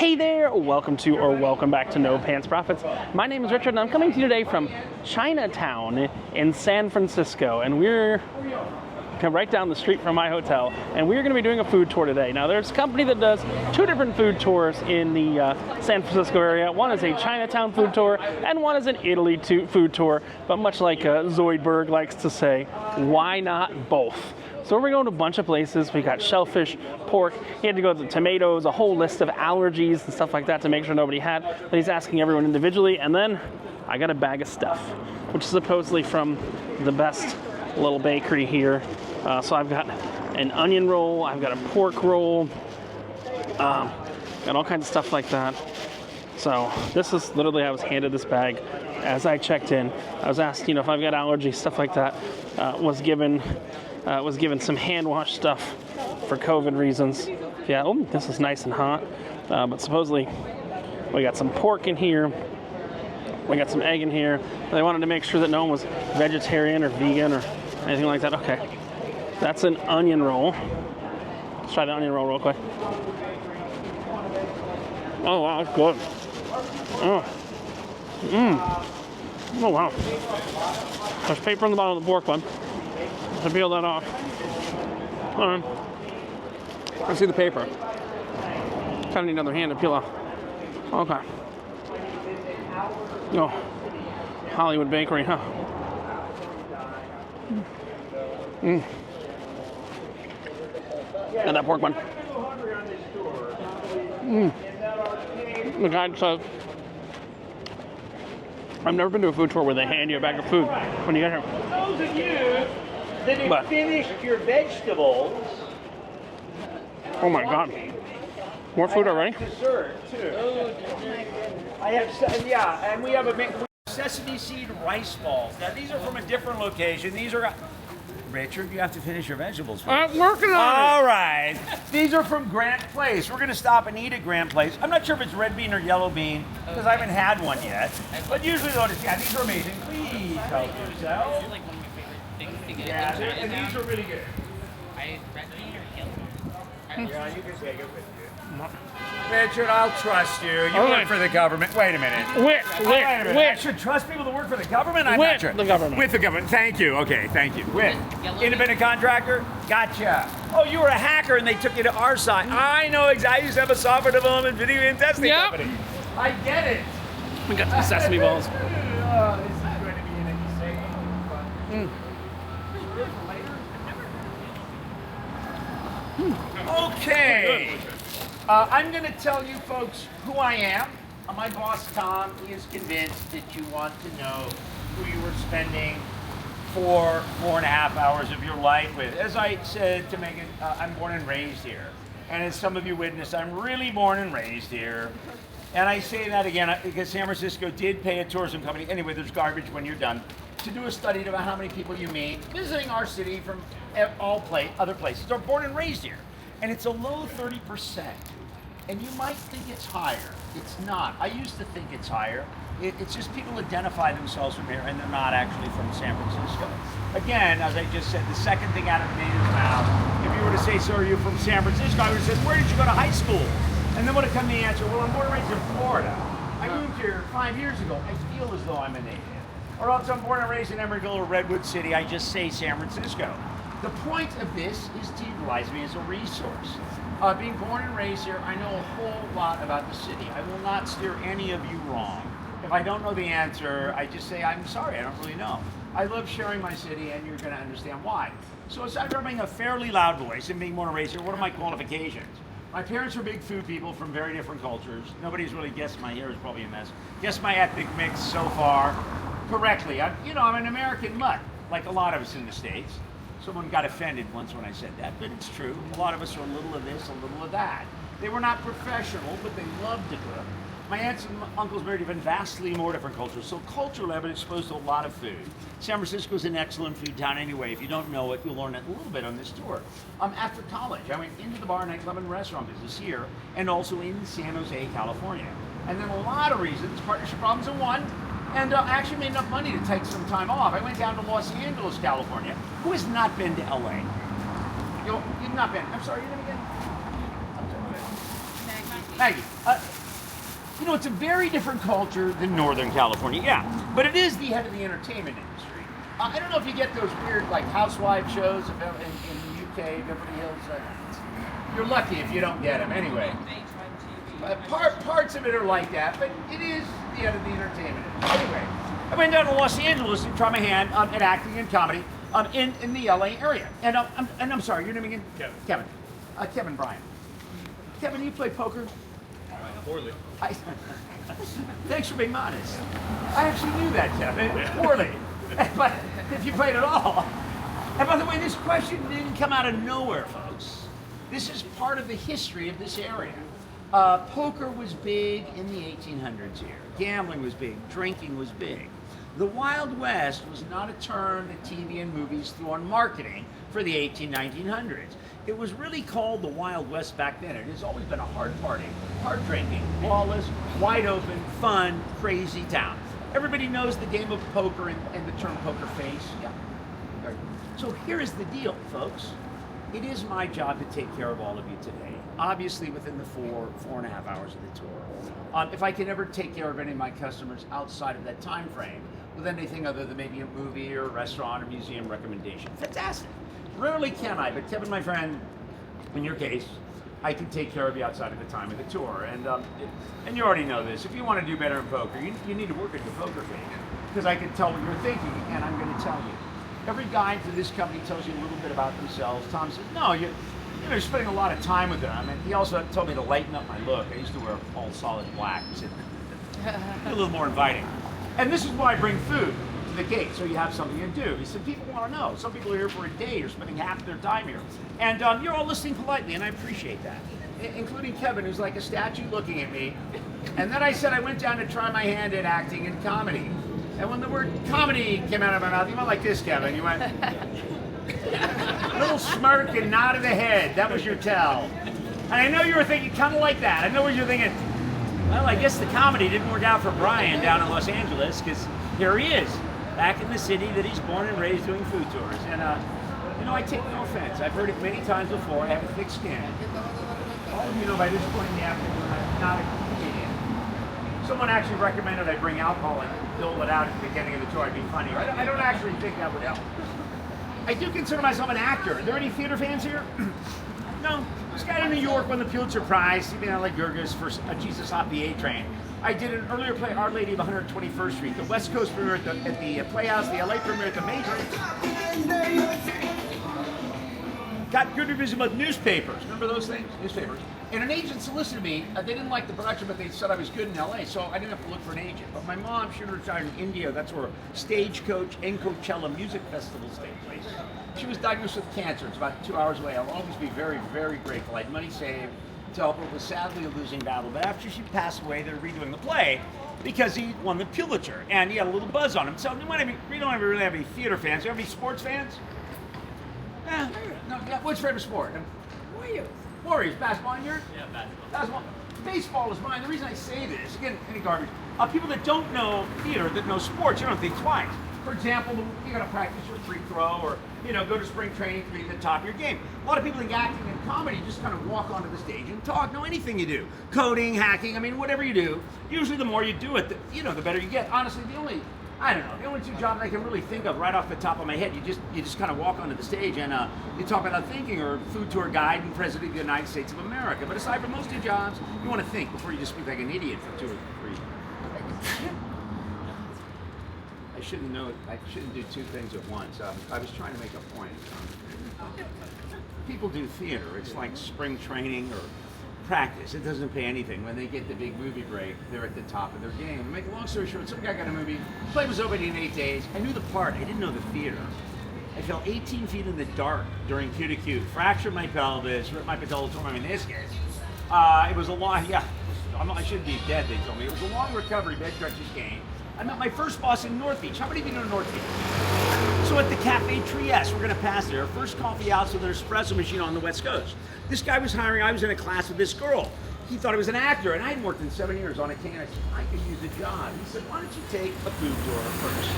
Hey there, welcome to or welcome back to No Pants Profits. My name is Richard and I'm coming to you today from Chinatown in San Francisco, and we're right down the street from my hotel, and we're going to be doing a food tour today. Now there's a company that does two different food tours in the San Francisco area. One is a Chinatown food tour and one is an Italy food tour, but much like Zoidberg likes to say, why not both? So we're going to a bunch of places. We got shellfish, pork. He had to go to the tomatoes, a whole list of allergies and stuff like that to make sure nobody had. But he's asking everyone individually. And then I got a bag of stuff, which is supposedly from the best little bakery here. So I've got an onion roll. I've got a pork roll. Got all kinds of stuff like that. So this is literally, I was handed this bag as I checked in. I was asked, if I've got allergies, stuff like that. Was given some hand wash stuff for COVID reasons. Yeah, oh, this is nice and hot. But supposedly we got some pork in here. We got some egg in here. They wanted to make sure that no one was vegetarian or vegan or anything like that. Okay, that's an onion roll. Let's try the onion roll real quick. Oh wow, that's good. Oh wow. There's paper on the bottom of the pork one. To peel that off. I see the paper. Kind of need another hand to peel off. Okay. Oh, Hollywood Bakery, huh? And that pork one. The guide says, I've never been to a food tour where they hand you a bag of food when you get here. For those of you that have finished your vegetables. Oh my God. More food already? Dessert too. I have, yeah, and we have a sesame seed rice balls. Now these are from a different location. These are, Richard, you have to finish your vegetables first. I'm working on it. All right. These are from Grant Place. We're going to stop and eat at Grant Place. I'm not sure if it's red bean or yellow bean because I haven't had one yet. But usually, yeah, these are amazing. Please help yourself. These are like one of my favorite things to get. Yeah, and these are really good. Red bean or yellow? Yeah, you can take it with you. Richard, I'll trust you. You work for the government. Wait a minute. Wait a minute. I should trust people that work for the government? I'm not sure. The government. With the government. Thank you. Okay, thank you. With. Independent contractor? Gotcha. Oh, you were a hacker and they took you to our side. I know exactly. I used to have a software development video game testing company. I get it. We got some sesame balls. Oh, this is going to be an exciting fun. Okay. I'm going to tell you folks who I am. My boss, Tom, is convinced that you want to know who you were spending 4.5 hours of your life with. As I said to Megan, I'm born and raised here. And as some of you witnessed, I'm really born and raised here. And I say that again because San Francisco did pay a tourism company, anyway, there's garbage when you're done, to do a study about how many people you meet visiting our city from other places are born and raised here. And it's a low 30%. And you might think it's higher. It's not. I used to think it's higher. It's just people identify themselves from here and they're not actually from San Francisco. Again, as I just said, the second thing out of Native mouth, if you were to say, so are you from San Francisco? I would have said, where did you go to high school? And then would have come the answer, well, I'm born and raised in Florida. I moved here 5 years ago. I feel as though I'm a native. Or else I'm born and raised in Emeryville or Redwood City. I just say San Francisco. The point of this is to utilize me as a resource. Being born and raised here, I know a whole lot about the city. I will not steer any of you wrong. If I don't know the answer, I just say, I'm sorry, I don't really know. I love sharing my city, and you're going to understand why. So aside from having a fairly loud voice and being born and raised here, what are my qualifications? My parents are big food people from very different cultures. Nobody's really guessed my hair is probably a mess. Guessed my ethnic mix so far correctly. I'm an American mutt, like a lot of us in the States. Someone got offended once when I said that, but it's true. A lot of us are a little of this, a little of that. They were not professional, but they loved to cook. My aunts and uncles married even vastly more different cultures, so culturally I've been exposed to a lot of food. San Francisco is an excellent food town anyway. If you don't know it, you'll learn it a little bit on this tour. After college, I went into the bar, nightclub, and restaurant business here, and also in San Jose, California. And then a lot of reasons, partnership problems are one, and I actually made enough money to take some time off. I went down to Los Angeles, California. Who has not been to LA? You've not been. I'm sorry, your name again? I'm sorry. Maggie, you know, it's a very different culture than Northern California, yeah, but it is the head of the entertainment industry. I don't know if you get those weird, like, housewife shows in the UK, Beverly Hills. You're lucky if you don't get them, anyway. Parts of it are like that, but it is the head of the entertainment industry. Anyway, I went down to Los Angeles to try my hand at acting and comedy in the LA area. And I'm sorry, your name again? Kevin. Kevin Bryant. Kevin, you play poker? Poorly. Thanks for being honest. I actually knew that, Kevin. Poorly. But if you played at all. And by the way, this question didn't come out of nowhere, folks. This is part of the history of this area. Poker was big in the 1800s here. Gambling was big. Drinking was big. The Wild West was not a term that TV and movies threw on marketing for the 1900s. It was really called the Wild West back then. It has always been a hard party, hard drinking, lawless, wide open, fun, crazy town. Everybody knows the game of poker and the term poker face. Yeah. So here is the deal, folks. It is my job to take care of all of you today, obviously within the 4.5 hours of the tour. If I can ever take care of any of my customers outside of that time frame, with anything other than maybe a movie or a restaurant or museum recommendation, fantastic. Rarely can I, but Kevin, my friend, in your case, I can take care of you outside of the time of the tour. And you already know this. If you want to do better in poker, you need to work at your poker face, because I can tell what you're thinking, and I'm going to tell you. Every guide for this company tells you a little bit about themselves. Tom says, no, you're spending a lot of time with them. And he also told me to lighten up my look. I used to wear all solid black. He said, a little more inviting. And this is why I bring food to the gate, so you have something to do. He said, people want to know. Some people are here for a day or spending half of their time here. And you're all listening politely, and I appreciate that. Including Kevin, who's like a statue looking at me. And then I said I went down to try my hand at acting and comedy. And when the word comedy came out of my mouth, you went like this, Kevin. You went, a little smirk and nod of the head. That was your tell. And I know you were thinking kind of like that. I know what you're thinking. Well, I guess the comedy didn't work out for Brian down in Los Angeles, because here he is, back in the city that he's born and raised doing food tours. And, you know, I take no offense. I've heard it many times before. I have a thick skin. All of you know by this point in the afternoon, I'm not a comedian. Someone actually recommended I bring alcohol and dole it out at the beginning of the tour. I'd be funnier. I don't actually think that would help. I do consider myself an actor. Are there any theater fans here? No. This guy in New York won the Pulitzer Prize, sleeping out like Gurgis for a Jesus Hop the A Train. I did an earlier play, Our Lady of 121st Street, the West Coast premiere at the Playhouse, the LA premiere at the Major. Got good reviews about newspapers. Remember those things? Newspapers. And an agent solicited me. They didn't like the production, but they said I was good in LA, so I didn't have to look for an agent. But my mom, she retired in India. That's where Stagecoach and Coachella music festivals take place. She was diagnosed with cancer. It's about 2 hours away. I'll always be very, very grateful. I had money saved to help her with sadly a losing battle. But after she passed away, they're redoing the play because he won the Pulitzer and he had a little buzz on him. So we don't really have any theater fans. Do you have any sports fans? Yeah. No, yeah. What's your favorite sport? Warriors. Warriors. Basketball and yours? Yeah, basketball. Basketball. Baseball is mine. The reason I say this, again, any garbage, people that don't know theater, that know sports, you don't think twice. For example, you got to practice your free throw, or go to spring training to be at the top of your game. A lot of people think acting and comedy just kind of walk onto the stage and talk. No, anything you do, coding, hacking, whatever you do, usually the more you do it, the better you get. Honestly, the only two jobs I can really think of right off the top of my head, you just kind of walk onto the stage and you talk about thinking, or food tour guide and president of the United States of America. But aside from those two jobs, you want to think before you just speak like an idiot for 2 or 3. I shouldn't do two things at once. I was trying to make a point. People do theater. It's like spring training or practice. It doesn't pay anything. When they get the big movie break, they're at the top of their game. To make a long story short, some guy got a movie. Play was over in 8 days. I knew the part. I didn't know the theater. I fell 18 feet in the dark during Q to Q. Fractured my pelvis, ripped my patella, tore my meniscus. It was a long, I shouldn't be dead, they told me. It was a long recovery, bed stretches game. I met my first boss in North Beach. How many of you know North Beach? So at the Cafe Trieste, we're gonna pass there. First coffee house with an espresso machine on the West Coast. This guy was hiring, I was in a class with this girl. He thought I was an actor, and I hadn't worked in 7 years on a can. I said, I could use a job. He said, why don't you take a food tour first?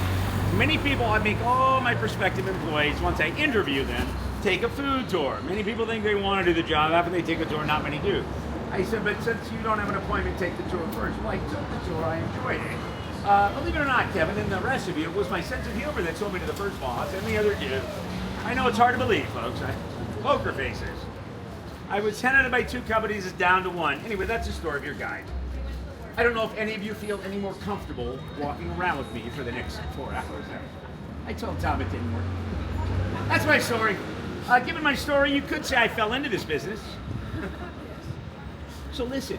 Many people, I make all my prospective employees, once I interview them, take a food tour. Many people think they want to do the job. After they take a tour, not many do. I said, but since you don't have an appointment, take the tour first. Well, I took the tour, I enjoyed it. Believe it or not, Kevin, and the rest of you, it was my sense of humor that sold me to the first boss and the other two. I know it's hard to believe, folks. Poker faces. I was tenanted by 2 companies, down to 1. Anyway, that's the story of your guide. I don't know if any of you feel any more comfortable walking around with me for the next 4 hours. I told Tom it didn't work. That's my story. Given my story, you could say I fell into this business. So listen,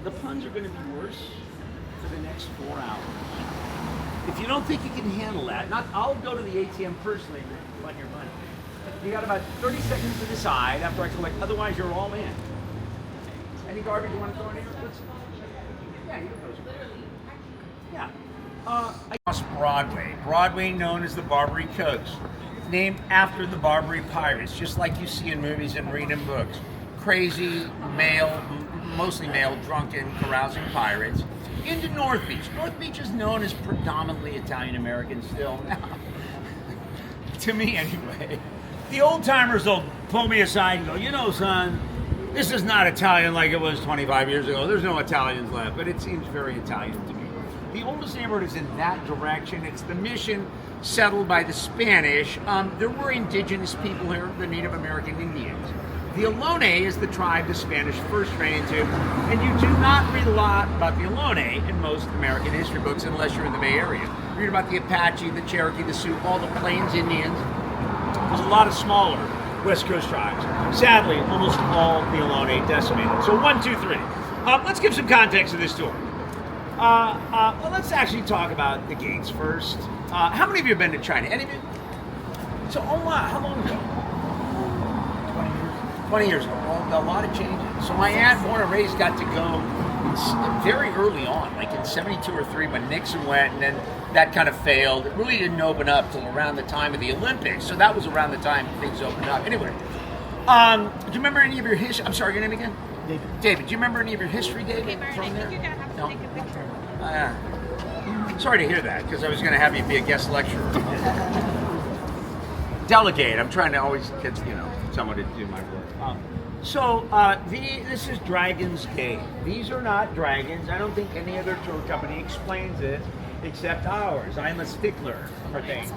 the puns are going to be worse for the next 4 hours. If you don't think you can handle that, I'll go to the ATM personally and fund your money. You got about 30 seconds to decide after I collect, otherwise you're all in. Any garbage you want to throw in here? Yeah, you can throw some. Yeah. Across Broadway. Broadway known as the Barbary Coast. Named after the Barbary pirates, just like you see in movies and read in books. Crazy, male, mostly male, drunken, carousing pirates. Into North Beach. North Beach is known as predominantly Italian-American still now. To me, anyway. The old-timers will pull me aside and go, you know, son, this is not Italian like it was 25 years ago. There's no Italians left, but it seems very Italian to me. The oldest neighborhood is in that direction. It's the Mission, settled by the Spanish. There were indigenous people here, the Native American Indians. The Ohlone is the tribe the Spanish first ran into, and you do not read a lot about the Ohlone in most American history books unless you're in the Bay Area. You read about the Apache, the Cherokee, the Sioux, all the Plains Indians. There's a lot of smaller West Coast tribes. Sadly, almost all the Ohlone decimated. So 1, 2, 3. Let's give some context to this tour. Well, let's actually talk about the gates first. How many of you have been to China? Any of you? So, how long ago? 20 years ago. Well, a lot of changes. So my aunt, born and raised, got to go very early on, like in 72 or 3 when Nixon went, and then that kind of failed. It really didn't open up till around the time of the Olympics. So that was around the time things opened up. Anyway, do you remember any of your history? I'm sorry, your name again? David. David, do you remember any of your history, David? Okay, Byron, I think you're going to have to take a picture. Sorry to hear that, because I was going to have you be a guest lecturer. Delegate. I'm trying to always get, someone to do my work. This is Dragon's Gate. These are not dragons. I don't think any other tour company explains it except ours. I'm a stickler for things.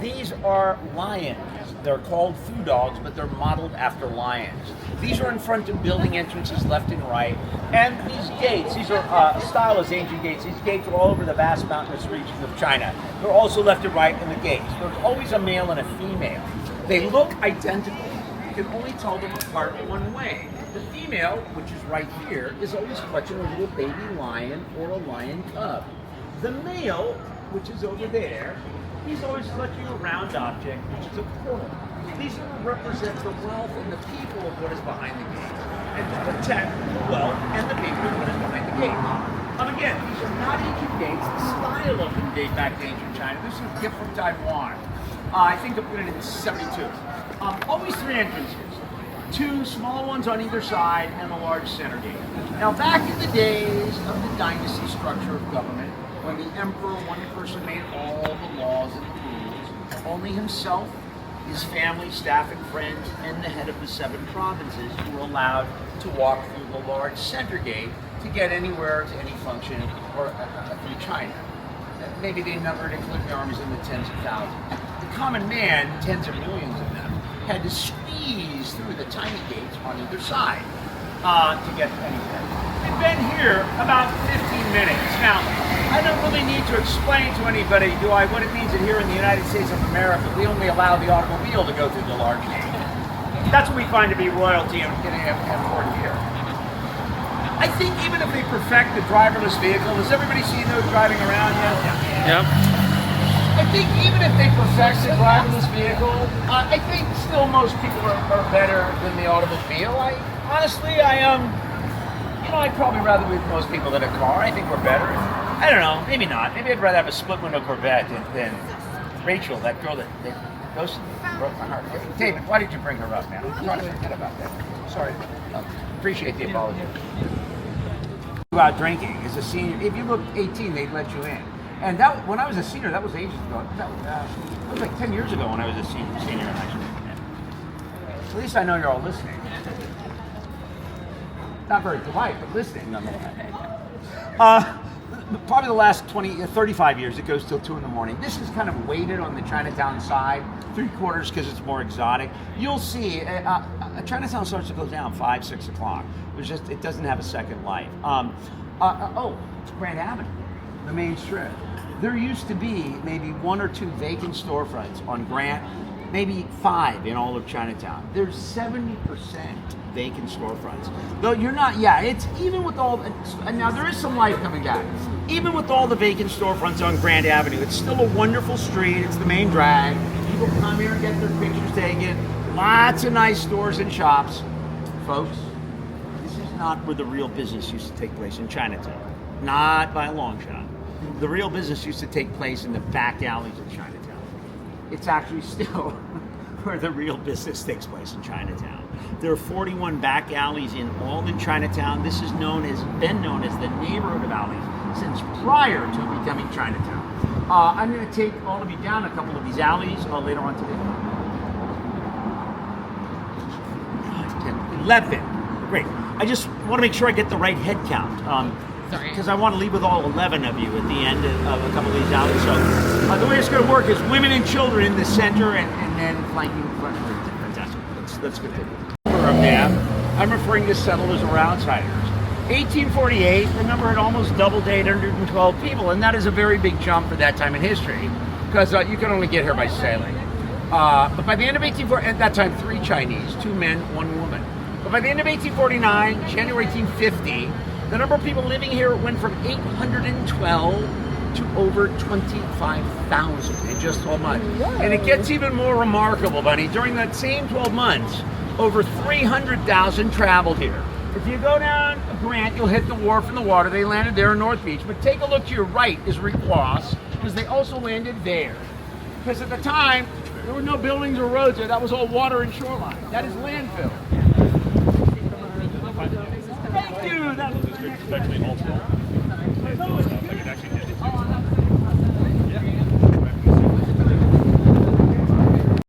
These are lions. They're called food dogs, but they're modeled after lions. These are in front of building entrances left and right. And these gates, these are style as ancient gates. These gates are all over the vast mountainous regions of China. They're also left and right in the gates. There's always a male and a female. They look identical. You can only tell them apart one way. The female, which is right here, is always clutching a little baby lion or a lion cub. The male, which is over there, he's always clutching a round object, which is a pearl. These represent the wealth and the people of what is behind the gate, and to protect the wealth and the people of what is behind the gate. Again, these are not ancient gates. The style of them date back to ancient China. This is a gift from Taiwan. I think I put it in 72. Always 3 entrances. 2 small ones on either side and a large center gate. Now, back in the days of the dynasty structure of government, when the emperor, one person, made all the laws and rules, only himself, his family, staff, and friends, and the head of the 7 provinces were allowed to walk through the large center gate to get anywhere to any function or through China. Maybe they numbered, including the armies, in the tens of thousands. The common man, tens of millions of them, had to squeeze through the tiny gates on either side to get anywhere. We've been here about 15 minutes. Now, I don't really need to explain to anybody, what it means that here in the United States of America, we only allow the automobile to go through the large gate. That's what we find to be royalty and important here. I think even if they perfect the driverless vehicle, has everybody seen those driving around yet? Yep. I think even if they perfect the driverless vehicle, I think still most people are better than the automobile. I'd probably rather be with most people than a car. I think we're better. I don't know, maybe not. Maybe I'd rather have a split window Corvette than Rachel, that girl that ghosted me, broke my heart. David, why did you bring her up, man? I'm trying to forget about that. Sorry. Appreciate the apology. About drinking as a senior, if you look 18, they'd let you in. And that, when I was a senior, that was ages ago. That was like 10 years ago when I was a senior in high school. At least I know you're all listening. Not very polite, but listening nonetheless. Probably the last 35 years, it goes till 2 in the morning. This is kind of weighted on the Chinatown side, 3/4 because it's more exotic. You'll see, Chinatown starts to go down 5, 6 o'clock. It doesn't have a second life. It's Grand Avenue, the main strip. There used to be maybe 1 or 2 vacant storefronts on Grant, maybe 5 in all of Chinatown. There's 70% vacant storefronts. Though you're not, it's even with all, and now there is some life coming back. Even with all the vacant storefronts on Grand Avenue, it's still a wonderful street. It's the main drag. People come here and get their pictures taken. Lots of nice stores and shops. Folks, this is not where the real business used to take place in Chinatown. Not by a long shot. The real business used to take place in the back alleys of Chinatown. It's actually still where the real business takes place in Chinatown. There are 41 back alleys in Chinatown. This is been known as the neighborhood of alleys since prior to becoming Chinatown. I'm going to take all of you down a couple of these alleys later on today. 10, 11. Great. I just want to make sure I get the right head count. Sorry. Because I want to leave with all 11 of you at the end of a couple of these alleys. So the way it's going to work is women and children in the center and men flanking the front. Fantastic. Let's continue. I'm referring to settlers or outsiders. 1848, the number had almost doubled to 812 people, and that is a very big jump for that time in history, because you could only get here by sailing. But by the end of 1840, at that time, 3 Chinese, 2 men, 1 woman. But by the end of 1849, January 1850, the number of people living here went from 812 to over 25,000 in just 12 months. And it gets even more remarkable, Bunny. During that same 12 months, over 300,000 traveled here. If you go down Grant, you'll hit the wharf and the water. They landed there in North Beach. But take a look to your right is Recross, because they also landed there. Because at the time, there were no buildings or roads there. That was all water and shoreline. That is landfill. Thank you. That was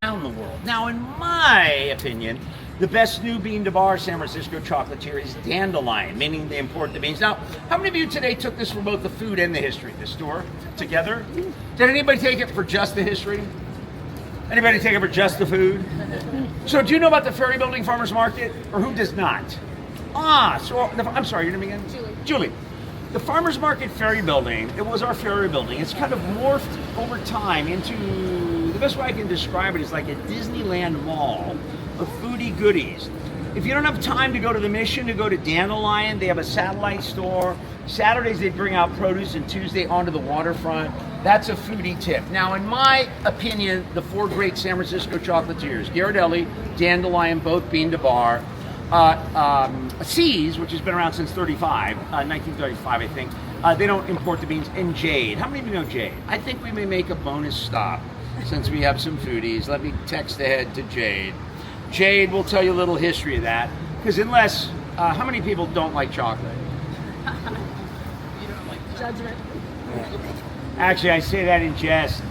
around the world. Now, in my opinion, the best new bean to bar San Francisco chocolatier is Dandelion, meaning they import the beans. Now, how many of you today took this for both the food and the history, the store, together? Did anybody take it for just the history? Anybody take it for just the food? So do you know about the Ferry Building Farmers Market, or who does not? I'm sorry, your name again? Julie. The Farmers Market Ferry Building, it was our ferry building. It's kind of morphed over time into, the best way I can describe it is like a Disneyland mall of foodie goodies. If you don't have time to go to the Mission, to go to Dandelion, they have a satellite store. Saturdays they bring out produce, and Tuesday onto the waterfront. That's a foodie tip. Now, in my opinion, the 4 great San Francisco chocolatiers, Ghirardelli, Dandelion, both bean to bar, C's, which has been around since 1935, I think. They don't import the beans. And Jade. How many of you know Jade? I think we may make a bonus stop since we have some foodies. Let me text ahead to Jade. Jade will tell you a little history of that. Because unless, how many people don't like chocolate? You don't like judgment. Actually, I say that in jest.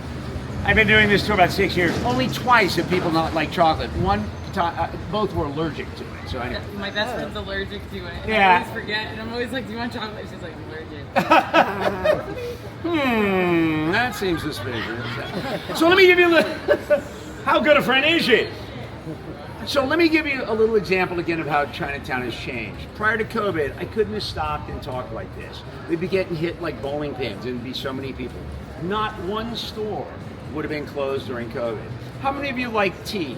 I've been doing this for about 6 years. Only twice have people not liked chocolate. One time, both were allergic to it. So anyway. My best friend's allergic to it. And Yeah. I always forget, and I'm always like, do you want chocolate? She's like, I'm allergic. That seems suspicious. So let me give you how good a friend is she? So let me give you a little example again of how Chinatown has changed. Prior to COVID, I couldn't have stopped and talked like this. We'd be getting hit like bowling pins, and there'd be so many people. Not one store would have been closed during COVID. How many of you like tea?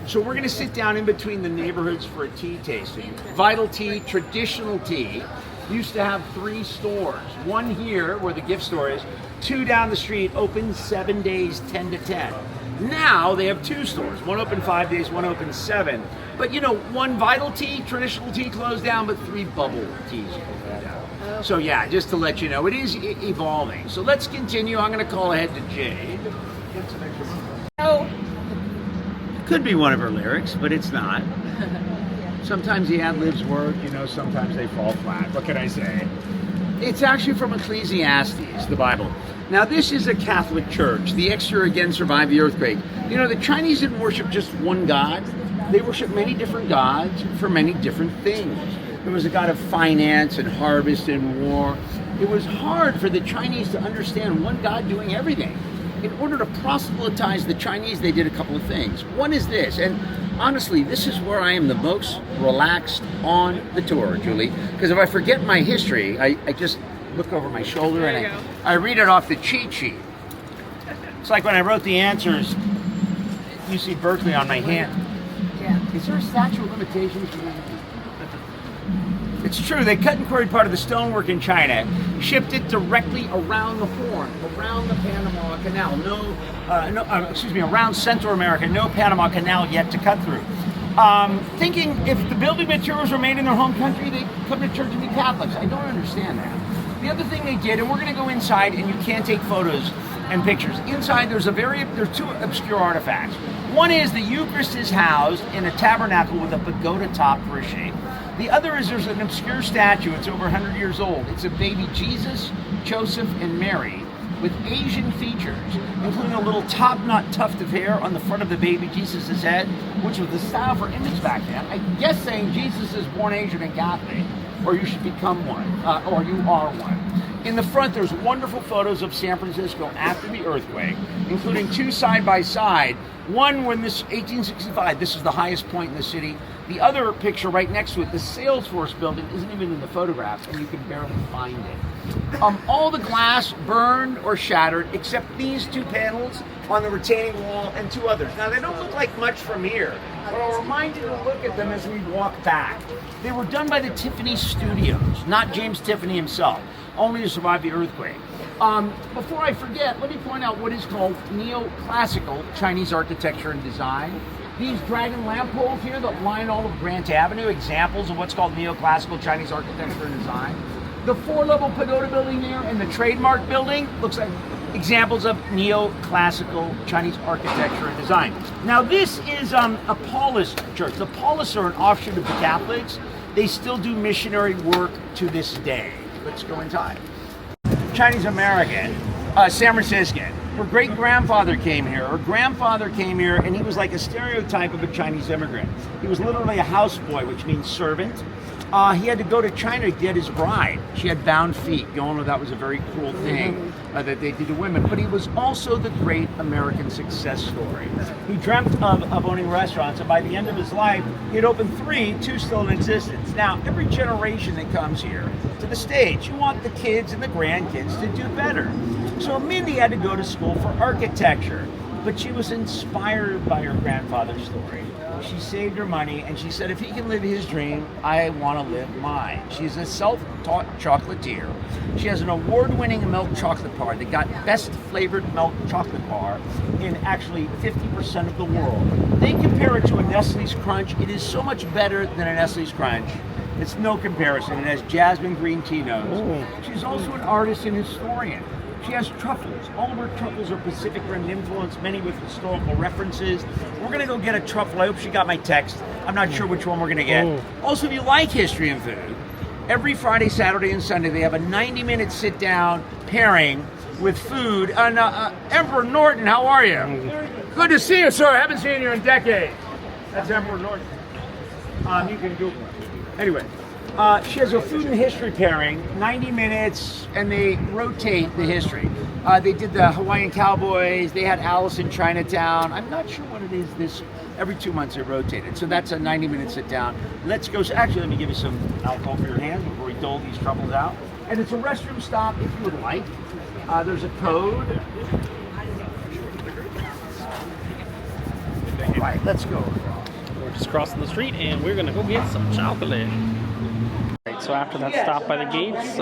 So we're gonna sit down in between the neighborhoods for a tea tasting. Vital Tea, traditional tea, used to have 3 stores. 1 here, where the gift store is, 2 down the street, open 7 days, 10 to 10. Now they have 2 stores, 1 open 5 days, 1 open 7. But you know, 1 Vital Tea, traditional tea closed down, but 3 bubble teas opened down. So yeah, just to let you know, it is evolving. So let's continue. I'm gonna call ahead to Jade. Oh. Could be one of her lyrics, but it's not. Sometimes the ad-libs work, you know, sometimes they fall flat. What can I say? It's actually from Ecclesiastes, the Bible. Now, this is a Catholic church. The exterior again survived the earthquake. You know, the Chinese didn't worship just one God. They worship many different gods for many different things. There was a god of finance and harvest and war. It was hard for the Chinese to understand one god doing everything. In order to proselytize the Chinese, they did a couple of things. One is this, and honestly, this is where I am the most relaxed on the tour, Julie, because if I forget my history, I just look over my shoulder and I read it off the cheat sheet. It's like when I wrote the answers, UC Berkeley on my hand. Yeah. Is there a statute of limitations for that? It's true, they cut and quarried part of the stonework in China, shipped it directly around the Horn, around the Panama Canal. Around Central America, no Panama Canal yet to cut through. Thinking if the building materials were made in their home country, they'd come to church and be Catholics. I don't understand that. The other thing they did, and we're going to go inside, and you can't take photos and pictures. Inside, there's two obscure artifacts. One is the Eucharist is housed in a tabernacle with a pagoda top for a shape. The other is there's an obscure statue. It's over 100 years old. It's of baby Jesus, Joseph, and Mary with Asian features, including a little top-knot tuft of hair on the front of the baby Jesus' head, which was the style for image back then. I guess saying Jesus is born Asian and Catholic, or you should become one, or you are one. In the front, there's wonderful photos of San Francisco after the earthquake, including two side-by-side. One when this 1865, this is the highest point in the city. The other picture right next to it, the Salesforce building, isn't even in the photograph, and you can barely find it. All the glass burned or shattered, except these two panels on the retaining wall and two others. Now, they don't look like much from here, but I'll remind you to look at them as we walk back. They were done by the Tiffany Studios, not James Tiffany himself, only to survive the earthquake. Before I forget, let me point out what is called neoclassical Chinese architecture and design. These dragon lamp poles here that line all of Grant Avenue, examples of what's called neoclassical Chinese architecture and design. The 4-level pagoda building here and the trademark building looks like examples of neoclassical Chinese architecture and design. Now this is a Paulist church. The Paulists are an offshoot of the Catholics. They still do missionary work to this day. Let's go inside. Chinese American, San Franciscan. Her great-grandfather came here. Her grandfather came here, and he was like a stereotype of a Chinese immigrant. He was literally a houseboy, which means servant. He had to go to China to get his bride. She had bound feet. You all know that was a very cruel thing that they did to women. But he was also the great American success story. He dreamt of owning restaurants, and by the end of his life, he had opened 3, 2 still in existence. Now, every generation that comes here to the States, you want the kids and the grandkids to do better. So Mindy had to go to school for architecture, but she was inspired by her grandfather's story. She saved her money, and she said, if he can live his dream, I want to live mine. She's a self-taught chocolatier. She has an award-winning milk chocolate bar that got best flavored milk chocolate bar in actually 50% of the world. They compare it to a Nestle's Crunch. It is so much better than a Nestle's Crunch. It's no comparison. It has jasmine green tea notes. She's also an artist and historian. She has truffles. All of her truffles are Pacific Rim influenced, many with historical references. We're gonna go get a truffle. I hope she got my text. I'm not sure which one we're gonna get. Also, if you like history and food, every Friday, Saturday, and Sunday, they have a 90-minute sit-down pairing with food. Emperor Norton, how are you? Good to see you, sir. I haven't seen you in decades. That's Emperor Norton. You can Google it. Anyway. She has a food and history pairing, 90 minutes, and they rotate the history. They did the Hawaiian Cowboys, they had Alice in Chinatown. I'm not sure what it is every 2 months they rotated. So that's a 90-minute sit down. Let's go, actually let me give you some alcohol for your hands before we dole these truffles out. And it's a restroom stop if you would like. There's a code. All right, let's go. We're just crossing the street, and we're gonna go get some chocolate. So after that stop by the gates,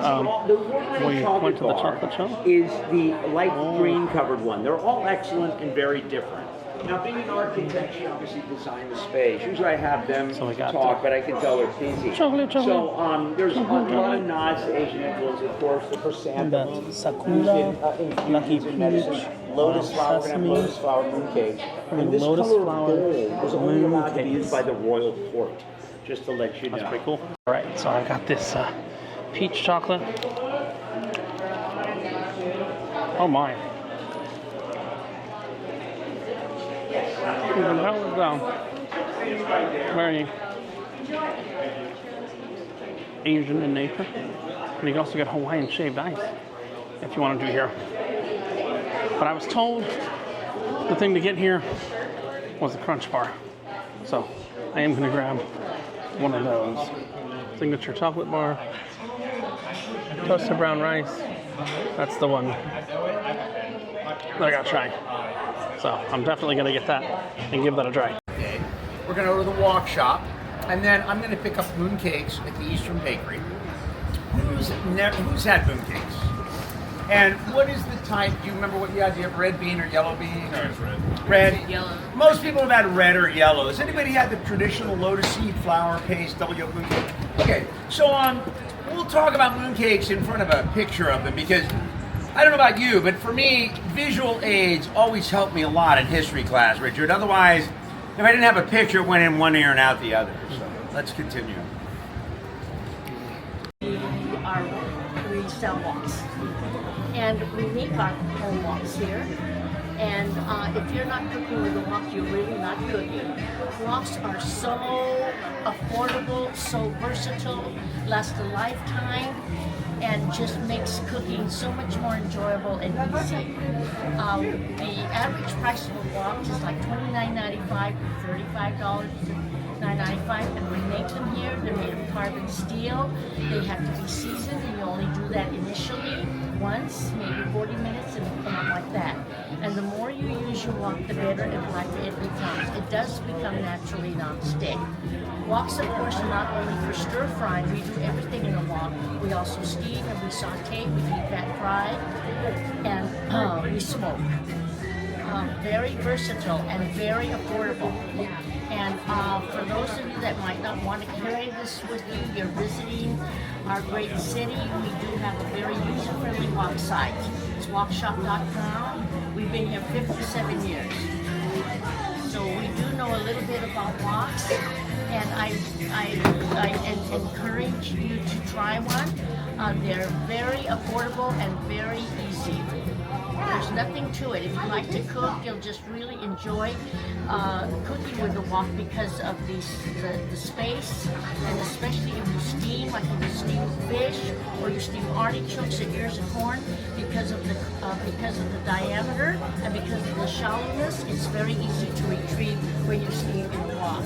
we went to the chocolate shop. Is the light green covered one. They're all excellent and very different. Now, being an architect, she obviously designed the space. Usually I have them talk, but I can tell they're busy. Chocolate. So there's a lot of nods to Asian influence, of course, the chrysanthemum, sakura, lucky peach, lotus flower, we're going to have lotus flower mooncake. And this lotus color flower of gold was only allowed to be used mooncakes. by the royal court, just to let you know. That's pretty cool. All right, so I got this peach chocolate. Oh my. Even that was down. Where are you? Asian in nature. And you can also get Hawaiian shaved ice if you want to do here. But I was told the thing to get here was the Crunch Bar. So I am going to grab one of those. Signature chocolate bar. Toasted brown rice. That's the one that I got to try. So I'm definitely going to get that and give that a try. Okay. We're going to go to the walk shop. And then I'm going to pick up mooncakes at the Eastern Bakery. Who's had mooncakes? And what is the type? Do you remember what you had? Do you have red bean or yellow bean? No, it's red. Red. Yellow. Most people have had red or yellow. Has anybody had the traditional lotus seed flour paste double yolk mooncake? Okay, so we'll talk about mooncakes in front of a picture of them because I don't know about you, but for me, visual aids always help me a lot in history class, Richard. Otherwise, if I didn't have a picture, it went in one ear and out the other. So let's continue. We sell woks, and we make our own woks here. And if you're not cooking with a wok, you're really not cooking. Woks are so affordable, so versatile, last a lifetime, and just makes cooking so much more enjoyable and easy. The average price of a wok is like $29.95 to $35.95, and we make them here. They're made of carbon steel. They have to be seasoned, and you only do that initially once, maybe 40 minutes, and it'll come out like that. And the more you use your wok, the better and lighter it becomes. It does become naturally non-stick. Woks, of course, are not only for stir frying. We do everything in a wok. We also steam and we saute, we deep fat fry, and we smoke. Very versatile and very affordable. And for those of you that might not want to carry this with you, you're visiting our great city, we do have a very user-friendly wok site. It's wokshop.com. We've been here 57 years. So we do know a little bit about woks, and I encourage you to try one. They're very affordable and very easy. There's nothing to it. If you like to cook, you'll just really enjoy cooking with the wok because of the space, and especially if you steam, like if you steam fish or you steam artichokes or ears of corn, because of the diameter and because of the shallowness, it's very easy to retrieve when you steam in the wok.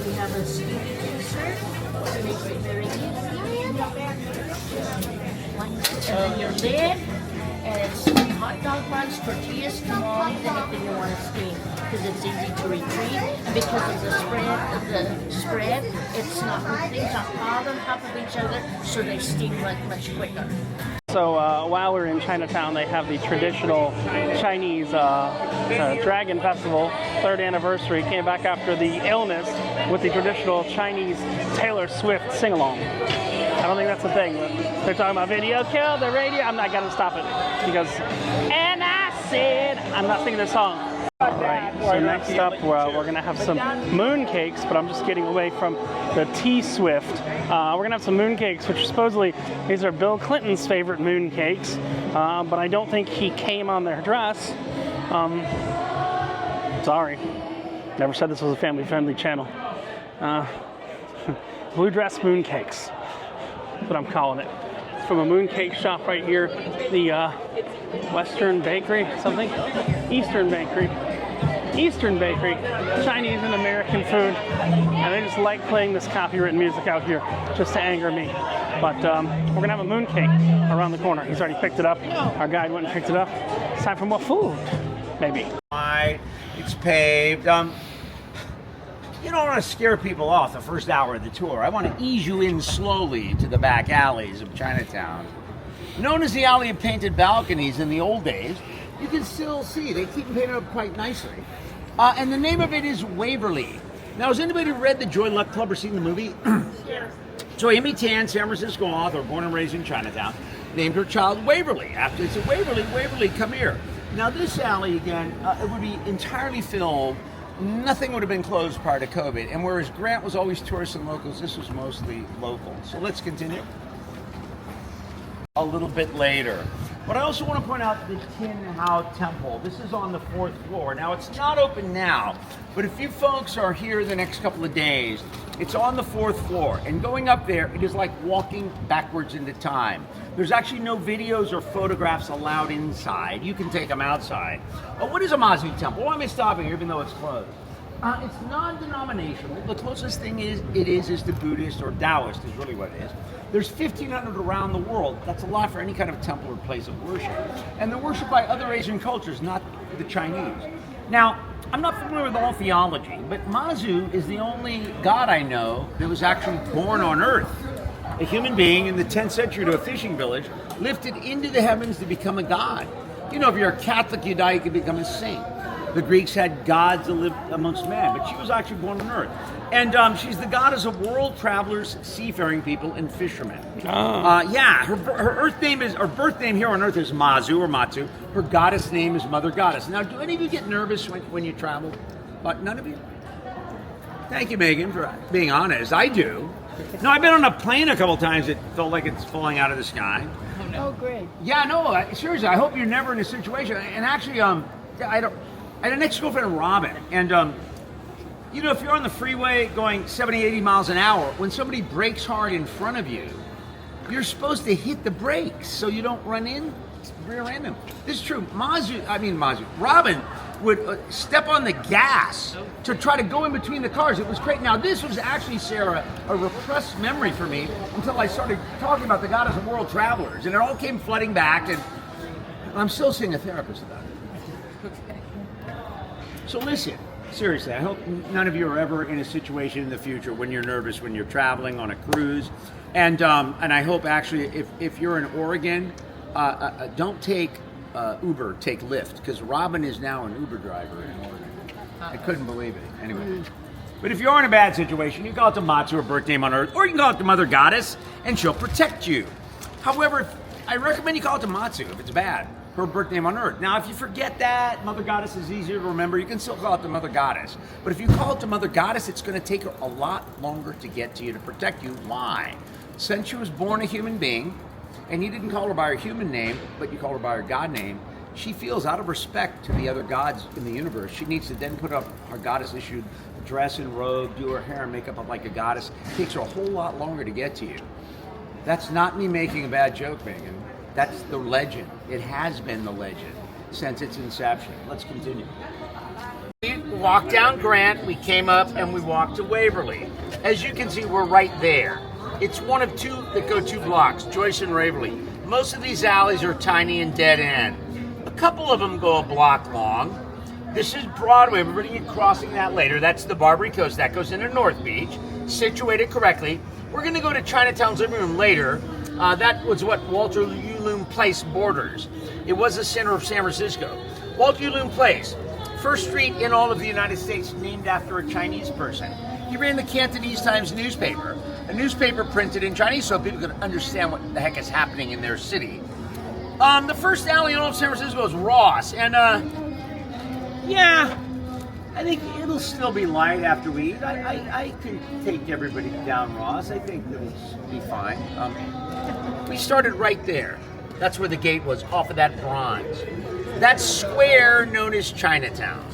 We have a steaming juicer, which makes it very easy. And then your lid. And it's hot dog buns, tortillas, tamales, anything you want to steam, because it's easy to retrieve, and because of the spread, it's not things aren't piled on top of each other, so they steam much quicker. So while we're in Chinatown, they have the traditional Chinese Dragon Festival, 3rd anniversary. Came back after the illness with the traditional Chinese Taylor Swift sing-along. I don't think that's the thing. They're talking about video kill the radio. I'm not gonna stop it because, and I said, I'm not singing this song. All right, so next up, we're gonna have some mooncakes, but I'm just getting away from the T-Swift. We're gonna have some mooncakes, which supposedly these are Bill Clinton's favorite mooncakes, but I don't think he came on their dress. Sorry, never said this was a family-friendly channel. Blue dress mooncakes. That's what I'm calling it. It's from a mooncake shop right here, the Western Bakery, something? Eastern Bakery, Chinese and American food, and they just like playing this copywritten music out here just to anger me. But we're gonna have a mooncake around the corner. He's already picked it up. Our guide went and picked it up. It's time for more food, maybe. It's paved. You don't want to scare people off the first hour of the tour. I want to ease you in slowly to the back alleys of Chinatown. Known as the Alley of Painted Balconies in the old days, you can still see they keep them painted up quite nicely. And the name of it is Waverly. Now, has anybody read the Joy Luck Club or seen the movie? Yes. So Amy Tan, San Francisco author, born and raised in Chinatown, named her child Waverly. After it's a Waverly, come here. Now this alley, again, it would be entirely filled. Nothing would have been closed prior to COVID. And whereas Grant was always tourists and locals, this was mostly local. So let's continue. A little bit later. But I also want to point out the Tin Hao Temple. This is on the 4th floor. Now, it's not open now, but if you folks are here the next couple of days, it's on the 4th floor. And going up there, it is like walking backwards into time. There's actually no videos or photographs allowed inside. You can take them outside. What is a Mazu temple? Why am I stopping here even though it's closed? It's non-denominational. The closest thing is to Buddhist or Taoist is really what it is. There's 1,500 around the world. That's a lot for any kind of temple or place of worship. And they're worshipped by other Asian cultures, not the Chinese. Now, I'm not familiar with all theology, but Mazu is the only god I know that was actually born on Earth. A human being in the 10th century to a fishing village, lifted into the heavens to become a god. You know, if you're a Catholic, you die, you can become a saint. The Greeks had gods that lived amongst men, but she was actually born on Earth. And she's the goddess of world travelers, seafaring people, and fishermen. Yeah, her birth name here on Earth is Mazu or Matsu. Her goddess name is Mother Goddess. Now, do any of you get nervous when you travel? None of you? Thank you, Megan, for being honest. I do. No, I've been on a plane a couple times. It felt like it's falling out of the sky. Oh, great. Yeah, no, seriously, I hope you're never in a situation. And actually, I had an ex-girlfriend, Robin, and you know, if you're on the freeway going 70, 80 miles an hour, when somebody brakes hard in front of you, you're supposed to hit the brakes so you don't rear end them. This is true. Robin would step on the gas to try to go in between the cars. It was great. Now, this was actually, Sarah, a repressed memory for me until I started talking about the goddess of world travelers, and it all came flooding back, and I'm still seeing a therapist about it. So listen, seriously, I hope none of you are ever in a situation in the future when you're nervous when you're traveling on a cruise. And I hope actually if you're in Oregon, don't take Uber, take Lyft, because Robin is now an Uber driver in Oregon. I couldn't believe it. Anyway. But if you are in a bad situation, you call it the Matsu, her birth name on Earth, or you can call it the Mother Goddess, and she'll protect you. However, I recommend you call it the Matsu if it's bad. Her birth name on Earth. Now, if you forget that, Mother Goddess is easier to remember. You can still call it the Mother Goddess. But if you call it the Mother Goddess, it's going to take her a lot longer to get to you to protect you. Why? Since she was born a human being, and you didn't call her by her human name, but you called her by her God name, she feels out of respect to the other gods in the universe. She needs to then put up her goddess-issued dress and robe, do her hair and makeup up like a goddess. It takes her a whole lot longer to get to you. That's not me making a bad joke, Megan. That's the legend. It has been the legend since its inception. Let's continue. We walked down Grant, we came up, and we walked to Waverly. As you can see, we're right there. It's one of two that go 2 blocks, Joyce and Waverly. Most of these alleys are tiny and dead end. A couple of them go a block long. This is Broadway. We're going to be crossing that later. That's the Barbary Coast. That goes into North Beach, situated correctly. We're going to go to Chinatown's living room later. That was what Walter Uloom Place borders. It was the center of San Francisco. Walter Uloom Place, first street in all of the United States named after a Chinese person. He ran the Cantonese Times newspaper, a newspaper printed in Chinese so people could understand what the heck is happening in their city. The first alley in all of San Francisco is Ross, and yeah, I think it'll still be light after we eat. I can take everybody down Ross. I think it'll be fine. We started right there. That's where the gate was, off of that bronze. That square known as Chinatown.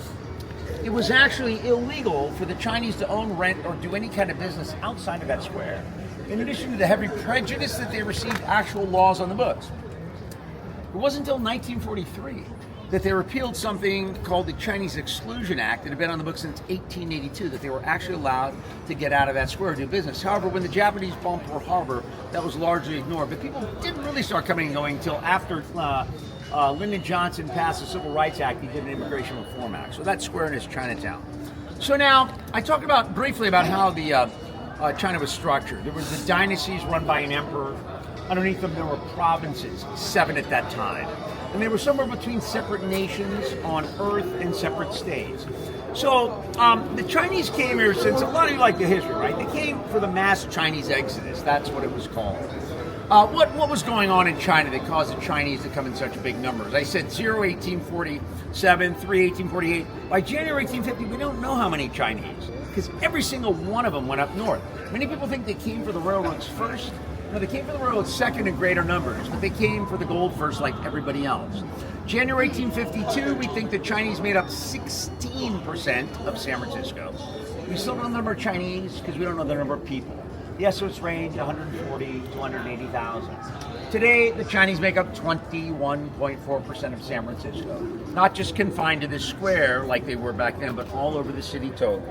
It was actually illegal for the Chinese to own, rent, or do any kind of business outside of that square. In addition to the heavy prejudice that they received actual laws on the books. It wasn't until 1943 that they repealed something called the Chinese Exclusion Act that had been on the books since 1882 that they were actually allowed to get out of that square and do business. However, when the Japanese bombed Pearl Harbor, that was largely ignored. But people didn't really start coming and going until after Lyndon Johnson passed the Civil Rights Act. He did an Immigration Reform Act. So that square is Chinatown. So now, I talked briefly about how the China was structured. There was the dynasties run by an emperor. Underneath them, there were provinces, 7 at that time. And they were somewhere between separate nations on Earth and separate states. So the Chinese came here since, a lot of you like the history, right? They came for the mass Chinese exodus. That's what it was called. What was going on in China that caused the Chinese to come in such big numbers? I said 0, 1847, 3, 1848. By January 1850, we don't know how many Chinese, because every single one of them went up north. Many people think they came for the railroads first. No, they came for the world second in greater numbers, but they came for the gold first like everybody else. January 1852, we think the Chinese made up 16% of San Francisco. We still don't know the number of Chinese because we don't know the number of people. The estimates range 140 to 180,000. Today, the Chinese make up 21.4% of San Francisco. Not just confined to this square like they were back then, but all over the city total.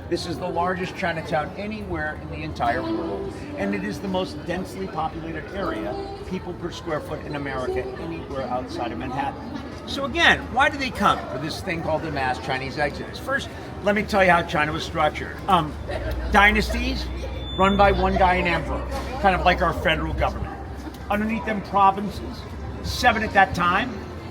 This is the largest Chinatown anywhere in the entire world, and it is the most densely populated area, people per square foot in America, anywhere outside of Manhattan. So again, why do they come for this thing called the mass Chinese exodus? First, let me tell you how China was structured. Dynasties run by one guy, an emperor, kind of like our federal government. Underneath them, provinces, 7 at that time.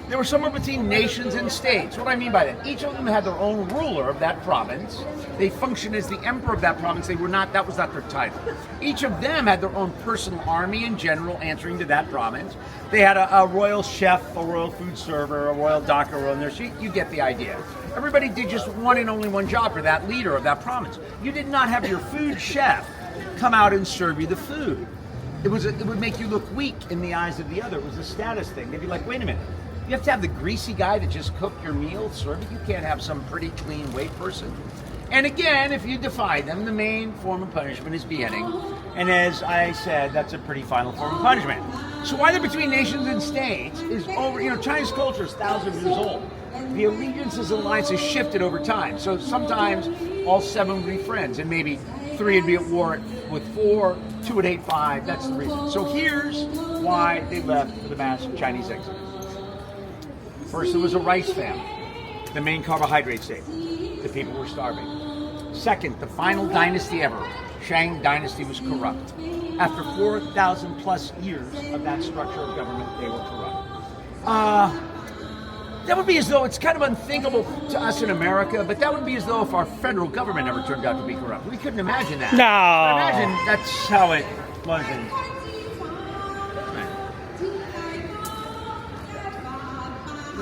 They were somewhere between nations and states. What do I mean by that? Each of them had their own ruler of that province. They functioned as the emperor of that province. They were not, that was not their title. Each of them had their own personal army and general answering to that province. They had a royal chef, a royal food server, a royal docker, a royal nurse. You get the idea. Everybody did just one and only one job for that leader of that province. You did not have your food chef come out and serve you the food. It would make you look weak in the eyes of the other. It was a status thing. They'd be like, wait a minute. You have to have the greasy guy that just cooked your meal, serve it. You can't have some pretty clean white person. And again, if you defy them, the main form of punishment is beheading. And as I said, that's a pretty final form of punishment. So why they're between nations and states is over, Chinese culture is thousands of years old. The allegiances and alliances shifted over time. So sometimes all 7 would be friends, and maybe 3 would be at war with 4, 2 would hate 5. That's the reason. So here's why they left for the mass Chinese exodus. First, there was a rice famine, the main carbohydrate state. The people were starving. Second, the final dynasty ever, Shang dynasty, was corrupt. After 4,000 plus years of that structure of government, they were corrupt. That would be as though, it's kind of unthinkable to us in America, but that would be as though if our federal government ever turned out to be corrupt. We couldn't imagine that. No. But imagine that's how it was in...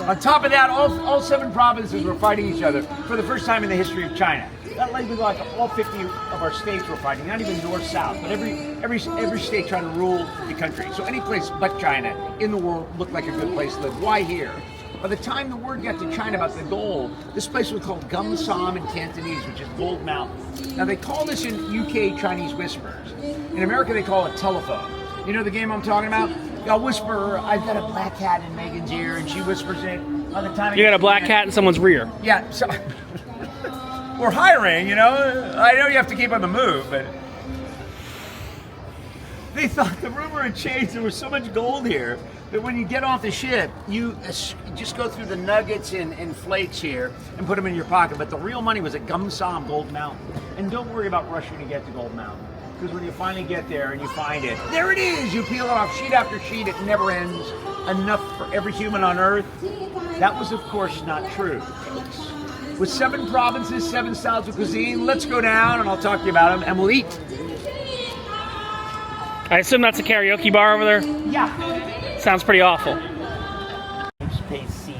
On top of that, all 7 provinces were fighting each other for the first time in the history of China. That like all 50 of our states were fighting, not even north-south, but every state trying to rule the country. So any place but China in the world looked like a good place to live. Why here? By the time the word got to China about the gold, this place was called Gum Sam in Cantonese, which is Gold Mountain. Now they call this in UK Chinese whispers. In America they call it telephone. You know the game I'm talking about? I'll whisper, I've got a black cat in Megan's ear, and she whispers it. By the time You got a black cat in someone's rear. Yeah, so we're hiring, I know you have to keep on the move, but they thought the rumor had changed. There was so much gold here that when you get off the ship, you just go through the nuggets and flakes here and put them in your pocket. But the real money was at Gum Sam, Gold Mountain. And don't worry about rushing to get to Gold Mountain, because when you finally get there and you find it, there it is. You peel it off sheet after sheet. It never ends. Enough for every human on Earth. That was, of course, not true. With 7 provinces, 7 styles of cuisine, let's go down and I'll talk to you about them and we'll eat. I assume that's a karaoke bar over there? Yeah. Sounds pretty awful. Paste seeds.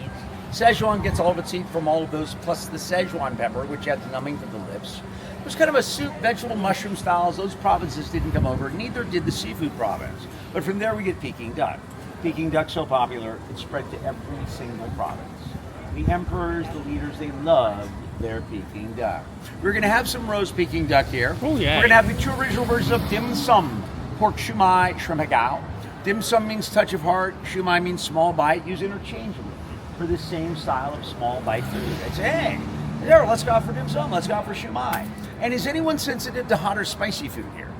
Szechuan gets all of its heat from all of those, plus the Szechuan pepper, which adds numbing to the lips. It was kind of a soup, vegetable, mushroom styles. Those provinces didn't come over, neither did the seafood province. But from there we get Peking duck. Peking duck so popular, it spread to every single province. The emperors, the leaders, they loved their Peking duck. We're going to have some roast Peking duck here. Oh, yeah. We're going to have the 2 original versions of dim sum, pork shumai, shrimp hagao. Dim sum means touch of heart, shumai means small bite, used interchangeably for the same style of small bite food. I'd say, hey, there, let's go for dim sum, let's go for shumai. And is anyone sensitive to hot or spicy food here?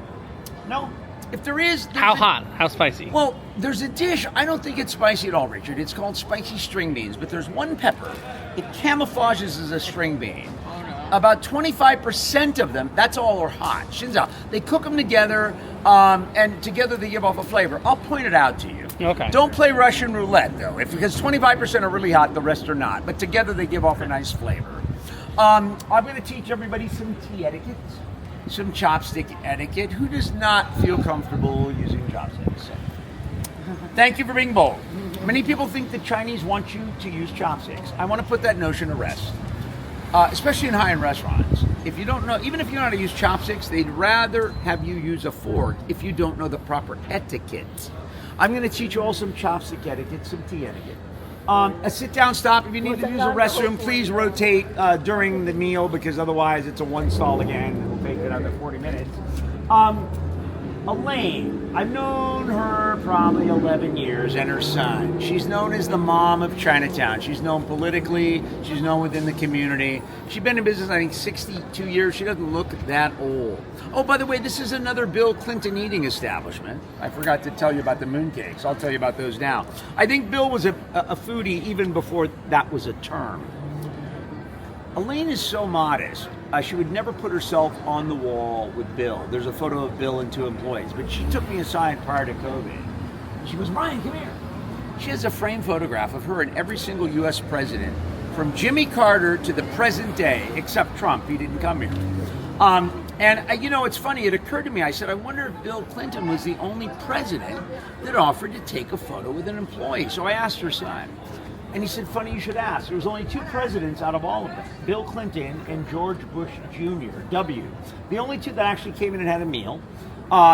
No? If there is... How hot? How spicy? Well, there's a dish, I don't think it's spicy at all, Richard. It's called spicy string beans, but there's one pepper. It camouflages as a string bean. About 25% of them, that's all are hot. Shinzao. They cook them together, and together they give off a flavor. I'll point it out to you. Okay. Don't play Russian roulette, though, because 25% are really hot, the rest are not. But together they give off a nice flavor. I'm going to teach everybody some tea etiquette, some chopstick etiquette. Who does not feel comfortable using chopsticks? Thank you for being bold. Many people think the Chinese want you to use chopsticks. I want to put that notion to rest. especially in high-end restaurants. If you don't know, even if you know how to use chopsticks, they'd rather have you use a fork if you don't know the proper etiquette. I'm going to teach you all some chopstick etiquette, some tea etiquette. A sit-down stop. If you need to use a restroom, please rotate during the meal, because otherwise it's a one stall again. It'll take another 40 minutes. Elaine, I've known her probably 11 years, and her son. She's known as the mom of Chinatown. She's known politically. She's known within the community. She's been in business, I think, 62 years. She doesn't look that old. Oh, by the way, this is another Bill Clinton eating establishment. I forgot to tell you about the mooncakes. I'll tell you about those now. I think Bill was a foodie even before that was a term. Elaine is so modest. She would never put herself on the wall with Bill. There's a photo of Bill and two employees, but she took me aside prior to COVID. She goes, Ryan, come here. She has a framed photograph of her and every single U.S. president, from Jimmy Carter to the present day, except Trump. He didn't come here. It's funny. It occurred to me. I said, I wonder if Bill Clinton was the only president that offered to take a photo with an employee. So I asked her son. And he said, funny you should ask. There was only two presidents out of all of them, Bill Clinton and George Bush Jr., W. The only two that actually came in and had a meal,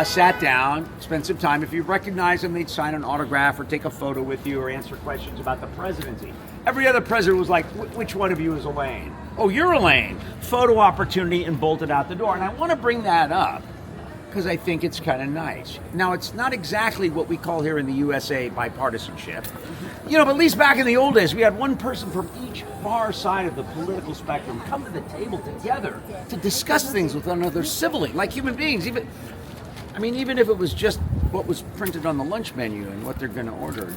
sat down, spent some time. If you recognize them, they'd sign an autograph or take a photo with you or answer questions about the presidency. Every other president was like, which one of you is Elaine? Oh, you're Elaine. Photo opportunity, and bolted out the door. And I want to bring that up because I think it's kind of nice. Now, it's not exactly what we call here in the USA bipartisanship. But at least back in the old days, we had one person from each far side of the political spectrum come to the table together to discuss things with one another civilly, like human beings. Even if it was just what was printed on the lunch menu and what they're going to order,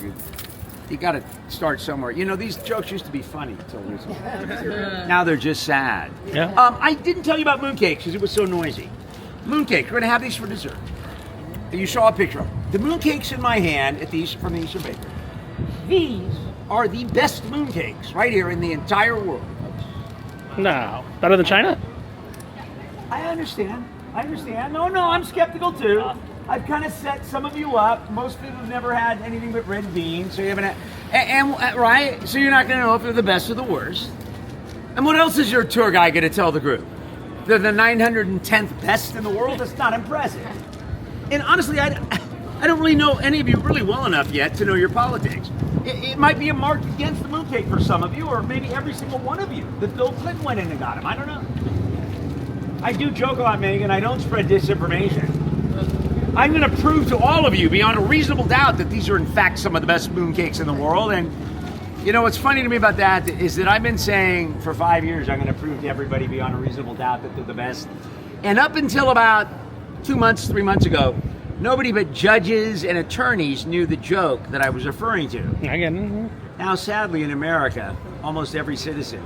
you got to start somewhere. These jokes used to be funny until recently. Now they're just sad. Yeah. I didn't tell you about mooncakes because it was so noisy. Mooncakes, we're going to have these for dessert. You saw a picture of them. The mooncakes in my hand from the Eastern Bakery. These are the best mooncakes right here in the entire world. No. Better than China? I understand. No, I'm skeptical too. I've kind of set some of you up. Most people have never had anything but red beans, so you haven't had, right? So you're not going to know if they're the best or the worst. And what else is your tour guide going to tell the group? They're the 910th best in the world? That's not impressive. And honestly, I don't really know any of you really well enough yet to know your politics. It might be a mark against the mooncake for some of you, or maybe every single one of you, that Bill Clinton went in and got him. I don't know. I do joke a lot, Megan. I don't spread disinformation. I'm going to prove to all of you beyond a reasonable doubt that these are in fact some of the best mooncakes in the world. And what's funny to me about that is that I've been saying for 5 years I'm going to prove to everybody beyond a reasonable doubt that they're the best. And up until about 3 months ago, nobody but judges and attorneys knew the joke that I was referring to. I get it. Now, sadly, in America, almost every citizen,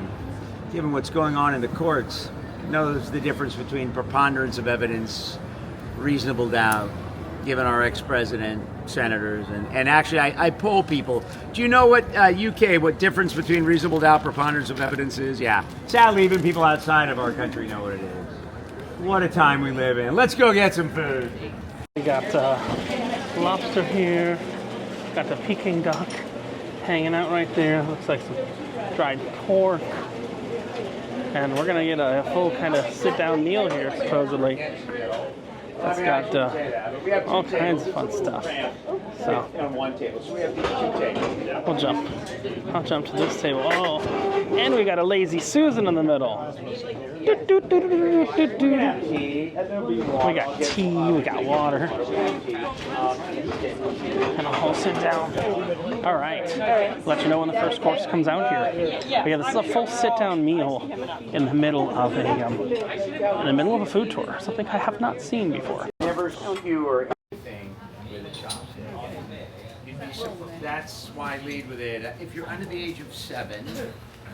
given what's going on in the courts, knows the difference between preponderance of evidence, reasonable doubt, given our ex-president, senators, and actually I poll people. Do you know what what difference between reasonable doubt, preponderance of evidence is? Yeah. Sadly, even people outside of our country know what it is. What a time we live in. Let's go get some food. We got lobster here. Got the Peking duck hanging out right there. Looks like some dried pork. And we're gonna get a full kind of sit-down meal here, supposedly. It's got all kinds of fun stuff. So I'll jump to this table. Oh, and we got a lazy Susan in the middle. We got tea, we got water, and a whole sit down. All right, let you know when the first course comes out here. But yeah, this is a full sit down meal in the middle of a food tour. Something I have not seen before. Never skewer anything with a chopstick. That's why I lead with it. If you're under the age of 7,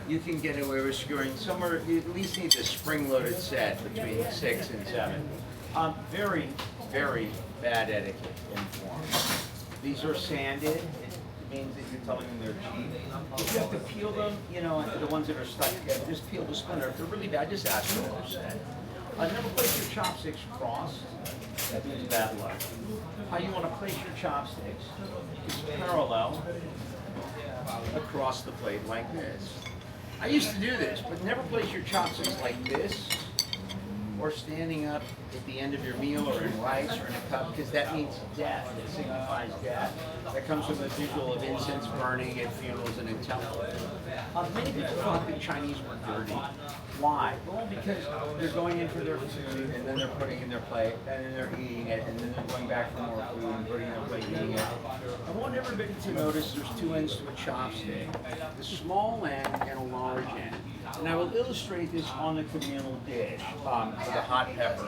you can get away with skewering somewhere. You at least need a spring-loaded set between 6 and 7. Very, very bad etiquette in form. These are sanded. It means that you're telling them they're cheap. If you have to peel them, the ones that are stuck together, just peel the splinter. If they're really bad, just ask for another set. Never place your chopsticks crossed. That means bad luck. How you want to place your chopsticks is parallel across the plate like this. I used to do this, but never place your chopsticks like this or standing up at the end of your meal or in rice or in a cup, because that means death. It signifies death. That comes from the visual of incense burning at funerals and in temples. Many people thought the Chinese were dirty. Why? Well, because they're going in for their food, and then they're putting in their plate, and then they're eating it, and then they're going back for more food and putting in their plate, eating it. I want everybody to notice there's two ends to a chopstick, the small end and a large end. And I will illustrate this on the communal dish with a hot pepper.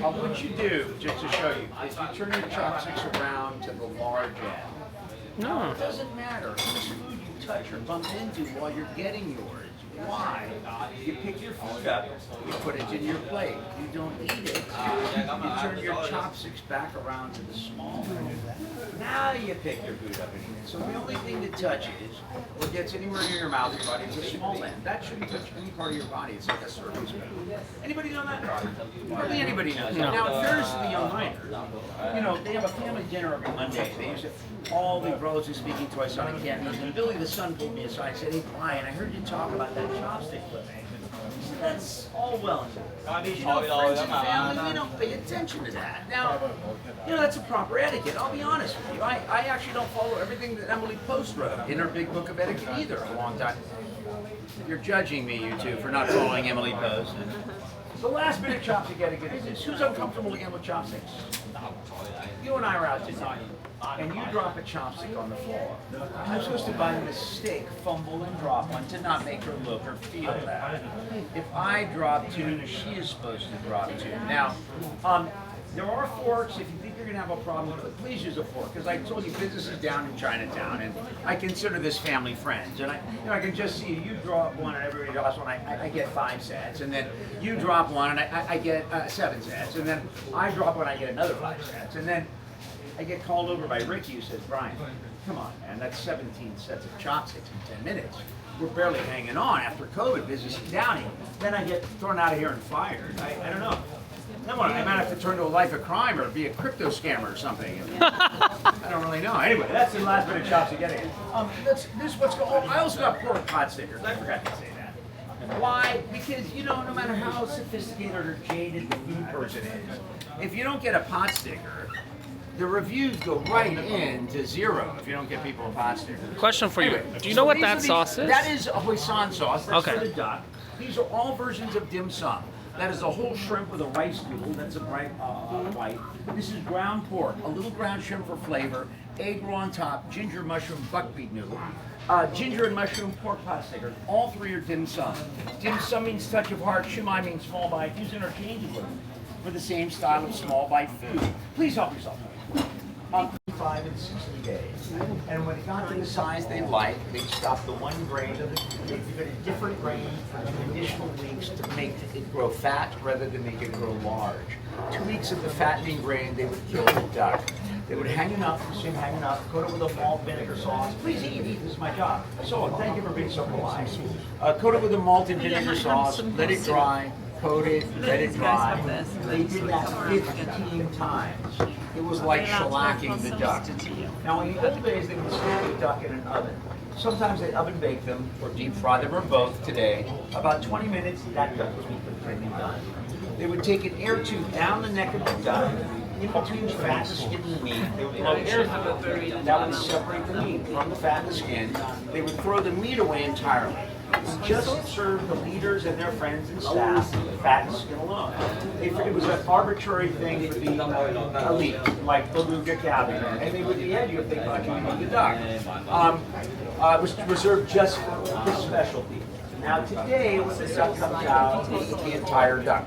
What you do, just to show you, is you turn your chopsticks around to the large end. No. It doesn't matter whose food you touch or bump into while you're getting yours. Why? You pick your food up, you put it in your plate, you don't eat it. You turn your chopsticks back around to the small end. Now you pick your food up and eat it. So the only thing that touches or gets anywhere near your mouth or your body is the small end. That shouldn't touch any part of your body. It's like a serving spoon. Anybody know that? Hardly anybody knows that. Now, in fairness to the young miners, you know, they have a family dinner every Monday. They used to all the relatives speaking to us on a campus, and Billy the son pulled me aside and said, "Hey Brian, I heard you talk about that chopstick flipping." He said, "That's all well and good. You know, friends and family, we don't pay attention to that." Now, you know, that's a proper etiquette. I'll be honest with you. I actually don't follow everything that Emily Post wrote in her big book of etiquette either a long time. You're judging me, you two, for not following Emily Post. The last bit of chopstick etiquette is this. Who's uncomfortable again with chopsticks? You and I are out tonight, and you drop a chopstick on the floor. I'm supposed to, by mistake, fumble and drop one to not make her look or feel bad. If I drop two, she is supposed to drop two. Now, there are forks. If you think you're going to have a problem with it, please use a fork. Because I told you, business is down in Chinatown, and I consider this family friends. And I can just see you drop one, and everybody drops one. I get 5 cents, and then you drop one, and I get 7 cents, and then I drop one, I get another 5 cents, and then I get called over by Ricky, who says, "Brian, come on, man, that's 17 sets of chopsticks in 10 minutes. We're barely hanging on after COVID, business is down here." Then I get thrown out of here and fired. I don't know. Then I might have to turn to a life of crime or be a crypto scammer or something. I don't really know. Anyway, that's the last bit of chopstick etiquette. This is what's going on. I also got pork pot stickers. I forgot to say that. Why? Because, you know, no matter how sophisticated or jaded the food person is, if you don't get a pot sticker, the reviews go right into zero if you don't get people a pot sticker. Question for you. Anyway, Do you know what that sauce is? That is a hoisin sauce. That's Okay. for the duck. These are all versions of dim sum. That is a whole shrimp with a rice noodle. That's a bright white. This is ground pork, a little ground shrimp for flavor, egg roll on top, ginger mushroom buckwheat noodle, ginger and mushroom pork pot stickers. All 3 are dim sum. Dim sum means touch of heart. Shumai means small bite. Use interchangeably for the same style of small bite food. Please help yourself. 5 and 60 days. And when it got to the size they liked, they stopped the one grain of they put a different grain for 2 additional weeks to make it grow fat rather than make it grow large. 2 weeks of the fattening grain, they would kill the duck. They would hang it up, coat it with a malt vinegar sauce. Please eat, this is my job. So, thank you for being so polite. Coat it with a malt and vinegar sauce, let it dry, coat it, let it dry. They did that 15 times. It was like shellacking the duck. Now, in the old days, they would stick the duck in an oven. Sometimes they oven bake them or deep fry them or both. Today, about 20 minutes, that duck was completely done. They would take an air tube down the neck of the duck, in between the fat, the skin, and the meat. They would blow air through it. That would separate the meat from the fat and the skin. They would throw the meat away entirely. Just serve the leaders and their friends and staff fat and skin alone. It was an arbitrary thing for the elite, like beluga caviar, and they would behead you if they thought you could eat the duck. It was reserved just for this specialty. Now today, when the duck comes out, it's the entire duck.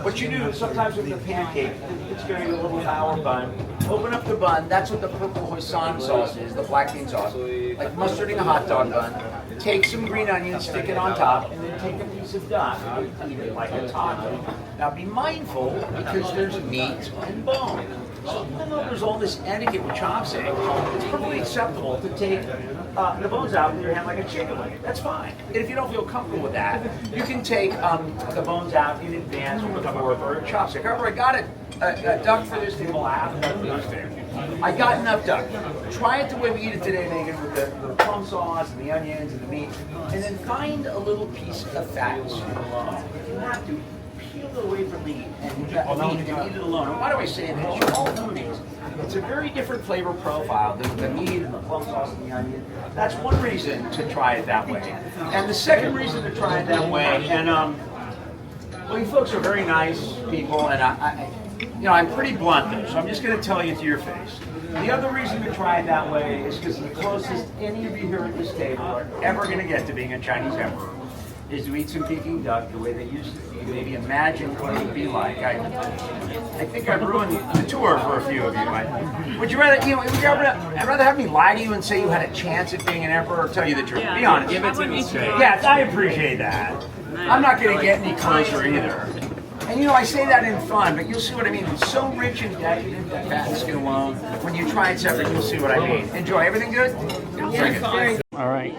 What you do sometimes with the pancake, it's going to be a little flour bun. Open up the bun. That's what the purple hoisin sauce is, the black bean sauce. Like mustarding a hot dog bun. Take some green onions, stick it on top, and then take a piece of duck and eat it like a taco. Now be mindful because there's meat and bone. So even though there's all this etiquette with chopstick, it's perfectly acceptable to take the bones out with your hand like a chicken leg. That's fine. And if you don't feel comfortable with that, you can take the bones out in advance with a fork or a chopstick. However, I got it a duck for this table, a half a duck for this table. I got enough duck. Try it the way we eat it today, Megan, with the plum sauce and the onions and the meat, and then find a little piece of fat and skin alone. You have to peel it away from the meat and eat it alone. And why do I say this? You're all foodies. It's a very different flavor profile, the meat and the plum sauce and the onion. That's one reason to try it that way. And the second reason to try it that way, and well, you folks are very nice people, and I'm pretty blunt though, so I'm just going to tell you to your face. The other reason to try it that way is because the closest any of you here at this table are ever going to get to being a Chinese emperor is to eat some Peking duck the way they used to be. Maybe imagine what it would be like. I think I've ruined the tour for a few of you. Would you rather, I'd rather have me lie to you and say you had a chance at being an emperor, or tell you the truth? Be honest. Give it to me straight. Yes, I appreciate that. I'm not going to get any closer either. And I say that in fun, but you'll see what I mean. It's so rich and decadent, that fat and skin alone. When you try it separate, you'll see what I mean. Enjoy. Everything good? Yes, All right.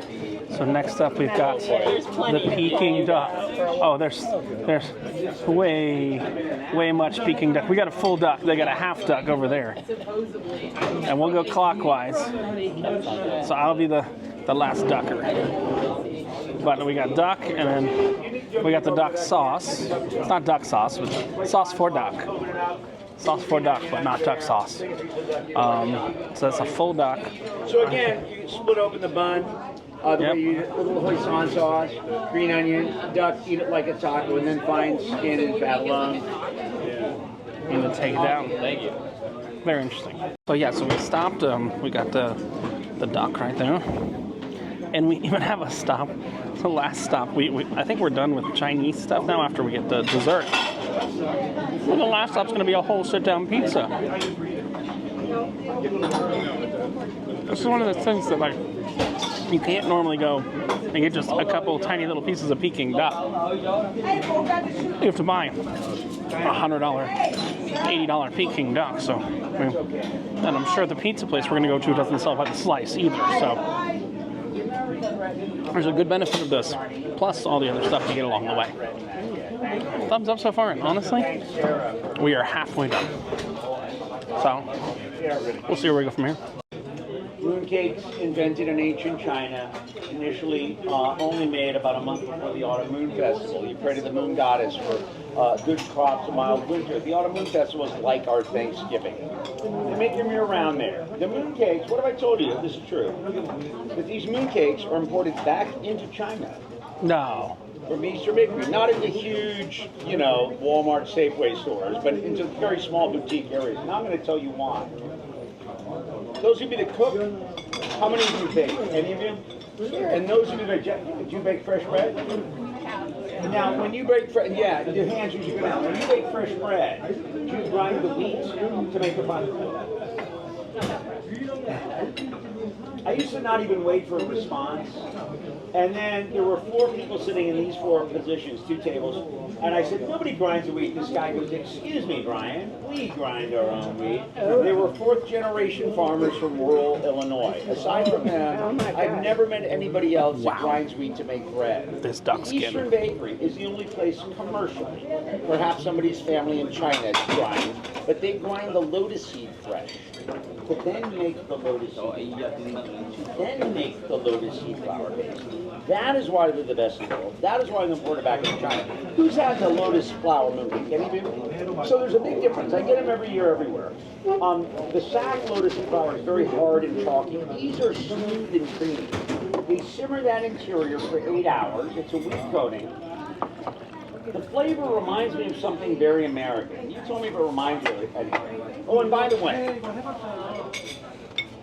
So next up, we've got the Peking duck. Oh, there's way much Peking duck. We got a full duck. They got a half duck over there. And we'll go clockwise. So I'll be the last ducker. But we got duck, and then we got the duck sauce. It's not duck sauce, but sauce for duck. Sauce for duck, but not duck sauce. So that's a full duck. So again, you split open the bun. The way you eat it, a little hoisin sauce, green onion, duck, eat it like a taco, and then find skin and fat alone. And then take it down. Thank you. Very interesting. So yeah, so we stopped. We got the duck right there, and we even have a stop. The last stop. I think we're done with Chinese stuff now after we get the dessert. Well, the last stop's going to be a whole sit-down pizza. This is one of the things that you can't normally go and get just a couple tiny little pieces of Peking duck. You have to buy $100, $80 Peking duck. So, and I'm sure the pizza place we're going to go to doesn't sell by the slice either. So there's a good benefit of this, plus all the other stuff you get along the way. Thumbs up so far, and honestly, we are halfway done. So we'll see where we go from here. Mooncakes invented in ancient China, initially only made about a month before the Autumn Moon Festival. You pray to the moon goddess for good crops, a mild winter. The Autumn Moon Festival is like our Thanksgiving. They make them year-round there. The mooncakes, what have I told you? This is true. That these mooncakes are imported back into China. No. From Eastern Bakery, not into huge, Walmart, Safeway stores, but into very small boutique areas. Now I'm going to tell you why. Those of you that cook, how many of you bake? Any of you? Sure. And those of you that do you bake fresh bread? Now, when you bake fresh, your hands usually go down. When you bake fresh bread, do you grind the wheat to make the bun? I used to not even wait for a response. And then there were 4 people sitting in these 4 positions, 2 tables. And I said, nobody grinds the wheat. This guy goes, excuse me, Brian, we grind our own wheat. They were 4th generation farmers from rural Illinois. Aside from them, I've never met anybody else that grinds wheat to make bread. This duck skin. Eastern Bakery is the only place commercially, perhaps somebody's family in China grinds, but they grind the lotus seed fresh. To then make the lotus seed, to then make the lotus seed flour paste. That is why they're the best in the world. That is why they're imported back into China. Who's had the lotus flour mooncake? Any of you? So there's a big difference. I get them every year, everywhere. The sack lotus flour is very hard and chalky. These are smooth and creamy. We simmer that interior for 8 hours. It's a wheat coating. The flavor reminds me of something very American. You told me if it reminds you of anything. Oh, and by the way,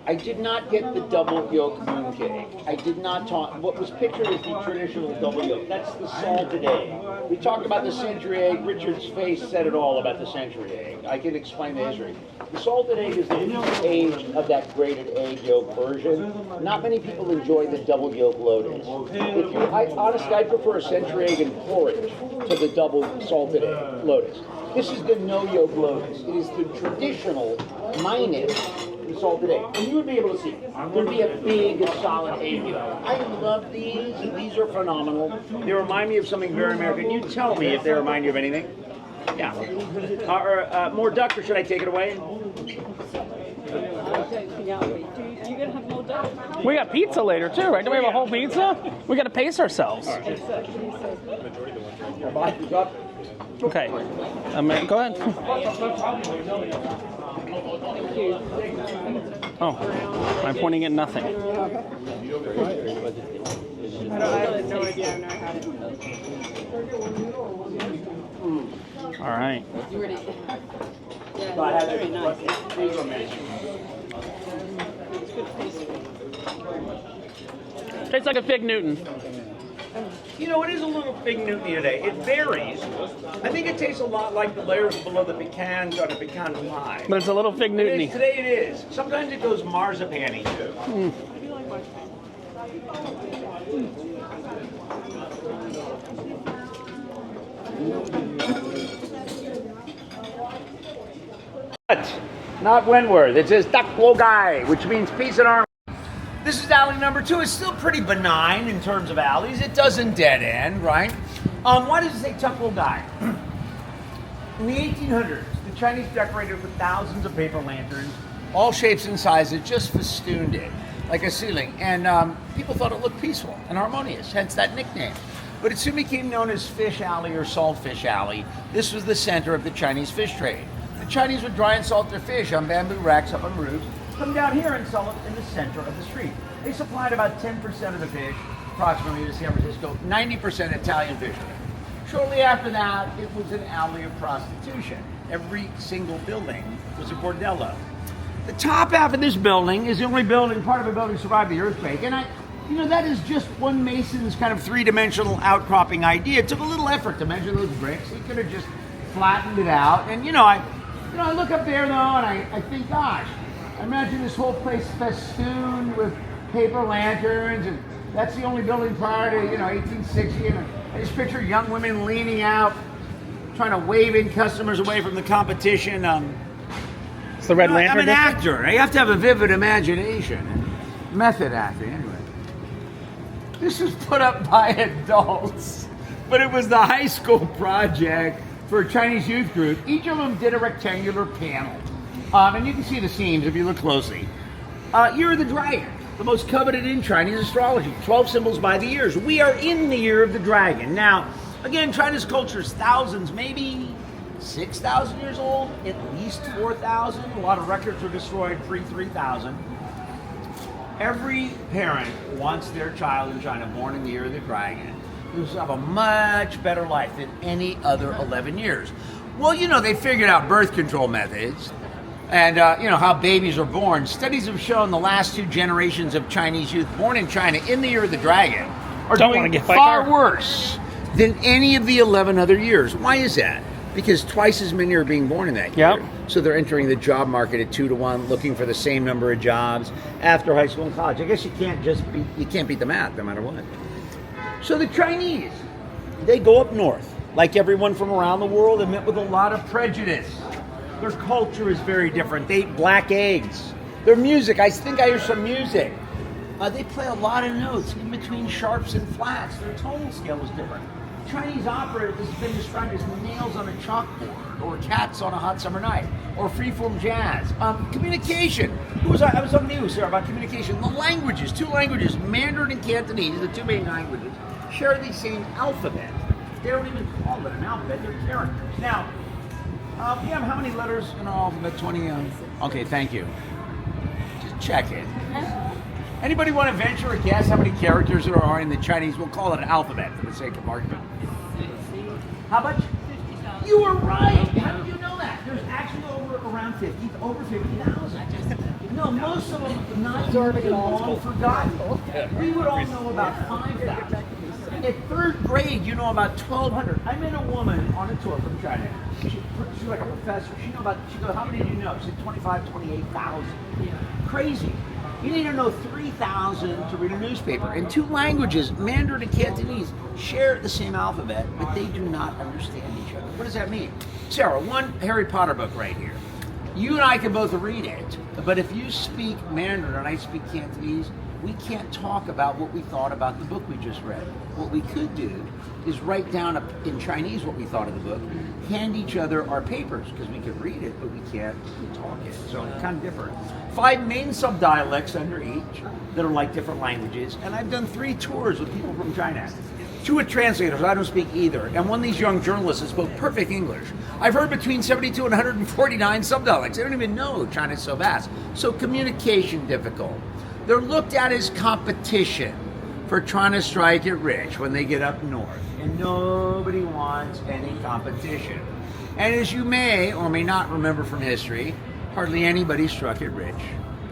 I did not get the double yolk mooncake. I did not talk. What was pictured as the traditional double yolk. That's the salted egg. We talked about the century egg. Richard's face said it all about the century egg. I can explain the history. The salted egg is the age of that grated egg yolk version. Not many people enjoy the double yolk lotus. Honestly, I prefer a century egg and porridge to the double salted egg lotus. This is the no yolk lotus. It is the traditional minus the salted egg. And you would be able to see it. There'd be a big, solid egg yolk. I love these. These are phenomenal. They remind me of something very American. You tell me if they remind you of anything. Yeah. Or more duck, or should I take it away? We got pizza later too, right? Do we have a whole pizza? We got to pace ourselves. Okay. Go ahead. Oh, I'm pointing at nothing. I have no idea. I've never had it. All right. You ready? Yeah, very nice. It's good taste. Tastes like a Fig Newton. You know, it is a little Fig Newton today. It varies. I think it tastes a lot like the layers below the pecans on a pecan pie. But it's a little Fig Newton-y. Today it is. Sometimes it goes marzipan-y too. I do like marzipan. But not Wentworth. It says Dak Wogai, which means peace and harmony. This is alley number 2. It's still pretty benign in terms of alleys. It doesn't dead end, right? Why does it say Dak Wogai? In the 1800s, the Chinese decorated with thousands of paper lanterns, all shapes and sizes, just festooned it like a ceiling. And people thought it looked peaceful and harmonious, hence that nickname. But it soon became known as Fish Alley or Saltfish Alley. This was the center of the Chinese fish trade. The Chinese would dry and salt their fish on bamboo racks up on roofs, come down here and sell it in the center of the street. They supplied about 10% of the fish, approximately to San Francisco, 90% Italian fishermen. Shortly after that, it was an alley of prostitution. Every single building was a bordello. The top half of this building is the only building, part of a building survived the earthquake. And that is just one mason's kind of three-dimensional outcropping idea. It took a little effort to measure those bricks. He could have just flattened it out. And I look up there though, and I think, gosh, I imagine this whole place festooned with paper lanterns, and that's the only building prior to 1860. And I just picture young women leaning out, trying to wave in customers away from the competition. It's the Red Lantern. I'm an actor. I have to have a vivid imagination. Method acting, anyway. This was put up by adults, but it was the high school project for a Chinese youth group. Each of them did a rectangular panel. And you can see the seams if you look closely. Year of the Dragon, the most coveted in Chinese astrology. 12 symbols by the years. We are in the year of the dragon. Now, again, China's culture is thousands, maybe 6,000 years old, at least 4,000. A lot of records were destroyed pre-3,000. Every parent wants their child in China born in the year of the dragon to have a much better life than any other 11 years. Well, they figured out birth control methods and, how babies are born. Studies have shown the last 2 generations of Chinese youth born in China in the year of the dragon are doing far worse than any of the 11 other years. Why is that? Because twice as many are being born in that year. Yep. So they're entering the job market at 2 to 1, looking for the same number of jobs after high school and college. I guess you can't beat the math no matter what. So the Chinese, they go up north, like everyone from around the world, and met with a lot of prejudice. Their culture is very different. They eat black eggs. Their music, I think I hear some music. They play a lot of notes in between sharps and flats. Their tone scale is different. Chinese opera has been described as nails on a chalkboard, or cats on a hot summer night, or freeform jazz. Communication. I was on news here about communication. The languages, 2 languages, Mandarin and Cantonese, the 2 main languages, share the same alphabet. They don't even call it an alphabet, they're characters. Now, we have how many letters in our alphabet? 20? Okay, thank you. Just check it. Anybody want to venture a guess how many characters there are in the Chinese? We'll call it an alphabet for the sake of argument. How much? 50,000. You were right. How did you know that? There's actually around 50, over 50,000. No, most of them not long forgotten. We would all know about 5,000. At 3rd grade, you know about 1,200. I met a woman on a tour from China. She's like a professor. She goes, how many do you know? She said 25, 28,000. Crazy. You need to know 3,000 to read a newspaper. In 2 languages, Mandarin and Cantonese, share the same alphabet, but they do not understand each other. What does that mean? Sarah, one Harry Potter book right here. You and I can both read it, but if you speak Mandarin and I speak Cantonese, we can't talk about what we thought about the book we just read. What we could do is write down in Chinese what we thought of the book, hand each other our papers, because we could read it, but we can't talk it. So it's kind of different. 5 main sub-dialects under each that are like different languages, and I've done 3 tours with people from China. 2 with translators, I don't speak either, and one of these young journalists that spoke perfect English. I've heard between 72 and 149 sub-dialects. They don't even know China's so vast. So communication difficult. They're looked at as competition for trying to strike it rich when they get up north. And nobody wants any competition. And as you may or may not remember from history, hardly anybody struck it rich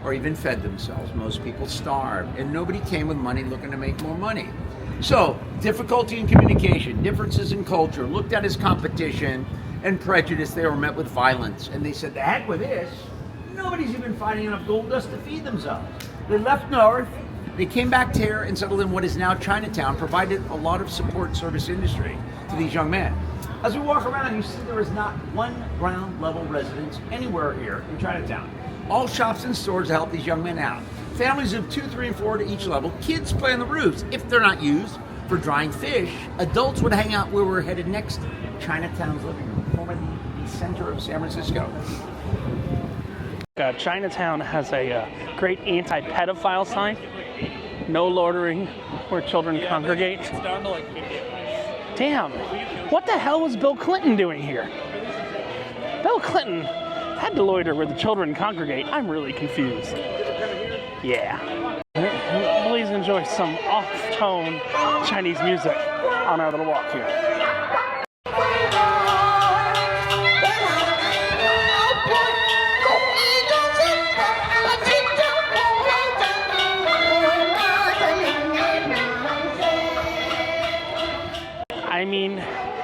or even fed themselves. Most people starved, and nobody came with money looking to make more money. So, difficulty in communication, differences in culture, looked at as competition and prejudice. They were met with violence. And they said, the heck with this. Nobody's even finding enough gold dust to feed themselves. They left north. They came back here and settled in what is now Chinatown, provided a lot of support service industry to these young men. As we walk around, you see there is not one ground level residence anywhere here in Chinatown. All shops and stores to help these young men out. Families of 2, 3, and 4 to each level. Kids play on the roofs if they're not used for drying fish. Adults would hang out where we're headed next, Chinatown's living room, formerly the center of San Francisco. Chinatown has a great anti-pedophile sign. No loitering where children congregate. Damn, what the hell was Bill Clinton doing here? Bill Clinton had to loiter where the children congregate. I'm really confused. Yeah. Please enjoy some off-tone Chinese music on our little walk here. I mean,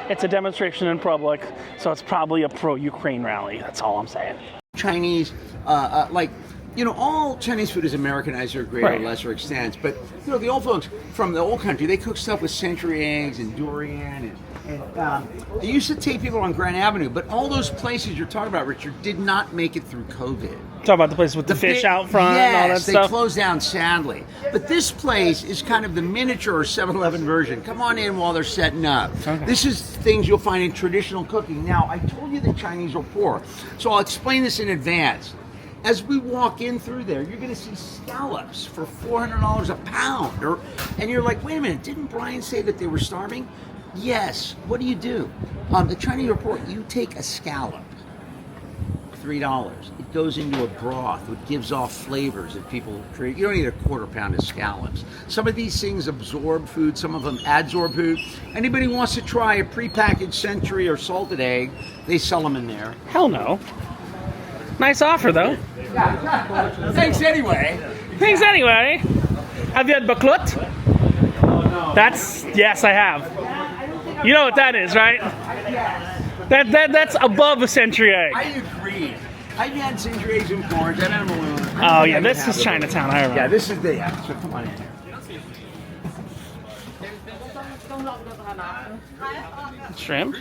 it's a demonstration in public, so it's probably a pro-Ukraine rally. That's all I'm saying. Chinese, all Chinese food is Americanized to a greater or lesser extent. But, the old folks from the old country, they cook stuff with century eggs and durian. And they used to take people on Grand Avenue. But all those places you're talking about, Richard, did not make it through COVID. Talk about the place with the fish out front and all that stuff? Yes, they closed down sadly. But this place is kind of the miniature 7-Eleven version. Come on in while they're setting up. Okay. This is things you'll find in traditional cooking. Now, I told you the Chinese are poor, so I'll explain this in advance. As we walk in through there, you're going to see scallops for $400 a pound. And you're like, wait a minute, didn't Brian say that they were starving? Yes. What do? The Chinese report, you take a scallop, $3. It goes into a broth, which gives off flavors that people drink. You don't need a quarter pound of scallops. Some of these things absorb food, some of them adsorb food. Anybody wants to try a prepackaged century or salted egg, they sell them in there. Hell no. Nice offer, though. Yeah. Thanks anyway. Thanks anyway. Have you had baklut? Yes, I have. You know what that is, right? That's above a century egg. I agree. I've had century eggs and corns. I've had them alone. Oh yeah, this is Chinatown. I remember. Yeah, this is so come on in here. Shrimp.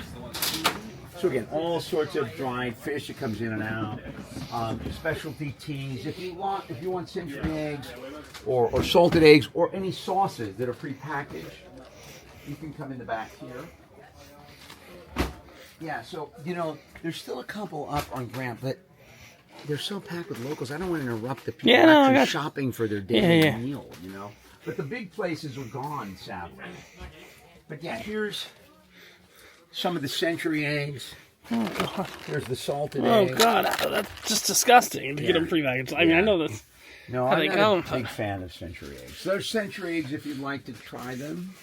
So again, all sorts of dried fish that comes in and out. Specialty teas. If you want century eggs or salted eggs or any sauces that are prepackaged, you can come in the back here. Yeah, so there's still a couple up on Grant, but they're so packed with locals. I don't want to interrupt the people shopping for their daily meal. But the big places are gone, sadly. But yeah, here's some of the century eggs. Oh, God. There's the salted eggs. Oh, God. That's just disgusting to get them prepackaged. I mean, I know this. No, I'm not a big fan of century eggs. So there's century eggs if you'd like to try them.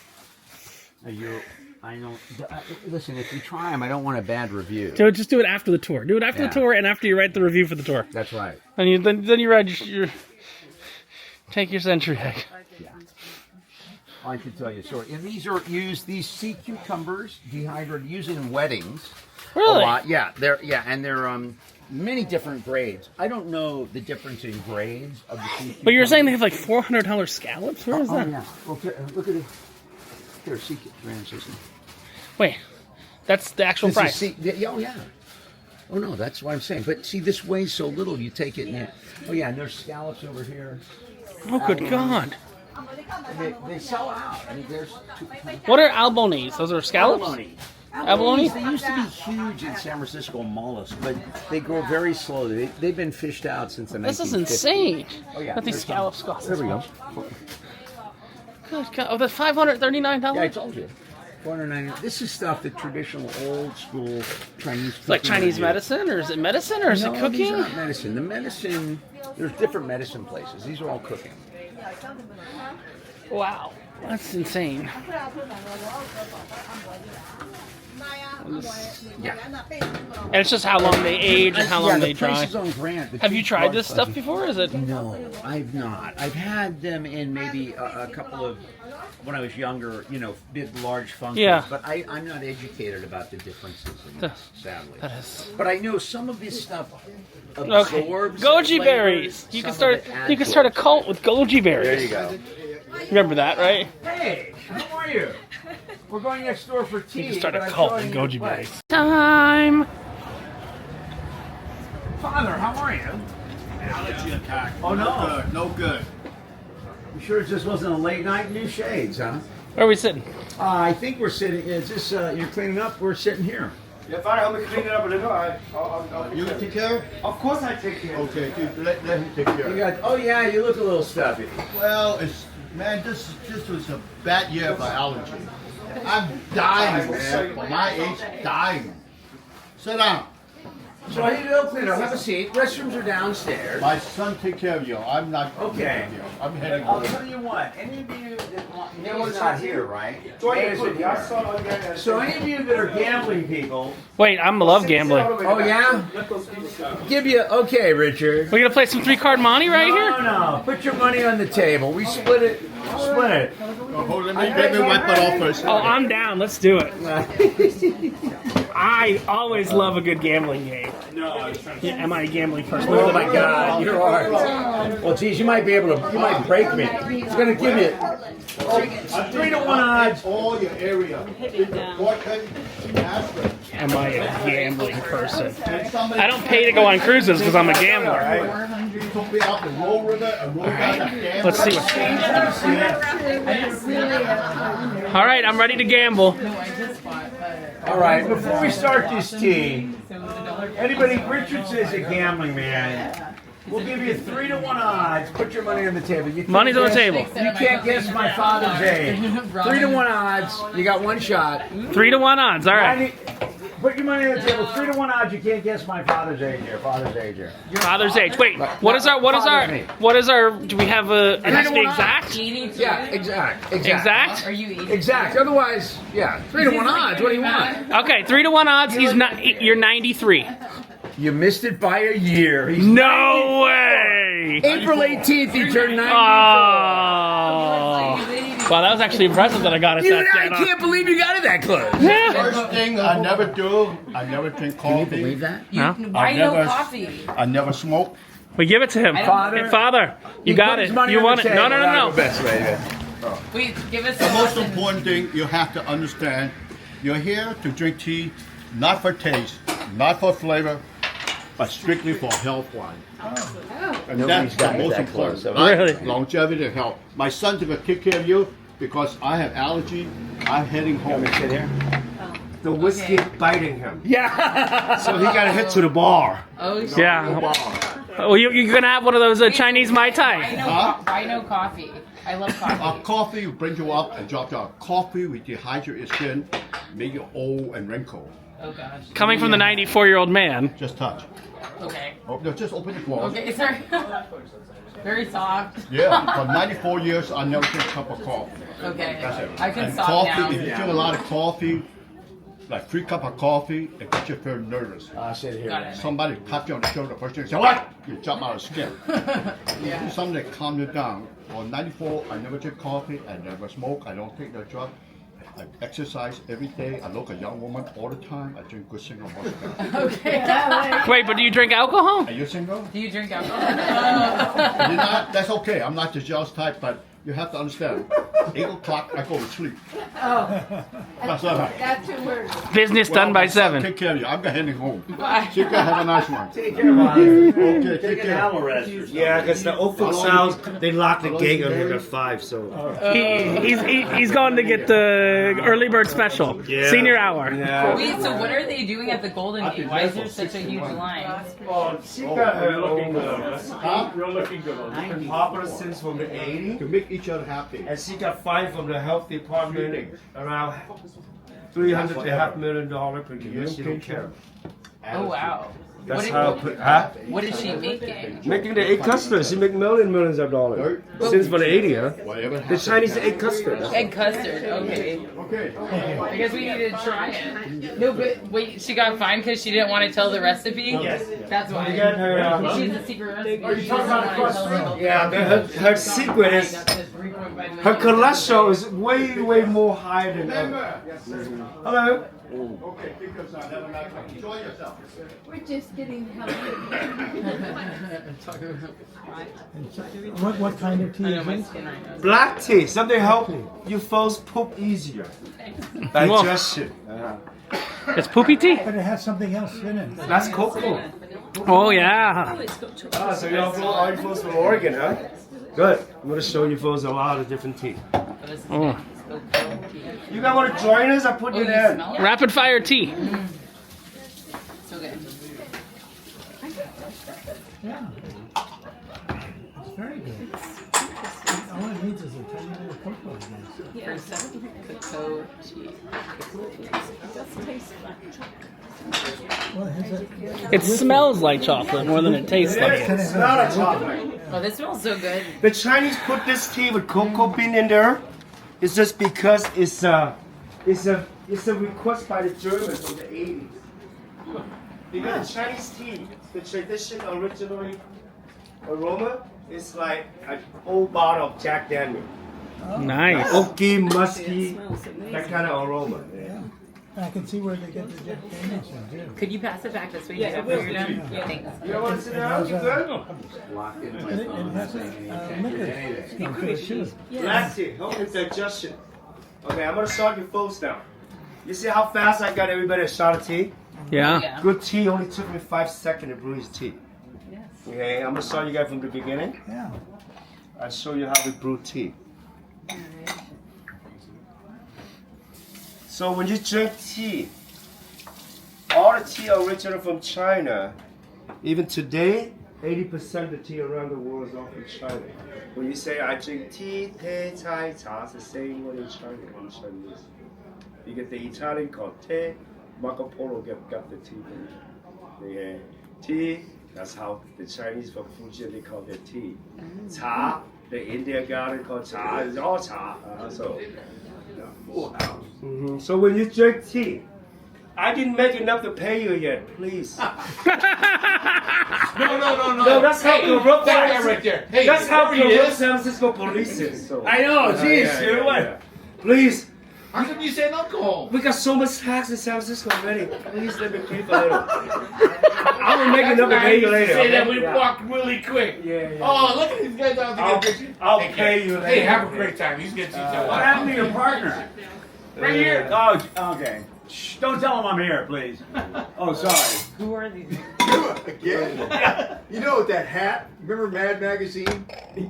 Listen, if you try them, I don't want a bad review. So just do it after the tour. Do it after the tour and after you write the review for the tour. That's right. And then you write take your century egg. Yeah. I can tell you a story. And these sea cucumbers, dehydrated, used in weddings. Really? A lot. Yeah, they're many different grades. I don't know the difference in grades of the sea cucumbers. But you were saying they have like $400 scallops? Where is that? Oh, yeah. Well, look at it. Here, sea cucumbers. Wait, that's the actual price? Oh, yeah. Oh, no, that's what I'm saying. But see, this weighs so little, you take it in. Oh, yeah, and there's scallops over here. Oh, good God. They sell out. I mean, there's What are albonies? Those are scallops? Abalone? They used to be huge in San Francisco mollusks, but they grow very slowly. They've been fished out since the 1950s. This is insane. Oh, yeah. What these scallops cost. There we go. Good God. Oh, that's $539? Yeah, I told you. 490. This is stuff that traditional, old school Chinese. It's like Chinese medicine, or is it medicine, or is it These cooking? are not medicine. The medicine, there's different medicine places. These are all cooking. Wow, that's insane. Yeah. And it's just how long they age and how long they the place dry. is on Grant. The Have you two tried this large stuff places- before? Is it? No, I've not. I've had them in maybe a couple of, when I was younger, you know, big, large functions. Yeah. But I'm not educated about the differences, sadly. That is. But I know some of this stuff Okay. absorbs. Goji flavors, berries. You some can start. of it adds You can to start a it. cult with goji berries. There you go. Remember that, right? Hey, how are you? We're going next door for tea. You can start but a I'm cult showing with you goji the place. berries. Time. Father, how are you? Allergy attack. Oh, no. No good. You sure it just wasn't a late night? New shades, huh? Where are we sitting? I think we're sitting. Is this you're cleaning up? We're sitting here. Yeah, fine. Help me clean it up a little. I'll You take care? Of course I take care. Okay, let him take care. You got. Oh yeah, you look a little stuffy. Well, man, this was a bad year for allergy. I'm dying, man. For my age, dying. Sit down. So how you doing, cleaner? Have a seat. Restrooms are downstairs. My son take care of you. I'm not. Okay. taking care. I'm heading I'll home. tell you what. Any of you that want, Neil's not here, right? Join Neil's the here. here. So any of you that are gambling people, Wait, I love gambling. oh yeah, Let those people go. give you. Okay, Richard. We gonna play some 3-card money right here? No, put your money on the table. We split it. Split it. Oh, hold on, let me wipe it off first. Oh, I'm down. Let's do it. I always love a good gambling game. No, Yeah, am I a gambling person? Oh my God, you are. Well, geez, you might be able to. You might break me. It's gonna give you 3-1 odds. All your area. Important, aspirin. Am I a gambling person? And somebody I don't pay to go on cruises because I'm a gambler. took me out the Roll River and rolled down the dam. Let's see what. All right, I'm ready to gamble. All right, before we start this tea, anybody, Richard says a gambling man. We'll give you 3-1 odds. Put your money on the table. You can't Money's on the guess- table. You can't guess my father's age. 3-1 odds. You got one shot. 3-1 odds. All right. Put your money on the table. 3-1 odds. You can't guess my father's age here. Father's age here. Father's age. Wait. What is our? Do we have a? It has to be exact. 82. Yeah, exact. Exact. Are you 82? Exact. Otherwise, yeah. 3-1 odds. What do you want? Okay, 3-1 odds. He's not. You're 93. You missed it by a year. He's No way. April 18th, he turned 94. Oh. Wow, that was actually impressive that I got it You that and I dead can't believe you got it that close. Yeah. First thing I never do, I never drink coffee. Can you believe that? No? Why no never- coffee? I never smoke. We give it to him. Father. Hey, Father, you got put it. his money You on want the it. No, table. no, That'll no, go no. best, baby. Wait, give us The a most lesson. important thing you have to understand, you're here to drink tea, not for taste, not for flavor, but strictly for health-wise. And Nobody's that's got the it most that close, important. have they? Right? Longevity and health. My son's gonna take care of you because I have allergy. I'm heading home. Sit here. The whiskey is biting him. Yeah. So he got to head to the bar. Oh, shit. Yeah. Well, you're gonna have one of those Chinese Mai Tai. Why no coffee? I love coffee. Coffee will bring you up and drop you out. Coffee will dehydrate your skin, make you old and wrinkled. Oh, gosh. Coming from the 94-year-old man. Just touch. Okay. Oh, no, just open the glass. Okay, sorry. Very soft. Yeah, for 94 years, I never drink a cup of coffee. Okay. That's it. I can And stop coffee, now. if you drink a lot of coffee, like 3 cups of coffee, it gets you very nervous. Sit here. Got it. Somebody tap you on the shoulder, first thing you say, what? You jump out of skin. Yeah. Do something that calm you down. On 94, I never drink coffee, I never smoke, I don't take the drug. I exercise every day. I look a young woman all the time. I drink good single vodka. Okay. Wait, but do you drink alcohol? Are you single? Do you drink alcohol? You're not? That's okay. I'm not the jealous type, but You have to understand. 8 o'clock, I go to sleep. Oh, That's all right. that's your word. Business done by my son 7. Take care of you. I'm heading home. She can have a nice one. Take care of it. Okay, take care. Yeah, because the old folks' house, they lock the gate on him at 5, so. He's going to get the early bird special, Yeah. senior hour. Yeah. Wait, so what are they doing at the Golden Gate? Why is there such a huge line? Well, she got her own. Huh? You're looking good. Been popular since from the 80s. To make each other happy. And she got fined from the health department around $300 to $500,000 per year. She don't care. Oh wow. That's What how. did- Huh? What is she making? Making the egg custard. She make millions of dollars since from the 80s. Huh? Whatever The happens. Chinese egg custard. Egg custard. Okay. Okay. I guess we need to try it. No, but wait, she got fined because she didn't want to tell the recipe. Yes. That's why. You got her. She's a secret recipe. Are you She talking doesn't about wanna tell croissant? the whole Yeah, recipe. her secret is her cholesterol is way more higher than ever. Hello. Okay, take your time. Have a nice one. Enjoy yourself. We're just getting healthy. What kind of tea I know is my this? skin right now. Black tea, something help you folks poop easier. Digestion. It's poopy tea. But it has something else in it. That's cocoa. Oh yeah. Ah, so all you folks from Oregon, huh? Good. I'm gonna show you folks a lot of different tea. Oh. You guys want to join us? I put Oh, it you in. smell it? Rapid fire tea. So good. Yeah. It's very good. All it needs is a tiny bit of cocoa again. Cocoa tea. Well, has it, It smells like chocolate more than it tastes like it. It's not a chocolate. Oh, this smells so good. The Chinese put this tea with cocoa bean in there. It's just because it's a request by the Germans from the 80s. Because the Chinese tea, the traditional originally aroma is like an old bottle of Jack Daniel. Nice. Oaky, musky, that kind of aroma. yeah. I can see where they get the Jack Daniels from, too. Could you pass it back this way? Yeah, after you're done. Yeah, thanks. You don't want to sit down? You good? But it has a liquor scheme to it, too. Black tea, help with digestion. Okay, I'm gonna start you folks now. You see how fast I got everybody a shot of tea? Yeah. Yeah. Good tea only took me 5 seconds to brew his tea. Okay, I'm gonna start you guys from the beginning. Yeah. I'll show you how we brew tea. So when you drink tea, all the tea original from China. Even today, 80% of the tea around the world is all from China. When you say I drink tea, tea, chai, cha, it's the same word in China, in Chinese. You get the Italian called tea, Marco Polo got the tea. Yeah. Tea, that's how the Chinese from Fujian they call their tea. Cha, the Indian garden called cha, it's all cha. So when you drink tea, I didn't make enough to pay you yet, please. No, No, that's how corrupt that guy right there. Hey, That's how there he corrupt is. San Francisco police is. So. I know, jeez, Yeah, dude, yeah, what? yeah. Please, How come you said alcohol? we got so much tax in San Francisco already. Please let me pay for a little. I will make enough to pay you later. Say that okay? we walk really quick. Yeah, yeah. Oh, look at these guys out I'll- to get pictures. I'll Take pay care. you Hey, later. have a great time. He's getting What happened to your partner? right here. Oh, okay. Shh, don't tell him I'm here, please. Oh, sorry. Who are these? Again? You know that hat? Remember Mad Magazine?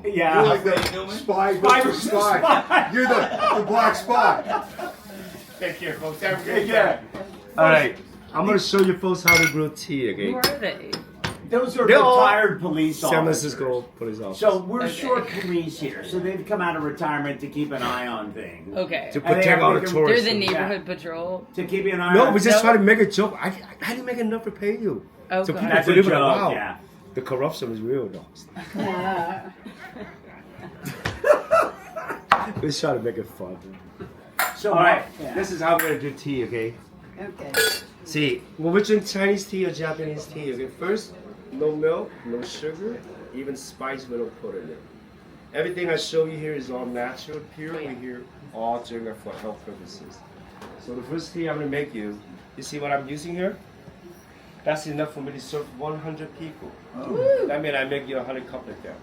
Yeah. You're like the spy versus spy. Spy. You're the black spy. Take care, folks. Have a Take great care. time. All right, I'm gonna show you folks how to brew tea, Who okay? are they? Those are They're all retired police San officers. Francisco police officers. So we're short police here. So they've come out of retirement to keep an eye on things. Okay. to And they protect are all the making- They're tourists. the neighborhood patrol. To keep an eye No, on. we just try to make a joke. I didn't make enough to pay you. Oh, So God. people That's a believe joke, it. Wow, yeah. the corruption is real, though. Let's try to make it fun. So All right, yeah. this is how we're gonna do tea, okay? Okay. See, when we drink Chinese tea or Japanese tea, okay, first, no milk, no sugar, even spice we don't put in it. Everything I show you here is all natural, pure. We here all drink it for health purposes. So the first tea I'm gonna make you see what I'm using here? That's enough for me to serve 100 people. That means I make you 100 cups like that.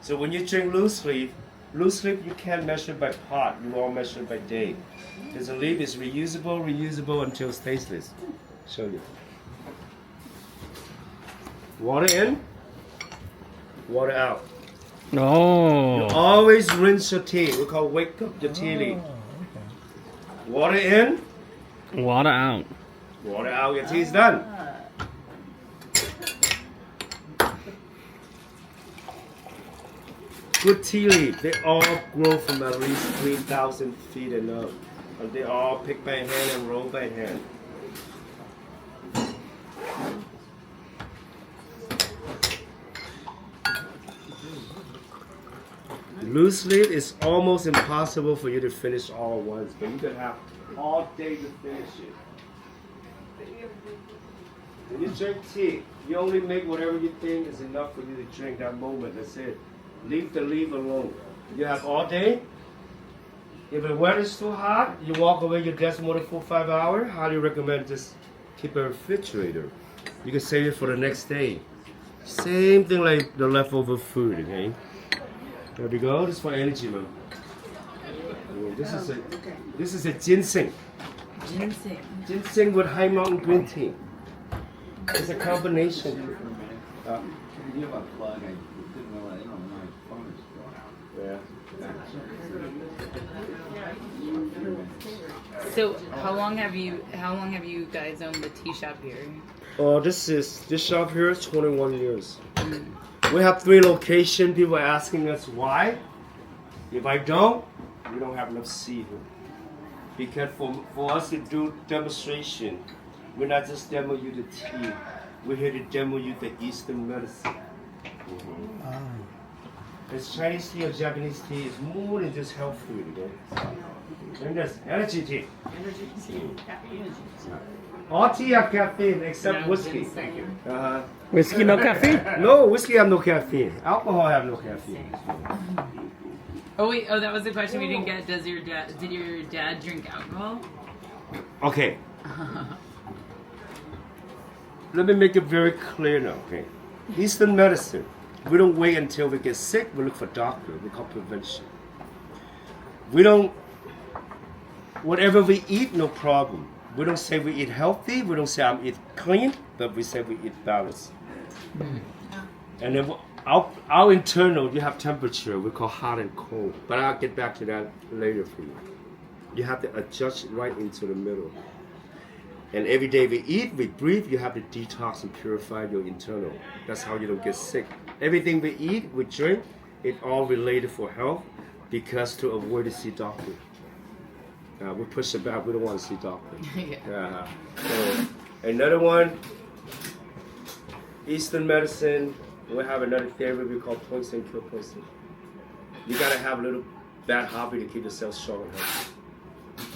So when you drink loose leaf, Loose leaf you can't measure by pot, you all measure by day. Because the leaf is reusable until it's tasteless. Show you. Water in, water out. You Oh. always rinse your tea. We call wake up your tea leaf. Water in, Water out. water out, your tea is done. Good tea leaf, they all grow from at least 3,000 feet and up. And they all picked by hand and rolled by hand. Loose leaf is almost impossible for you to finish all at once, but you can have all day to finish it. When you drink tea, you only make whatever you think is enough for you to drink that moment. That's it. Leave the leaf alone. You have all day. If the weather's too hot, you walk away your desk more than 4 or 5 hours. Highly recommend just keep a refrigerator. You can save it for the next day. Same thing like the leftover food, okay? There we go. This is for energy, man. This is a ginseng. Ginseng. Ginseng with high mountain green tea. It's a combination. You have a plug, I didn't know, my phone is going out. Yeah. So how long have you guys owned the tea shop here? Oh, this shop here is 21 years. We have 3 locations. People are asking us why. If I don't, we don't have enough seafood. Because for us to do demonstration, we're not just demo you the tea. We're here to demo you the Eastern medicine. It's Chinese tea or Japanese tea is more than just health food, okay? And there's energy tea. All tea have caffeine except whiskey. Whiskey, no caffeine? No, whiskey have no caffeine. Alcohol have no caffeine. Oh wait, that was the question we didn't get. Did your dad drink alcohol? Okay. Let me make it very clear now, okay? Eastern medicine, we don't wait until we get sick, we look for doctor, we call prevention. We don't, whatever we eat, no problem. We don't say we eat healthy, we don't say I'm eat clean, but we say we eat balanced. And then our internal, you have temperature, we call hot and cold. But I'll get back to that later for you. You have to adjust right into the middle. And every day we eat, we breathe, you have to detox and purify your internal. That's how you don't get sick. Everything we eat, we drink, it's all related for health because to avoid to see doctor. We push it back, we don't want to see doctor. So, another one, Eastern medicine, we have another theory we call poison kill poison. You gotta have a little bad hobby to keep yourself strong and healthy.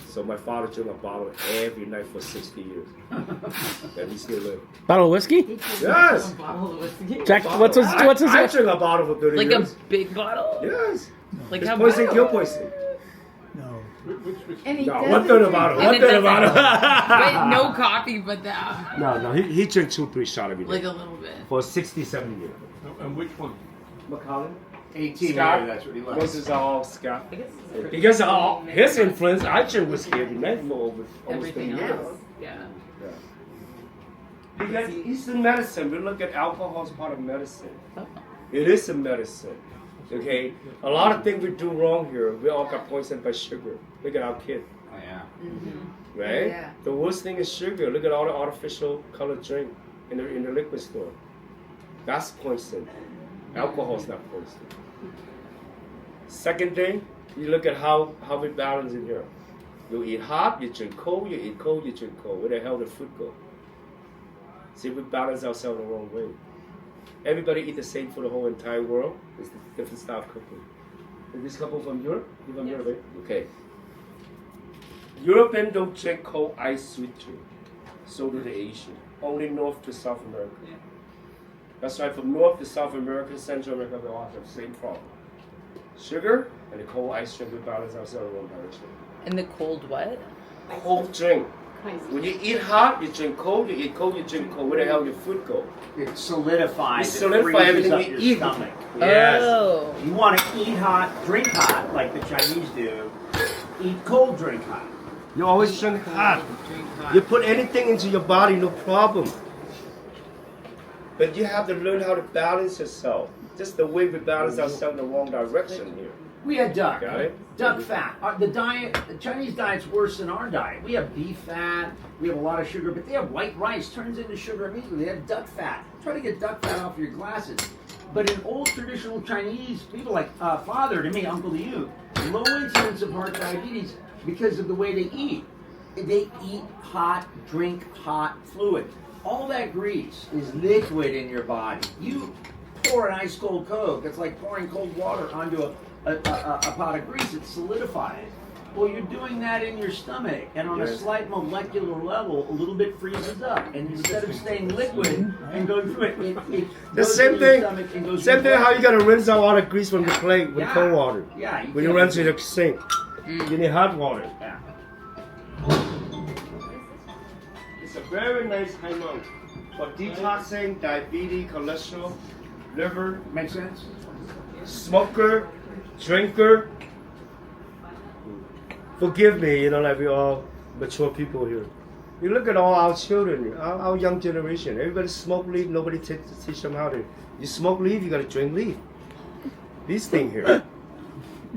So my father drank a bottle every night for 60 years. And he still lives. Bottle of whiskey? Yes! A bottle of whiskey? Jack, what's his? I drank a bottle for 30 Like years. a big bottle? Yes. Like It's how poison big? kill poison. No. And he No, doesn't 1/3 drink- a bottle. And it 1/3 a doesn't- bottle. Wait, no coffee, but that. No, he drank 2-3 shots every day. Like a little bit. For 60, 70 years. And which one? Macallan? 18 Scott? years, that's what he This likes. is all Scott. I guess it's Because of all his influence, I drink whiskey every night for over almost 30 everything years. else. Yeah. Because Eastern medicine, we look at alcohol as part of medicine. It is a medicine. Okay? A lot of things we do wrong here, we all got poisoned by sugar. Look at our kid. Oh, yeah. Right? Yeah. The worst thing is sugar. Look at all the artificial colored drink in the liquid store. That's poison. Alcohol is not poison. Second thing, you look at how we balance in here. You eat hot, you drink cold, you eat cold, you drink cold. Where the hell did food go? See, we balance ourselves the wrong way. Everybody eat the same for the whole entire world. It's a different style of cooking. Is this couple from Europe? You from Europe, right? Okay. Europeans don't drink cold ice sweet drink. So do the Asian. Only North to South America. That's right, from North to South America, Central America, we all have the same problem. Sugar and the cold ice drink, we balance ourselves in one direction. And the cold what? Cold drink. When you eat hot, you drink cold. You eat cold, you drink cold. Where the hell your food go? It solidifies. It solidifies everything up we your eat. stomach. Yes. Oh. You want to eat hot, drink hot, like the Chinese do. Eat cold, drink hot. You always drink hot. You put anything into your body, no problem. But you have to learn how to balance yourself. Just the way we balance ourselves in the wrong direction here. We had duck. Got it? Duck fat. The Chinese diet's worse than our diet. We have beef fat. We have a lot of sugar, but they have white rice turns into sugar immediately. They have duck fat. Try to get duck fat off your glasses. But in old traditional Chinese, people like father to me, uncle to you, low incidence of heart diabetes because of the way they eat. They eat hot, drink hot fluid. All that grease is liquid in your body. You pour an ice cold Coke, it's like pouring cold water onto a pot of grease, it solidifies. Well, you're doing that in your stomach, and on a slight molecular level, a little bit freezes up. And instead of staying liquid and going through it The goes same through your thing. stomach and goes Same through thing your how you gotta rinse out all the grease from the plate with cold water. Yeah. When you run to the sink, you need hot water. Yeah. It's a very nice Haimong for detoxing, diabetes, cholesterol, liver, Make sense? smoker, drinker. Forgive me, like we all mature people here. You look at all our children, our young generation. Everybody smoke leaf. Nobody teach them how to. You smoke leaf, you gotta drink leaf. These things here.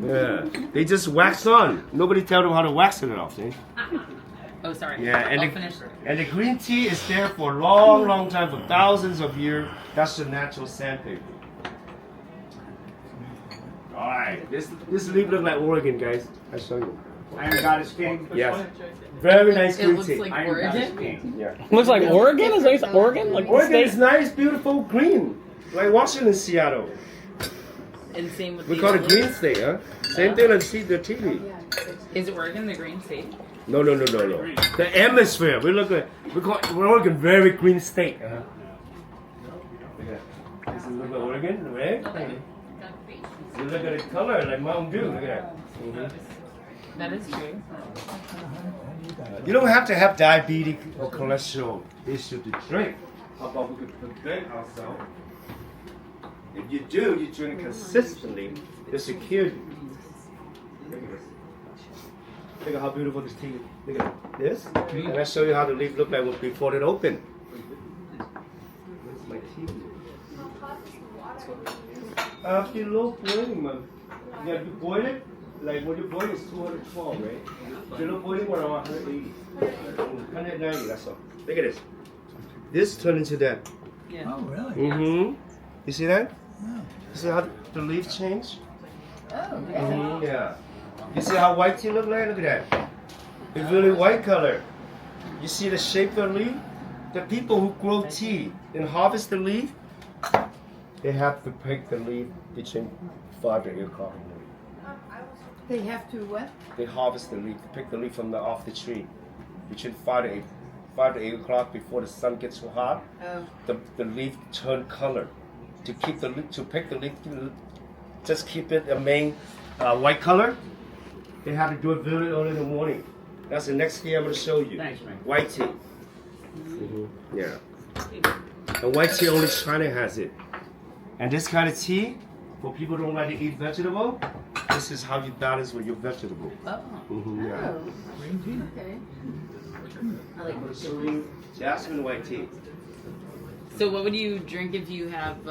Yeah, they just wax on. Nobody tell them how to wax it off. See? Oh, sorry. Yeah, and the green tea is there for a long, long time, for thousands of years. That's the natural sandpaper. All right, this leaf look like Oregon, guys. I'll show you. Iron Goddess King? Yes. Very nice It green looks tea. like Iron Goddess Oregon. King. Yeah. Looks like Oregon? Is that Oregon? Like the Oregon state? is nice, beautiful, green. Like Washington, Seattle. And same with We the call it others. green state, huh? Same thing as the TV. Is Oregon the green state? No. The atmosphere. We call Oregon very green state. Uh-huh. Look at that. This is look like Oregon, right? You look at the color like Mountain Dew. Look at that. That is true. You don't have to have diabetes or cholesterol issue to drink. How about we could prevent ourselves? If you do, you drink consistently, it secures you. Look at this. Look at how beautiful this tea is. Look at this. And I'll show you how the leaf looked like before it opened. Where's my tea? After low boiling, man. You have to boil it. Like when you boil it, it's 212, right? The low boiling one around 180. 190, that's all. Look at this. This turned into that. Yeah. Oh, really? Mm-hmm. You see that? Yeah. You see how the leaf changed? Oh, Yeah. You see how white tea look like? Look at that. It's really white color. You see the shape of the leaf? The people who grow tea and harvest the leaf, they have to pick the leaf between 5 to 8 o'clock in the morning. They have to what? They harvest the leaf, pick the leaf from off the tree between 5 to 8 o'clock before the sun gets so hot. Oh. The leaf turn color. To keep the leaf, to pick the leaf, just keep it a main white color. They have to do it very early in the morning. That's the next tea I'm going to show you. Thanks, man. White tea. Yeah. And white tea only China has it. And this kind of tea, for people who don't like to eat vegetable, this is how you balance with your vegetable. Oh. Yeah. Oh. Okay. I like I'm going to show you jasmine white tea. So what would you drink if you have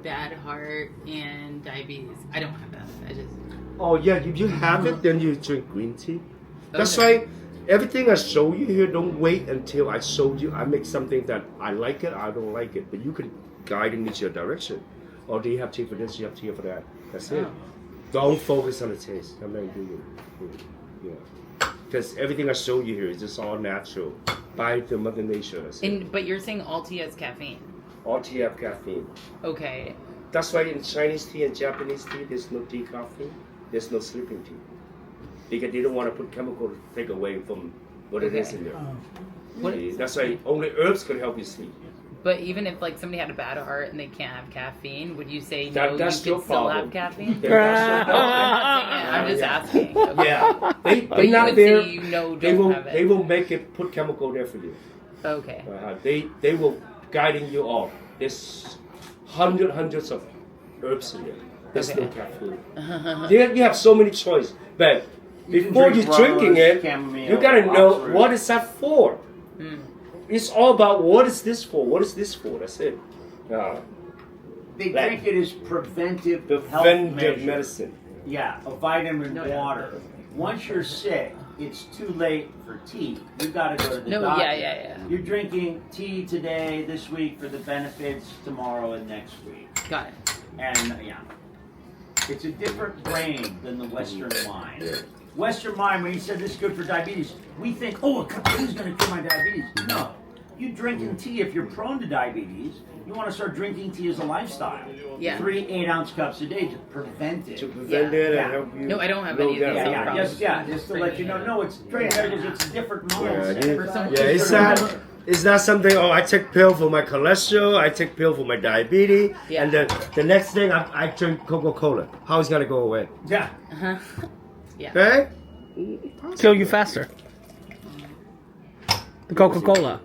bad heart and diabetes? I don't have that. I just. Oh yeah, if you have it, then you drink green tea. That's Okay. why everything I show you here, don't wait until I showed you. I make something that I like it, I don't like it, but you can guide me to your direction. Or do you have tea for this? You have tea for that. That's it. Oh. Don't focus on the taste. I'm not doing it. Yeah. Because everything I show you here is just all natural by the Mother Nature. That's it. But you're saying all tea has caffeine. All tea have caffeine. Okay. That's why in Chinese tea and Japanese tea, there's no decaffeine, there's no sleeping tea. Because they don't want to put chemical to take away from what it is in there. Oh. What? See, that's why only herbs can help you sleep. But even if like somebody had a bad heart and they can't have caffeine, would you say That- no? that's You your can still problem. have caffeine. That's your I'm just asking. Okay. Yeah, they But you not would there. say you know They don't will have it. they will make it put chemical there for you. Okay. They will guiding you off. There's hundreds of herbs in there. There's no caffeine. You have so many choice, but before drink you're drinking rose, it, chamomile, you gotta know oxford. what is that for. It's all about what is this for? What is this for? That's it. They Like- drink it as preventive health Preventive measure. medicine. Yeah, a vitamin water. Once you're sick, it's too late for tea. You got to go to the No, doctor. yeah. You're drinking tea today, this week for the benefits, tomorrow and next week. Got it. And yeah, it's a different brain than the Western mind. Western mind, when he said this is good for diabetes, we think, oh, a cup of tea is going to cure my diabetes. No, you drinking tea if you're prone to diabetes. You want to start drinking tea as a lifestyle. Yeah. 3 8-ounce cups a day to prevent it. To prevent Yeah. it Yeah. and help you. No, I don't have know any of these that. Yeah, problems. just to let you know. No, it's it's a different mindset. For some- It's not something. Oh, I take pill for my cholesterol. I take pill for my diabetes, Yeah. and then the next thing I drink Coca-Cola. How is it gonna go away? Yeah. Yeah. Hey, Kill you faster. The Coca-Cola.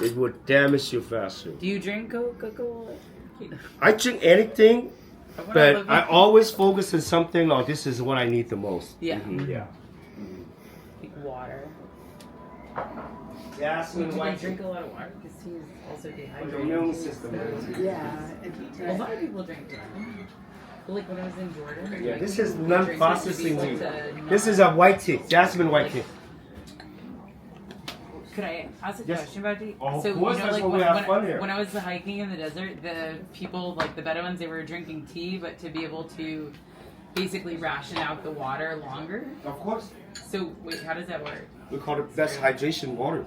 it would damage you faster. Do you drink Coca-Cola? I drink anything, What but about- I always focus on something. Oh, this is what I need the most. Yeah. Yeah. Like water. Jasmine Do you white drink a lot of water? Because he's also your dehydrated. immune system. Yeah. A lot of people drink it. Like when I was in Jordan. Yeah, like, this is people drink it to non-processing be tea. able to This not- is a white tea, jasmine white tea. Could I ask a Yes. question about tea? Of So course, you know, that's like what we when, have when, fun here. when I was hiking in the desert, the people, like the Bedouins, they were drinking tea, but to be able to basically ration out the water longer. Of course. So wait, how does that work? We call it best hydration water.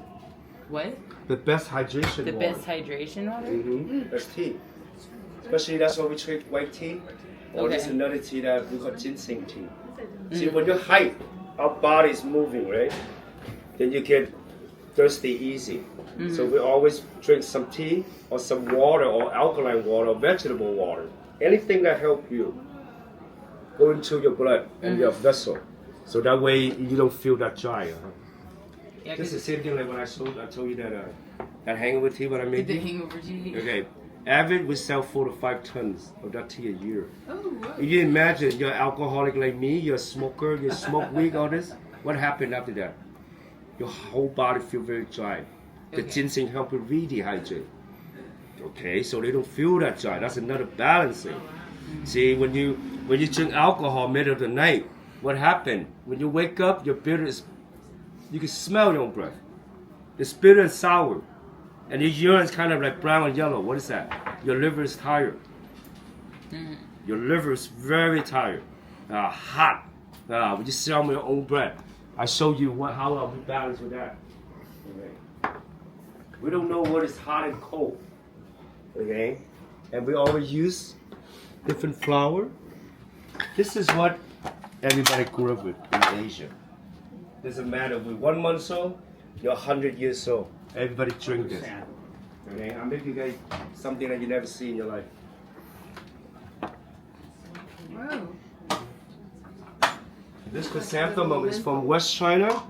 What? The best hydration The water. best hydration water? Mm-hmm. That's tea. Especially that's why we drink white tea. Or Okay. there's another tea that we call ginseng tea. See, when you hike, our body is moving, right? Then you get thirsty easy. So we always drink some tea or some water or alkaline water or vegetable water. Anything that help you go into your blood and your vessel. So that way you don't feel that dry. Yeah, This is the 'cause same thing like when I told you that that hangover tea what I made the you. hangover tea. Okay, average we sell 4 to 5 tons of that tea a year. Oh, wow. You imagine you're alcoholic like me, you're a smoker, you smoke weed, all this. What happened after that? Your whole body feel very dry. The Okay. ginseng help you redehydrate. Okay, so they don't feel that dry. That's another balancing. See, when you drink alcohol middle of the night, what happened? When you wake up, your bitter is, you can smell your own breath. It's bitter and sour. And your urine is kind of like brown and yellow. What is that? Your liver is tired. Your liver is very tired. Hot. When you smell your own breath. I showed you how we balance with that. Okay. We don't know what is hot and cold. Okay? And we always use different flour. This is what everybody grew up with in Asia. Doesn't matter if we're 1 month old, you're 100 years old. Everybody drink this. Okay? I'll make you guys something that you never see in your life. Whoa. This chrysanthemum is from West China,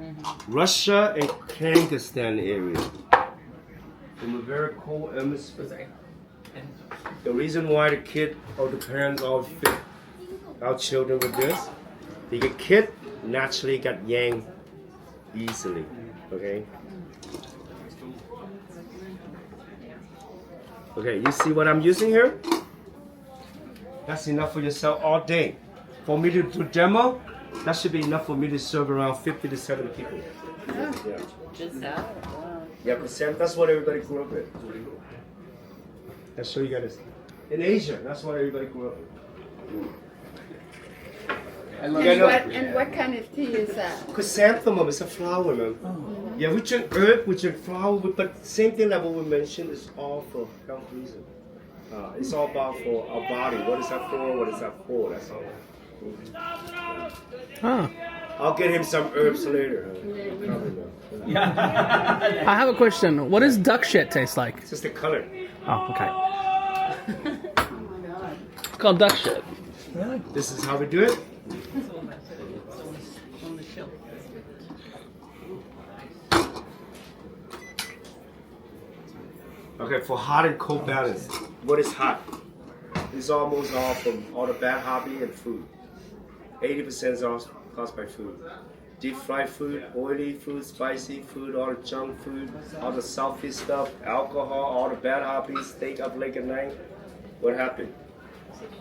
Russia, and Kyrgyzstan area. From a very cold hemisphere. The reason why the kid or the parents all feed our children with this, the kid naturally got yang easily. Okay. Okay, you see what I'm using here? That's enough for yourself all day. For me to do demo, that should be enough for me to serve around 50 to 70 people. Yeah. Just that? Wow. Yeah, because that's what everybody grew up with. I'll show you guys. In Asia, that's what everybody grew up with. And what kind of tea is that? Chrysanthemum is a flower, man. Yeah, we drink herb, we drink flower, but same thing that what we mentioned is all for health reasons. It's all about for our body. What is that for? What is that for? That's all. Huh. I'll get him some herbs later. I have a question. What does duck shit taste like? It's just the color. Oh, okay. It's called duck shit. Really? This is how we do it. Okay, for hot and cold balance, what is hot? It's almost all from all the bad hobby and food. 80% is all caused by food. Deep fried food, oily food, spicy food, all the junk food, all the salty stuff, alcohol, all the bad hobbies, staying up late at night. What happened?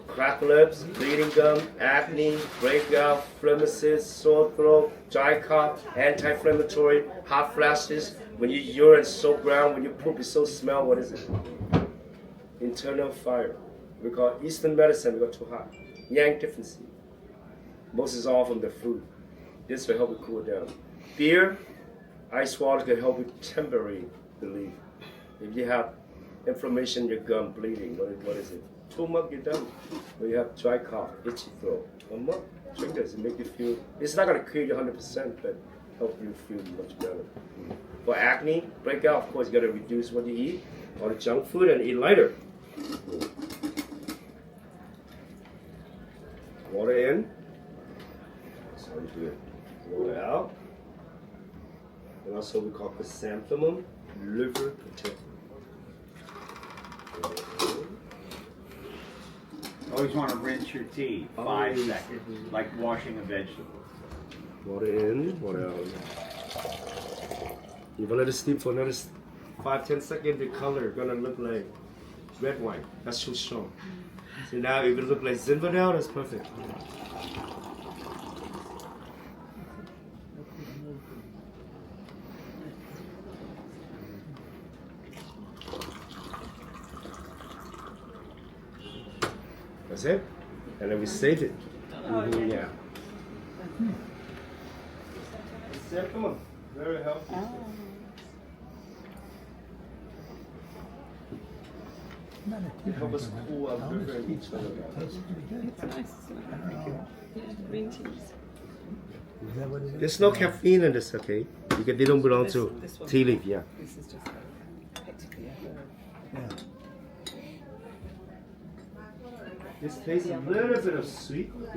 Cracked lips, bleeding gum, acne, breakout, phlegmasis, sore throat, dry cough, anti-inflammatory, hot flashes. When your urine is so brown, when your poop is so smell, what is it? Internal fire. We call Eastern medicine, we got too hot. Yang deficiency. Most is all from the food. This will help you cool down. Beer, ice water can help you temporarily relieve. If you have inflammation in your gum, bleeding, what is it? 2 months you're done. When you have dry cough, itchy throat, 1 month, drink this, it make you feel, it's not gonna cure you 100%, but help you feel much better. For acne, breakout, of course, you gotta reduce what you eat, all the junk food, and eat lighter. Water in. That's how you do it. Water out. And also we call chrysanthemum liver protector. Always want to rinse your tea 5 seconds, like washing a vegetable. Water in, water out. If you let it steep for another 5-10 seconds, the color gonna look like red wine. That's too strong. So now if it look like Zinfandel, that's perfect. That's it. And then we save it. Yeah. Simple. Very healthy. It helps us cool our liver and each other. There's no caffeine in this, okay? Because they don't belong to tea leaf, yeah. This is just practically a herb. Yeah. This tastes a little bit of sweet. I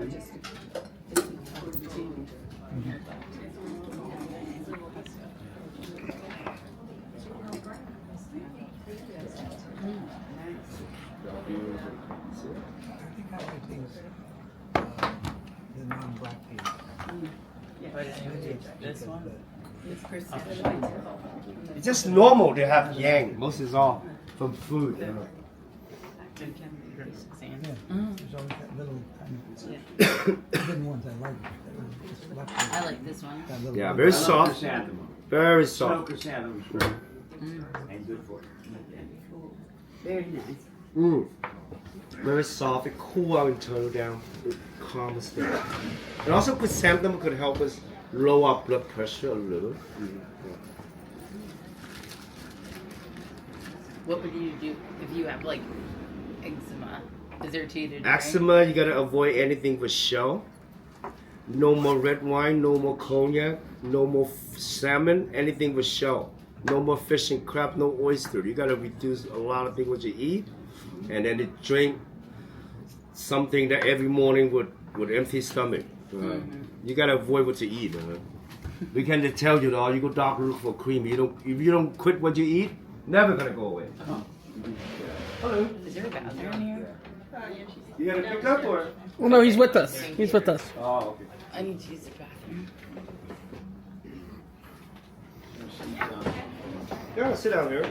like these, the non-black tea. This one? It's just normal to have yang. Most is all from food. You know. There's always that little tiny, hidden ones I like. I like this one. Yeah, very soft. Chrysanthemum. Very Snow soft. chrysanthemum is great. And good for you. Very nice. Mm. Very soft. It cool our internal down. It calms us down. And also chrysanthemum could help us lower our blood pressure a little. What would you do if you have like eczema? Is there tea to drink? Eczema, you gotta avoid anything with shell. No more red wine, no more cognac, no more salmon, anything with shell. No more fish and crab, no oyster. You gotta reduce a lot of things what you eat, and then you drink something that every morning with empty stomach. You gotta avoid what you eat. We can just tell you though, you go doctor look for cream. If you don't quit what you eat, never gonna go away. Hello. Is there a bathroom here? You gotta pick up or? Well, no, he's with us. He's with us. Oh, okay. I need to use the bathroom. Yeah, sit down here.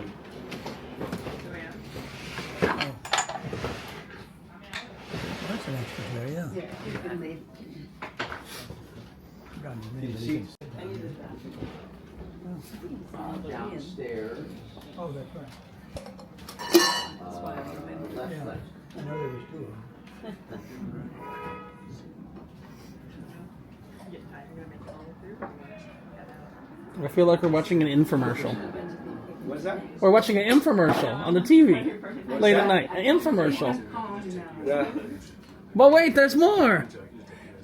That's an extra there, yeah. Downstairs. Oh, that's right. Left Yeah. leg. I know there was 2 of them. I feel like we're watching an infomercial. What's that? We're watching an infomercial on the TV late at night. An infomercial. Yeah. But wait, there's more.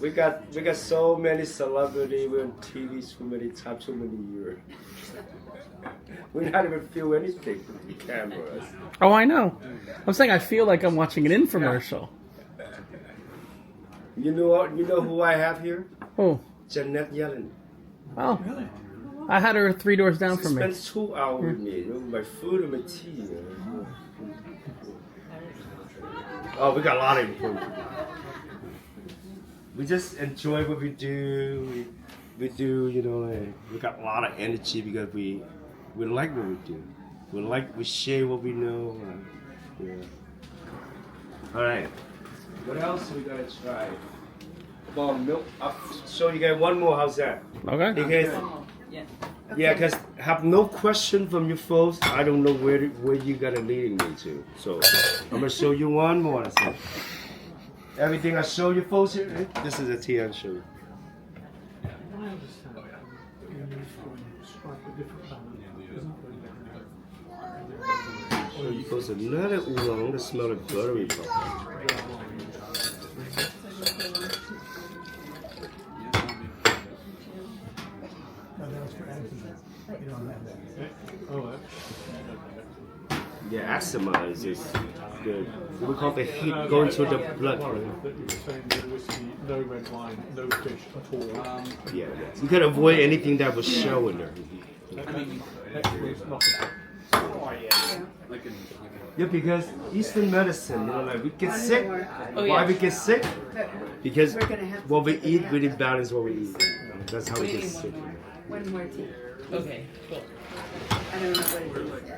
We got so many celebrities. We're on TV so many times, so many years. We not even feel anything from the cameras. Oh, I know. I'm saying I feel like I'm watching an infomercial. You know what? You know who I have here? Oh. Janet Yellen. Oh. I had her 3 doors down from me. She spent 2 hours with me, with my food and my tea. Oh, we got a lot of information. We just enjoy what we do. We do, you know, we got a lot of energy because we like what we do. We share what we know. Yeah. All right. What else we gotta try? Well, milk. I'll show you guys one more. How's that? Okay. Because, yeah, because have no question from you folks. I don't know where you gotta leading me to. So I'm gonna show you one more. That's it. Everything I show you folks here. This is a tea I show you. Show you folks another oolong that smells like buttery. Yeah, eczema is good. We call the heat going to the blood. No red wine, no fish at all. Yeah, you can avoid anything that will show in there. Yeah, because Eastern medicine, you know, like we get sick. Why we get sick? Because what we eat really balance what we eat. That's how we get sick. One more tea. Okay, cool. I don't know what it is.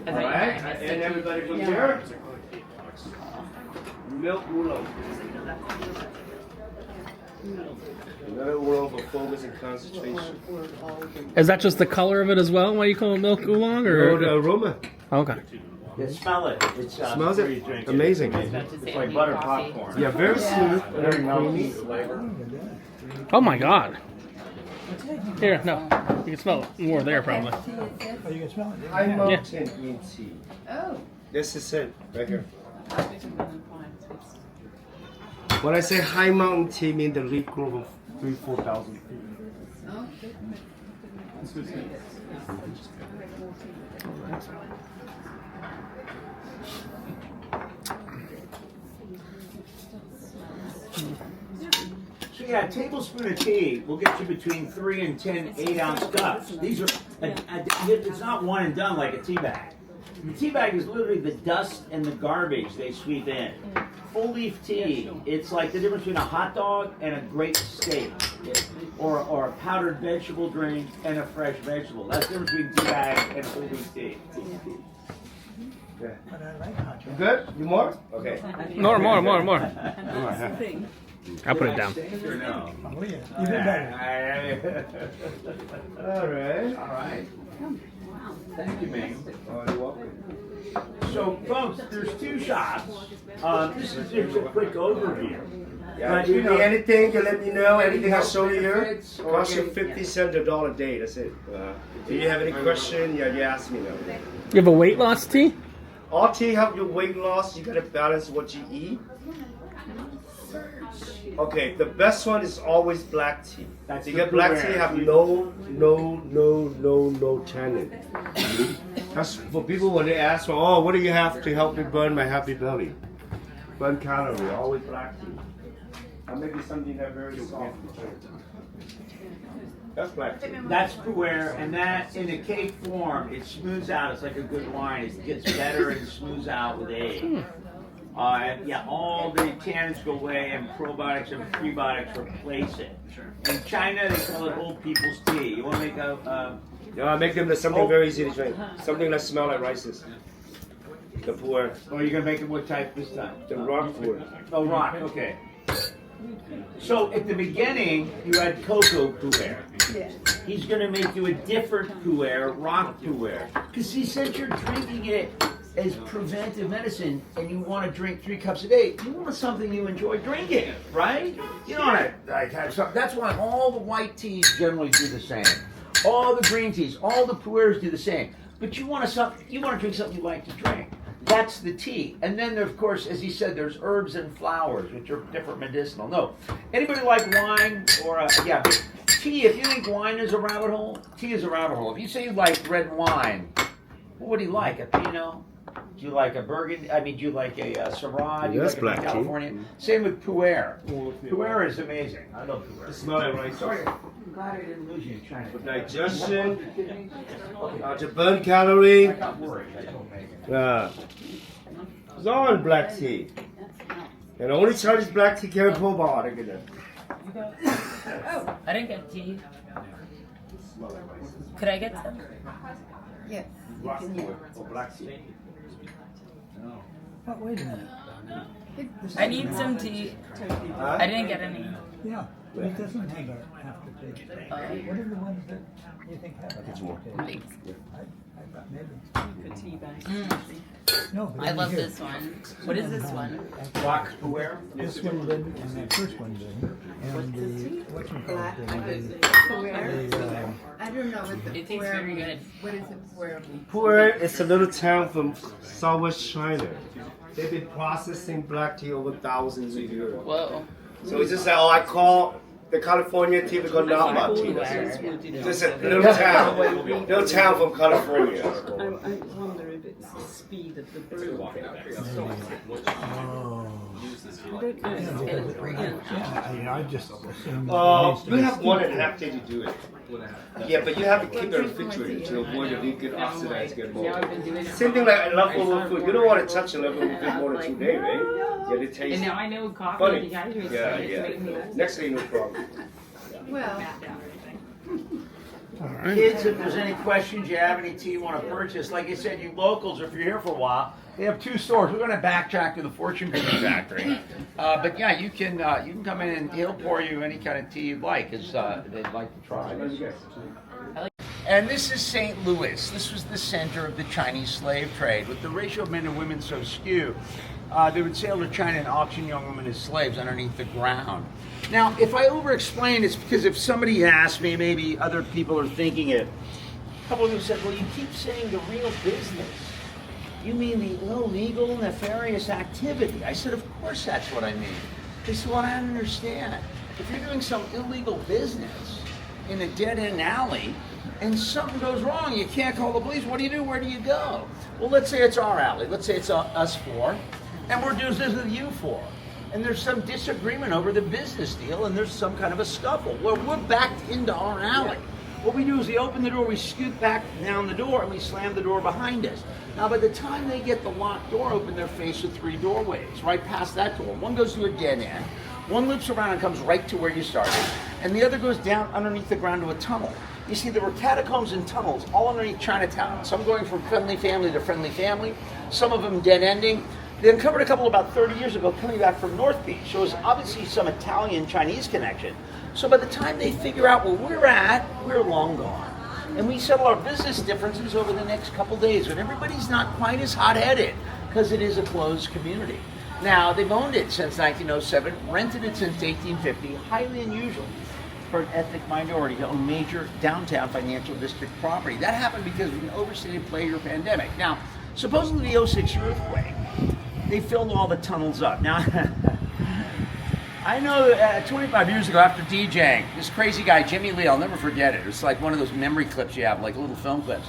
Alright, and everybody from here. Milk oolong. Another oolong for focus and concentration. Is that just the color of it as well? Why you call it milk oolong? Or No, the aroma. Okay. Yeah, smell it. It smells it. Amazing. It's like butter popcorn. Yeah, very smooth, very melty creamy. Oh my God. Here, no. You can smell it more there, probably. Oh, you can smell it. High Mountain green tea. Oh. This is it, right here. When I say high mountain tea, mean the leaf grows of 3,000-4,000 feet. Oh. So yeah, a tablespoon of tea will get you between 3 and 10 8-ounce cups. These are, it's not one and done like a tea bag. The tea bag is literally the dust and the garbage they sweep in. Full leaf tea, it's like the difference between a hot dog and a great steak. Or a powdered vegetable drink and a fresh vegetable. That's the difference between tea bag and full leaf tea. Okay. Good? You more? Okay. More. Thing. I'll put it down. Oh, yeah. You did better. All right. All right. Thank you, Ming. Oh, you're welcome. So, folks, there's 2 shops. This is just a quick overview. Yeah, But, if you you know, need anything, you let me know. Anything I show you here, cost you 50 cents to $1 a day. That's it. If you have any question, yeah, you ask me now. You have a weight loss tea? All tea help your weight loss. You gotta balance what you eat. Okay, the best one is always black tea. That's you the get black rare. tea have no tannin. That's for people when they ask for, oh, what do you have to help me burn my happy belly? Burn calorie, always black tea. I'll make you something that's very soft. That's black tea. That's pu'er, and that in a cake form, it smooths out. It's like a good wine. It gets better and smooths out with age. Yeah, all the tannins go away, and probiotics and prebiotics replace it. In China, they call it old people's tea. You want to make a... Yeah, I make them something very easy to drink. Something that smells like rices. The pu'er. Oh, you're going to make it what type this time? The rock pu'er. Oh, rock, okay. So at the beginning, you had cocoa pu'er. Yeah. He's going to make you a different pu'er, rock pu'er. Because see, since you're drinking it as preventive medicine and you want to drink 3 cups a day, you want something you enjoy drinking, right? You don't want to like have something. That's why all the white teas generally do the same. All the green teas, all the pu'ers do the same. But you want to drink something you like to drink. That's the tea. And then, of course, as he said, there's herbs and flowers, which are different medicinal. No. Anybody like wine or, yeah, tea, if you think wine is a rabbit hole, tea is a rabbit hole. If you say you like red wine, what would he like? A Pinot? Do you like a Burgundy? I mean, do you like a Syrah? Do you like a black tea. California? Same with Pu'er. Pu'er is amazing. I love Pu'er. Smell it right. Sorry, I'm glad I didn't lose you in China. For digestion, to burn calorie. I got worried. I told Megan. It's all in black tea. And only Chinese black tea can pull bar. I didn't get tea. Could I get some? Yes. Black tea. But wait a minute. I need some tea. I didn't get any. Yeah, but it doesn't have to take. What are the ones that you think have it? I thought maybe. No, but I love this one. What is this one? Black Pu'er? This one didn't, and the first one didn't. And the, whatchamacallit didn't. I don't know what the It tastes very good. What is it for? Pu'er is a little town from southwest China. They've been processing black tea over thousands of years. Whoa. So it's just like, I call the California tea, we call Napa tea. Just a little town from California. I wonder if it's the speed of the brew. Oh. I I just assumed. We have 1.5 days to do it. Yeah, but you have to keep it refrigerated to avoid the leak and oxidize, get mold. Same thing like leftover food. You don't want to touch a leftover food more than 2 days, right? Yeah, they taste And now I know coffee funny. dehydrates. Yeah. Next thing, no problem. Well, Kids, if there's any questions, you have any tea you want to purchase, like I said, you locals, if you're here for a while, they have 2 stores. We're going to backtrack to the Fortune Cookie Factory. But yeah, you can come in and he'll pour you any kind of tea you'd like, as they'd like to try. And this is St. Louis. This was the center of the Chinese slave trade. With the ratio of men and women so skewed, they would sail to China and auction young women as slaves underneath the ground. Now, if I over-explain, it's because if somebody asked me, maybe other people are thinking it. A couple of them said, well, you keep saying the real business. You mean the illegal, nefarious activity? I said, of course that's what I mean. They said, well, I don't understand. If you're doing some illegal business in a dead-end alley and something goes wrong, you can't call the police, what do you do? Where do you go? Well, let's say it's our alley. Let's say it's us 4, and we're doing this with you 4. And there's some disagreement over the business deal, and there's some kind of a scuffle. Well, we're backed into our alley. What we do is we open the door, we scoot back down the door, and we slam the door behind us. Now, by the time they get the locked door open, they're faced with 3 doorways, right past that door. One goes to a dead end, one loops around and comes right to where you started, and the other goes down underneath the ground to a tunnel. You see, there were catacombs and tunnels all underneath Chinatown, some going from friendly family to friendly family, some of them dead-ending. They uncovered a couple about 30 years ago coming back from North Beach, so it was obviously some Italian-Chinese connection. So by the time they figure out where we're at, we're long gone. And we settle our business differences over the next couple days, but everybody's not quite as hot-headed because it is a closed community. Now, they've owned it since 1907, rented it since 1850, highly unusual for an ethnic minority to own major downtown financial district property. That happened because of an overstated plague or pandemic. Now, supposedly the 06 earthquake, they filled all the tunnels up. Now, I know 25 years ago after DJing, this crazy guy, Jimmy Lee, I'll never forget it. It's like one of those memory clips you have, like little film clips.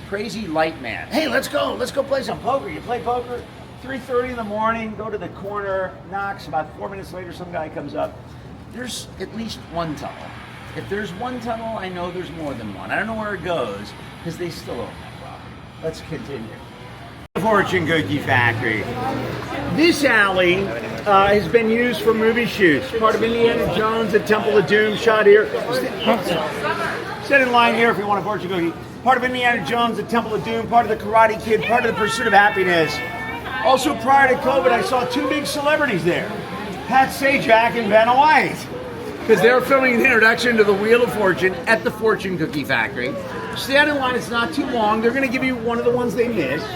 Crazy light man. Hey, let's go play some poker. You play poker? 3:30 in the morning, go to the corner, knocks. About 4 minutes later, some guy comes up. There's at least one tunnel. If there's one tunnel, I know there's more than one. I don't know where it goes, because they still own that property. Let's continue. Fortune Cookie Factory. This alley has been used for movie shoots. Part of Indiana Jones, the Temple of Doom, shot here. Sit in line here if you want a fortune cookie. Part of Indiana Jones, the Temple of Doom, part of the Karate Kid, part of the Pursuit of Happiness. Also, prior to COVID, I saw 2 big celebrities there. Pat Sajak and Vanna White. Because they were filming the introduction to the Wheel of Fortune at the Fortune Cookie Factory. Stand in line, it's not too long. They're going to give you one of the ones they missed.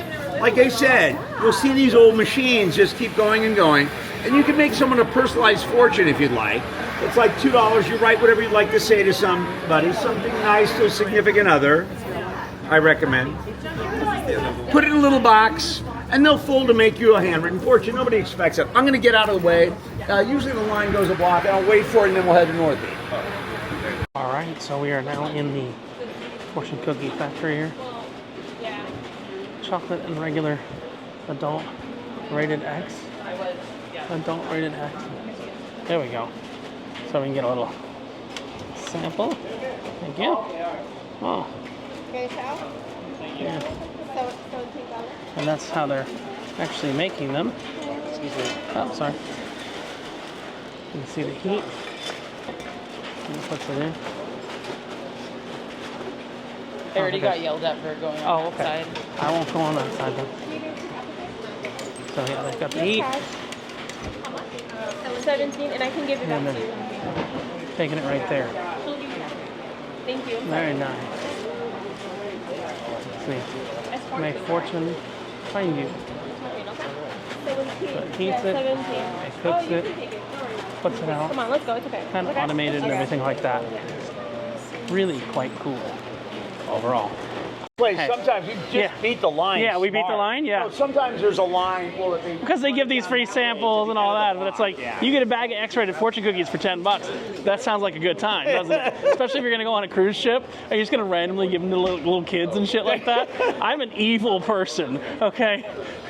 Like I said, you'll see these old machines just keep going and going. And you can make someone a personalized fortune if you'd like. It's like $2. You write whatever you'd like to say to somebody. Something nice to a significant other. I recommend. Put it in a little box. and they'll fold to make you a handwritten portrait. Nobody expects it. I'm going to get out of the way. Usually the line goes a block, and I'll wait for it, and then we'll head to North Beach. All right, so we are now in the fortune cookie factory here. Chocolate and regular adult rated X. Adult rated X. There we go. So we can get a little sample. Thank you. Oh. Yeah. And that's how they're actually making them. Excuse me. Oh, sorry. You can see the heat. And it puts it in. I already got yelled at for going on that side. I won't go on that side then. So yeah, they've got the heat. 17, and I can give it back to you. Taking it right there. Thank you. Very nice. Let's see. May fortune find you. So it heats it, it cooks it, puts it out. Come on, let's go. It's okay. Kind of automated and everything like that. Really quite cool overall. Wait, Hey. sometimes you just beat the line. Yeah, we beat the line, yeah. No, sometimes there's a line. Because they give these free samples and all that, but it's like, you get a bag of X-rated fortune cookies for $10. That sounds like a good time, doesn't it? Especially if you're gonna go on a cruise ship, and you're just gonna randomly give them to little kids and shit like that. I'm an evil person, okay?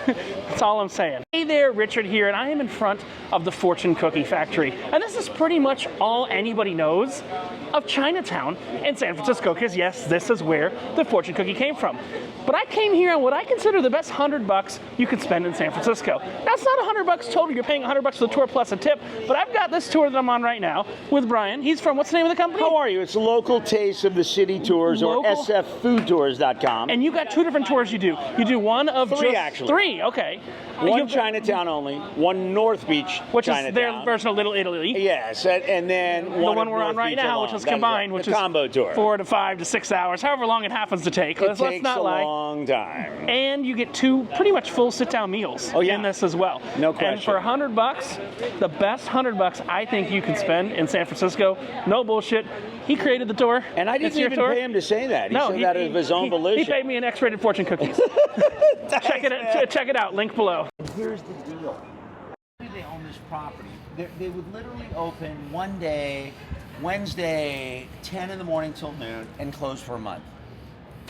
That's all I'm saying. Hey there, Richard here, and I am in front of the Fortune Cookie Factory. And this is pretty much all anybody knows of Chinatown in San Francisco, because yes, this is where the Fortune Cookie came from. But I came here on what I consider the best $100 you could spend in San Francisco. Now, it's not $100 total, you're paying $100 for the tour plus a tip, but I've got this tour that I'm on right now with Brian. He's from, what's the name of the company? How are you? It's Local Taste of the City Tours, or sffoodtours.com. And you got two different tours you do. You do one of Three, just actually. Three, okay. One Chinatown only, one North Beach which Chinatown. is their version of Little Italy. Yes, and then the one we're on right now, which is combined, which is combo tour. 4 to 5 to 6 hours, however long it happens to take. It Let's not takes lie. a long time. And you get two pretty much full sit-down meals in this as well. No question. And for $100, the best $100 I think you can spend in San Francisco, no bullshit. He created the tour. And I didn't even pay him to say that. He said that of his own volition. He paid me an X-rated fortune cookies. Check it out. Link below. Here's the deal. They own this property. They would literally open one day, Wednesday, 10 in the morning till noon, and close for a month.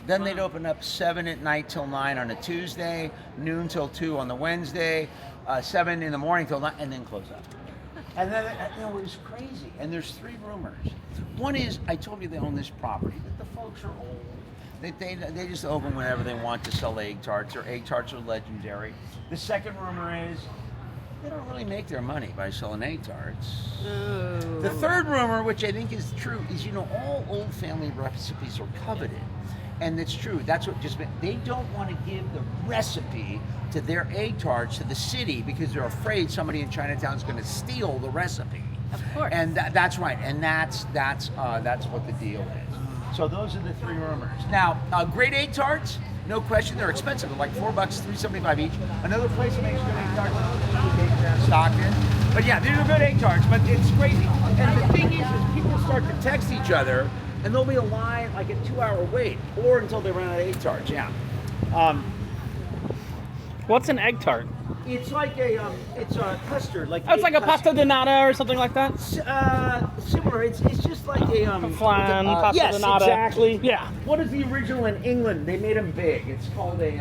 Then they'd open up 7 at night till 9 on a Tuesday, noon till 2 on the Wednesday, 7 in the morning till 9, and then close up. And then, it was crazy. And there's 3 rumors. One is, I told you they own this property, but the folks are old. They just open whenever they want to sell egg tarts. Their egg tarts are legendary. The second rumor is they don't really make their money by selling egg tarts. Oh. The third rumor, which I think is true, is all old family recipes are coveted. And it's true. That's what just meant. They don't want to give the recipe to their egg tarts to the city because they're afraid somebody in Chinatown is going to steal the recipe. Of course. And that's right. And that's what the deal is. So those are the 3 rumors. Now, great egg tarts, no question, they're expensive. They're like $4, $3.75 each. Another place that makes good egg tarts is Stockton. But yeah, these are good egg tarts, but it's crazy. And the thing is people start to text each other, and there'll be a line, like a 2-hour wait, or until they run out of egg tarts. Yeah. What's an egg tart? It's like it's a custard, like Oh, it's like a pasta donata or something like that. Similar. It's just like a flan, pasta yes, donata. exactly. Yeah. What is the original in England? They made them big. It's called a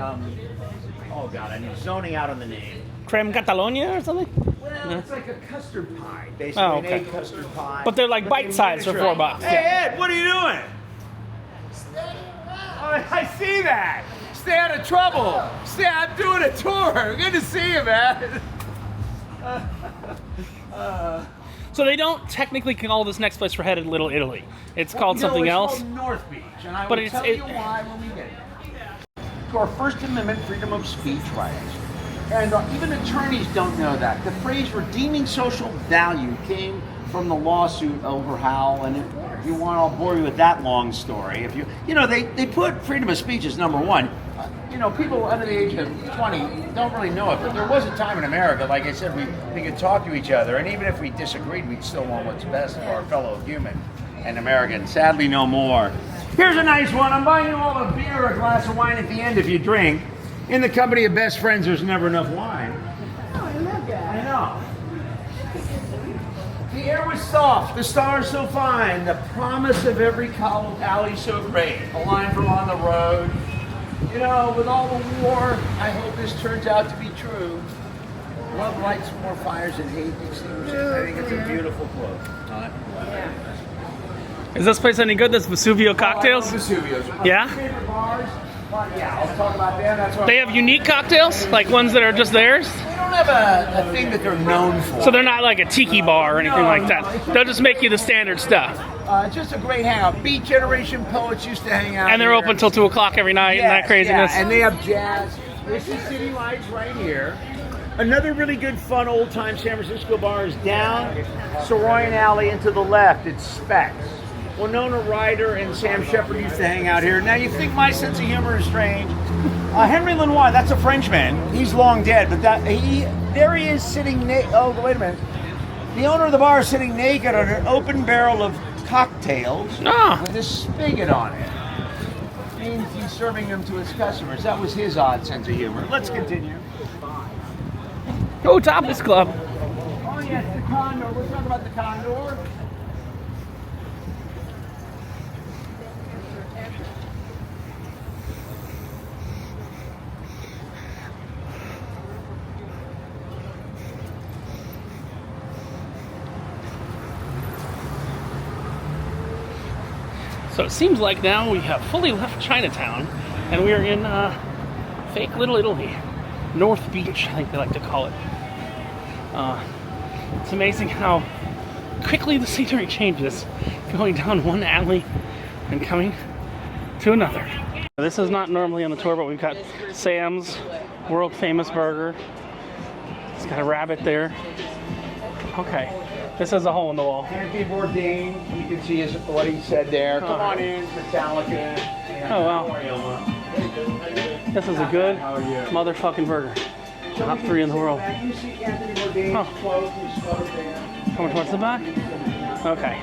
oh god, I'm zoning out on the name. Creme Catalonia or something? Well, it's like a custard pie, basically Oh, an okay. egg custard pie. But they're like But bite size for miniature. $4. Hey Ed, what are you doing? Oh, I see that. Stay out of trouble. I'm doing a tour. Good to see you, man. So they don't technically call this next place we're headed Little Italy. It's called something else. It's called North Beach, and I But will tell you why when we get it. To our First Amendment freedom of speech rights. And even attorneys don't know that. The phrase redeeming social value came from the lawsuit over Howell, and if you want, I'll bore you with that long story. If they put freedom of speech as number 1. People under the age of 20 don't really know it, but there was a time in America, like I said, we could talk to each other, and even if we disagreed, we'd still want what's best for our fellow human and American. Sadly, no more. Here's a nice one. I'm buying you all a beer or a glass of wine at the end if you drink. In the company of best friends, there's never enough wine. Oh, I love that. I know. The air was soft, the stars so fine, the promise of every cobbled alley so great, a line from on the road. You know, with all the war, I hope this turns out to be true. Love lights more fires than hate extinguishes. I think it's a beautiful quote. Is this place any good? This Vesuvio cocktails? Vesuvio's. Yeah? Favorite bars? Well, yeah, I'll talk about them. That's what They have unique cocktails? Like ones that are just theirs? They don't have a thing that they're known for. So they're not like a tiki bar or anything like that. They'll just make you the standard stuff. Just a great hangout. Beat Generation poets used to hang out And they're here. open till 2 o'clock every night and that craziness. Yeah, and they have jazz. This is City Lights right here. Another really good, fun, old-time San Francisco bar is down Soroyan Alley and to the left. It's Specs. Winona Ryder and Sam Shepard used to hang out here. Now, you think my sense of humor is strange. Henry Lenoir, that's a Frenchman. He's long dead, but there he is sitting naked. Oh, wait a minute. The owner of the bar is sitting naked on an open barrel of cocktails with a spigot on it. Means he's serving them to his customers. That was his odd sense of humor. Let's continue. Oh, Tapas Club. Oh, yes, the Condor. We're talking about the Condor. So it seems like now we have fully left Chinatown and we are in fake Little Italy. North Beach, I think they like to call it. It's amazing how quickly the scenery changes, going down one alley and coming to another. This is not normally on the tour, but we've got Sam's world famous burger. It's got a rabbit there. Okay, this is a hole in the wall. Anthony Bourdain, you can see what he said there. Come on in, Metallica. Oh wow. This is a good motherfucking burger. Top 3 in the world. You see Anthony Bourdain's quote, his quote there. Coming towards the back? Okay.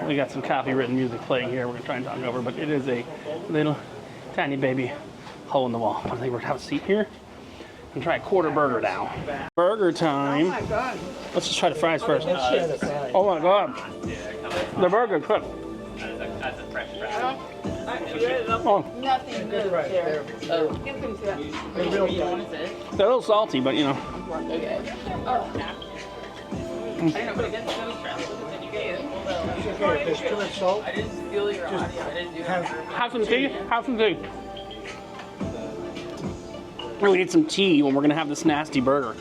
We got some copywritten music playing here we're going to try and talk over, but it is a little tiny baby hole in the wall. I think we're going to have a seat here and try a quarter burger now. Burger time. Oh my God. Let's just try the fries first. Oh my God. The burger's good. Oh. Nothing good right there. Oh. They're a little salty, but you know. Okay. Oh. I don't know, but I guess those travelers that you gave. Okay, if there's too much salt, I didn't steal your audio. I didn't do that. Have some tea? Have some tea. We need some tea when we're going to have this nasty burger.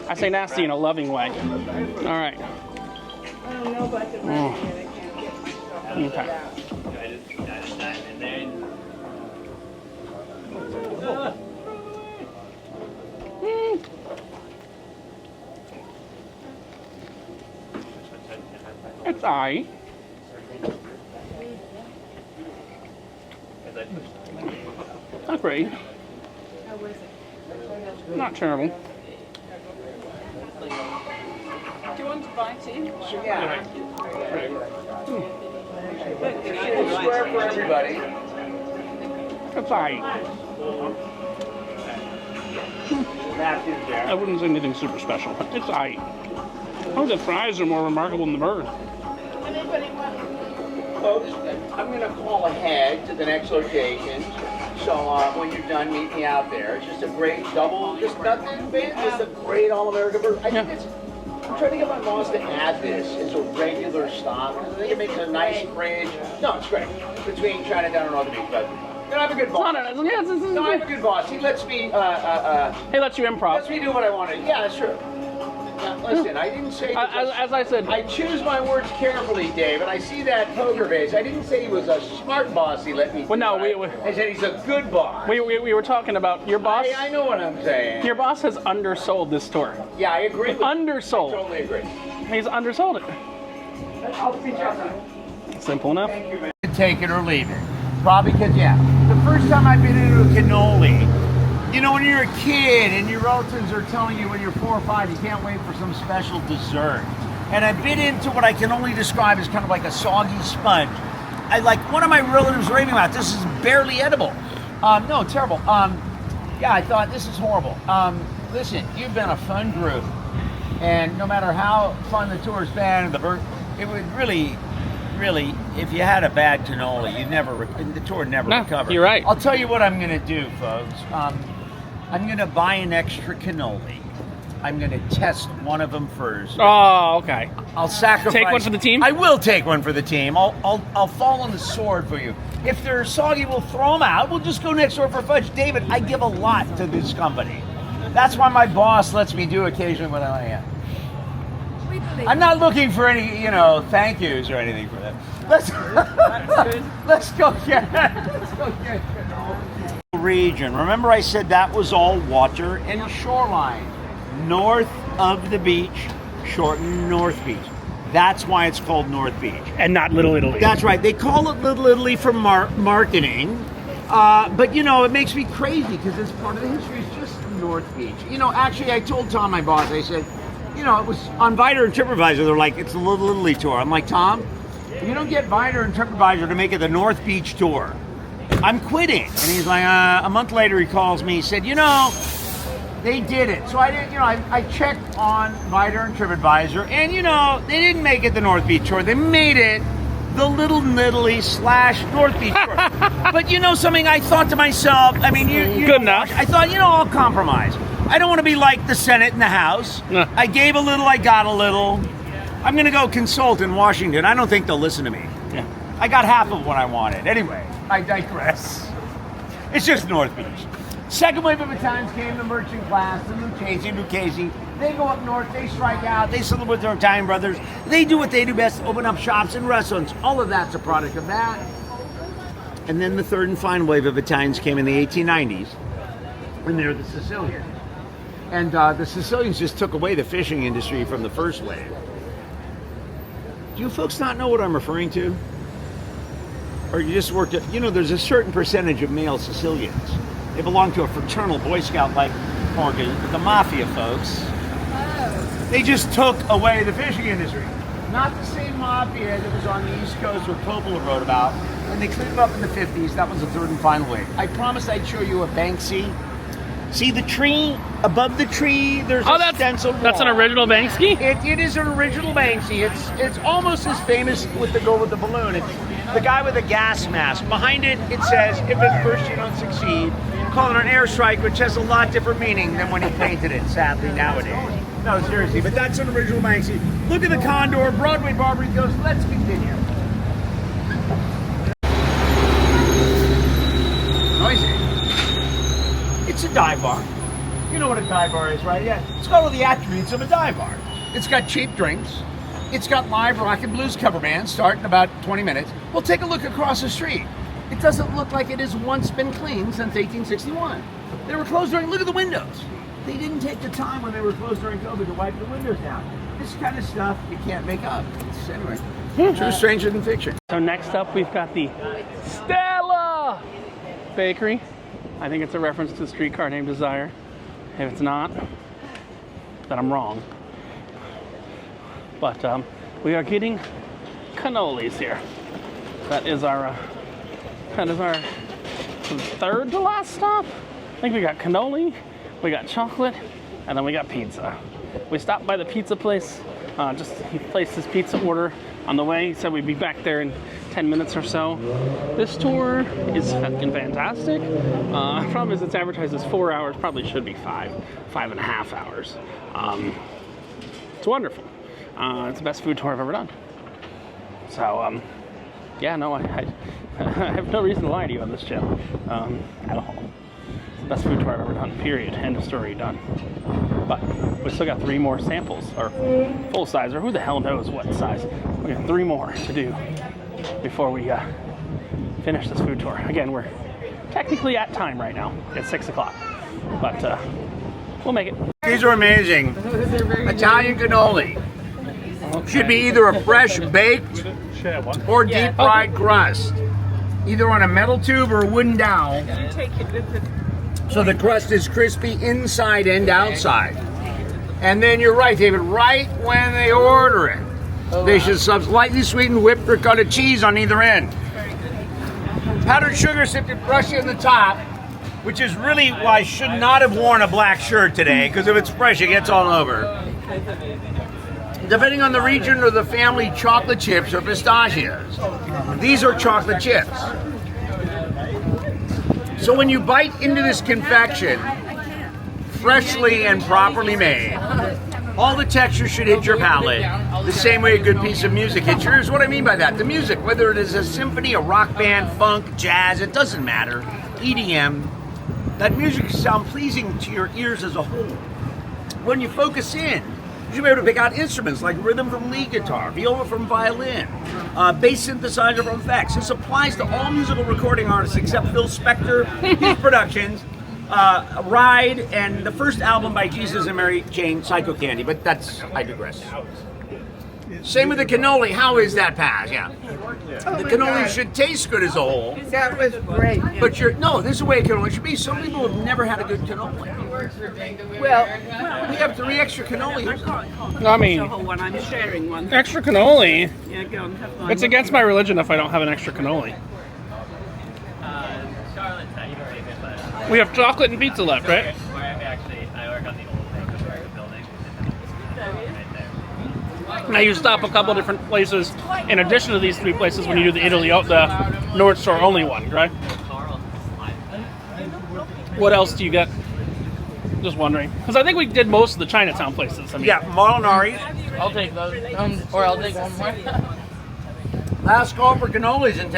I say nasty in a loving way. All right. I don't know about the burger yet. I can't get myself Okay. It's alright. Not great. Not terrible. Do you want to buy tea? Yeah. Square for everybody. It's alright. Napkins there. I wouldn't say anything super special, but it's alright. Oh, the fries are more remarkable than the burger. Folks, I'm going to call ahead to the next location. So when you're done, meet me out there. It's just a great double, just nothing big, just a great all-American burger. I think I'm trying to get my boss to add this as a regular stop. I think it makes a nice bridge. No, it's great. Between Chinatown and Northern Beach, but you know, I have a good boss. No, I have a good boss. He lets me, he lets you improv. Lets me do what I want to. Yeah, that's true. Now, listen, I didn't say... As I said... I choose my words carefully, Dave, and I see that poker face. I didn't say he was a smart boss he let me do. Well, no, I said he's a good boss. We were talking about your boss. I know what I'm saying. Your boss has undersold this store. Yeah, I agree with Undersold. I totally agree. He's undersold it. I'll see you. Simple enough. Thank you, man. Take it or leave it. Probably because, yeah, the first time I've been into a cannoli, you know, when you're a kid and your relatives are telling you when you're 4 or 5, you can't wait for some special dessert. And I bit into what I can only describe as kind of like a soggy sponge. One of my relatives raving about, this is barely edible. No, terrible. Yeah, I thought this is horrible. Listen, you've been a fun group, and no matter how fun the tour's been, it would really, if you had a bad cannoli, the tour would never recover. You're right. I'll tell you what I'm going to do, folks. I'm going to buy an extra cannoli. I'm going to test one of them first. Oh, okay. I'll sacrifice. Take one for the team? I will take one for the team. I'll fall on the sword for you. If they're soggy, we'll throw them out. We'll just go next door for fudge. David, I give a lot to this company. That's why my boss lets me do occasionally what I am. I'm not looking for any, thank yous or anything for that. Let's go get region. Remember I said that was all water and shoreline. North of the beach, shortened North Beach. That's why it's called North Beach. And not Little Italy. That's right. They call it Little Italy for marketing. But, it makes me crazy because it's part of the history. It's just North Beach. Actually, I told Tom, my boss, I said, it was on Viter and TripAdvisor. They're like, it's a Little Italy tour. I'm like, Tom, you don't get Viter and TripAdvisor to make it the North Beach tour. I'm quitting. And he's like, a month later, he calls me. He said, they did it. So I didn't, I checked on Viter and TripAdvisor, and they didn't make it the North Beach tour. They made it the Little Italy / North Beach tour. But something, I thought to myself, I mean, good enough. I thought, I'll compromise. I don't want to be like the Senate and the House. No. I gave a little, I got a little. I'm going to go consult in Washington. I don't think they'll listen to me. Yeah. I got half of what I wanted. Anyway, I digress. It's just North Beach. Second wave of Italians came, the merchant class, the Lucchese. They go up north, they strike out, they settle with their Italian brothers. They do what they do best, open up shops and restaurants. All of that's a product of that. And then the third and final wave of Italians came in the 1890s, and they're the Sicilians. And the Sicilians just took away the fishing industry from the first wave. Do you folks not know what I'm referring to? Or you just worked at, there's a certain percentage of male Sicilians. They belong to a fraternal Boy Scout like the mafia folks. Oh. They just took away the fishing industry. Not the same mafia that was on the East Coast what Coppola wrote about. When they cleaned it up in the 50s, that was the third and final wave. I promised I'd show you a Banksy. See the tree? Above the tree, there's a stencil wall. That's an original Banksy? It is an original Banksy. It's almost as famous with the girl with the balloon. It's the guy with a gas mask. Behind it, it says, if at first you don't succeed, call it an airstrike, which has a lot different meaning than when he painted it, sadly, nowadays. No, seriously, but that's an original Banksy. Look at the condor, Broadway Barbary goes, let's continue. Noisy. It's a dive bar. You know what a dive bar is, right? Yeah. It's got all the attributes of a dive bar. It's got cheap drinks. It's got live rock and blues cover bands starting in about 20 minutes. Well, take a look across the street. It doesn't look like it has once been cleaned since 1861. They were closed look at the windows. They didn't take the time when they were closed during COVID to wipe the windows down. This kind of stuff you can't make up. Anyway, true stranger than fiction. So next up, we've got the Stella Bakery. I think it's a reference to a streetcar named Desire. If it's not, then I'm wrong. But we are getting cannolis here. That is our third to last stop. I think we got cannoli, we got chocolate, and then we got pizza. We stopped by the pizza place. He placed his pizza order on the way. He said we'd be back there in 10 minutes or so. This tour is fucking fantastic. Problem is it's advertised as 4 hours. Probably should be 5.5 hours. It's wonderful. It's the best food tour I've ever done. So, yeah, no, I have no reason to lie to you on this channel at all. It's the best food tour I've ever done, period. End of story, done. But we still got 3 more samples, or full size, or who the hell knows what size. We got 3 more to do before we finish this food tour. Again, we're technically at time right now. It's 6 o'clock, but we'll make it. These are amazing. Italian cannoli. Should be either a fresh baked or deep fried crust. Either on a metal tube or a wooden dowel. So the crust is crispy inside and outside. And then you're right, David, right when they order it, they should slightly sweetened whipped ricotta cheese on either end. Powdered sugar sifted freshly on the top. which is really why I should not have worn a black shirt today, because if it's fresh, it gets all over. Depending on the region or the family, chocolate chips or pistachios. These are chocolate chips. So when you bite into this confection, freshly and properly made, all the textures should hit your palate the same way a good piece of music hits yours. What I mean by that, the music, whether it is a symphony, a rock band, funk, jazz, it doesn't matter, EDM, that music sound pleasing to your ears as a whole. When you focus in, you should be able to pick out instruments like rhythm from lead guitar, viola from violin, bass synthesizer from effects. This applies to all musical recording artists except Phil Spector, his productions, Ride, and the first album by Jesus and Mary Jane, Psycho Candy, but I digress. Same with the cannoli. How is that, Paz? Yeah. The cannoli should taste good as a whole. That was great. But this is the way a cannoli should be. Some people have never had a good cannoli. Well, We have 3 extra cannolis. I mean, one, I'm sharing one. extra cannoli. Yeah, go and have one. It's against my religion if I don't have an extra cannoli. We have chocolate and pizza left, right? Now you stop a couple different places in addition to these 3 places when you do the the North Shore only one, right? What else do you get? Just wondering, because I think we did most of the Chinatown places. I mean, Yeah, Molinari. I'll take those, or I'll take one more. Last call for cannolis, and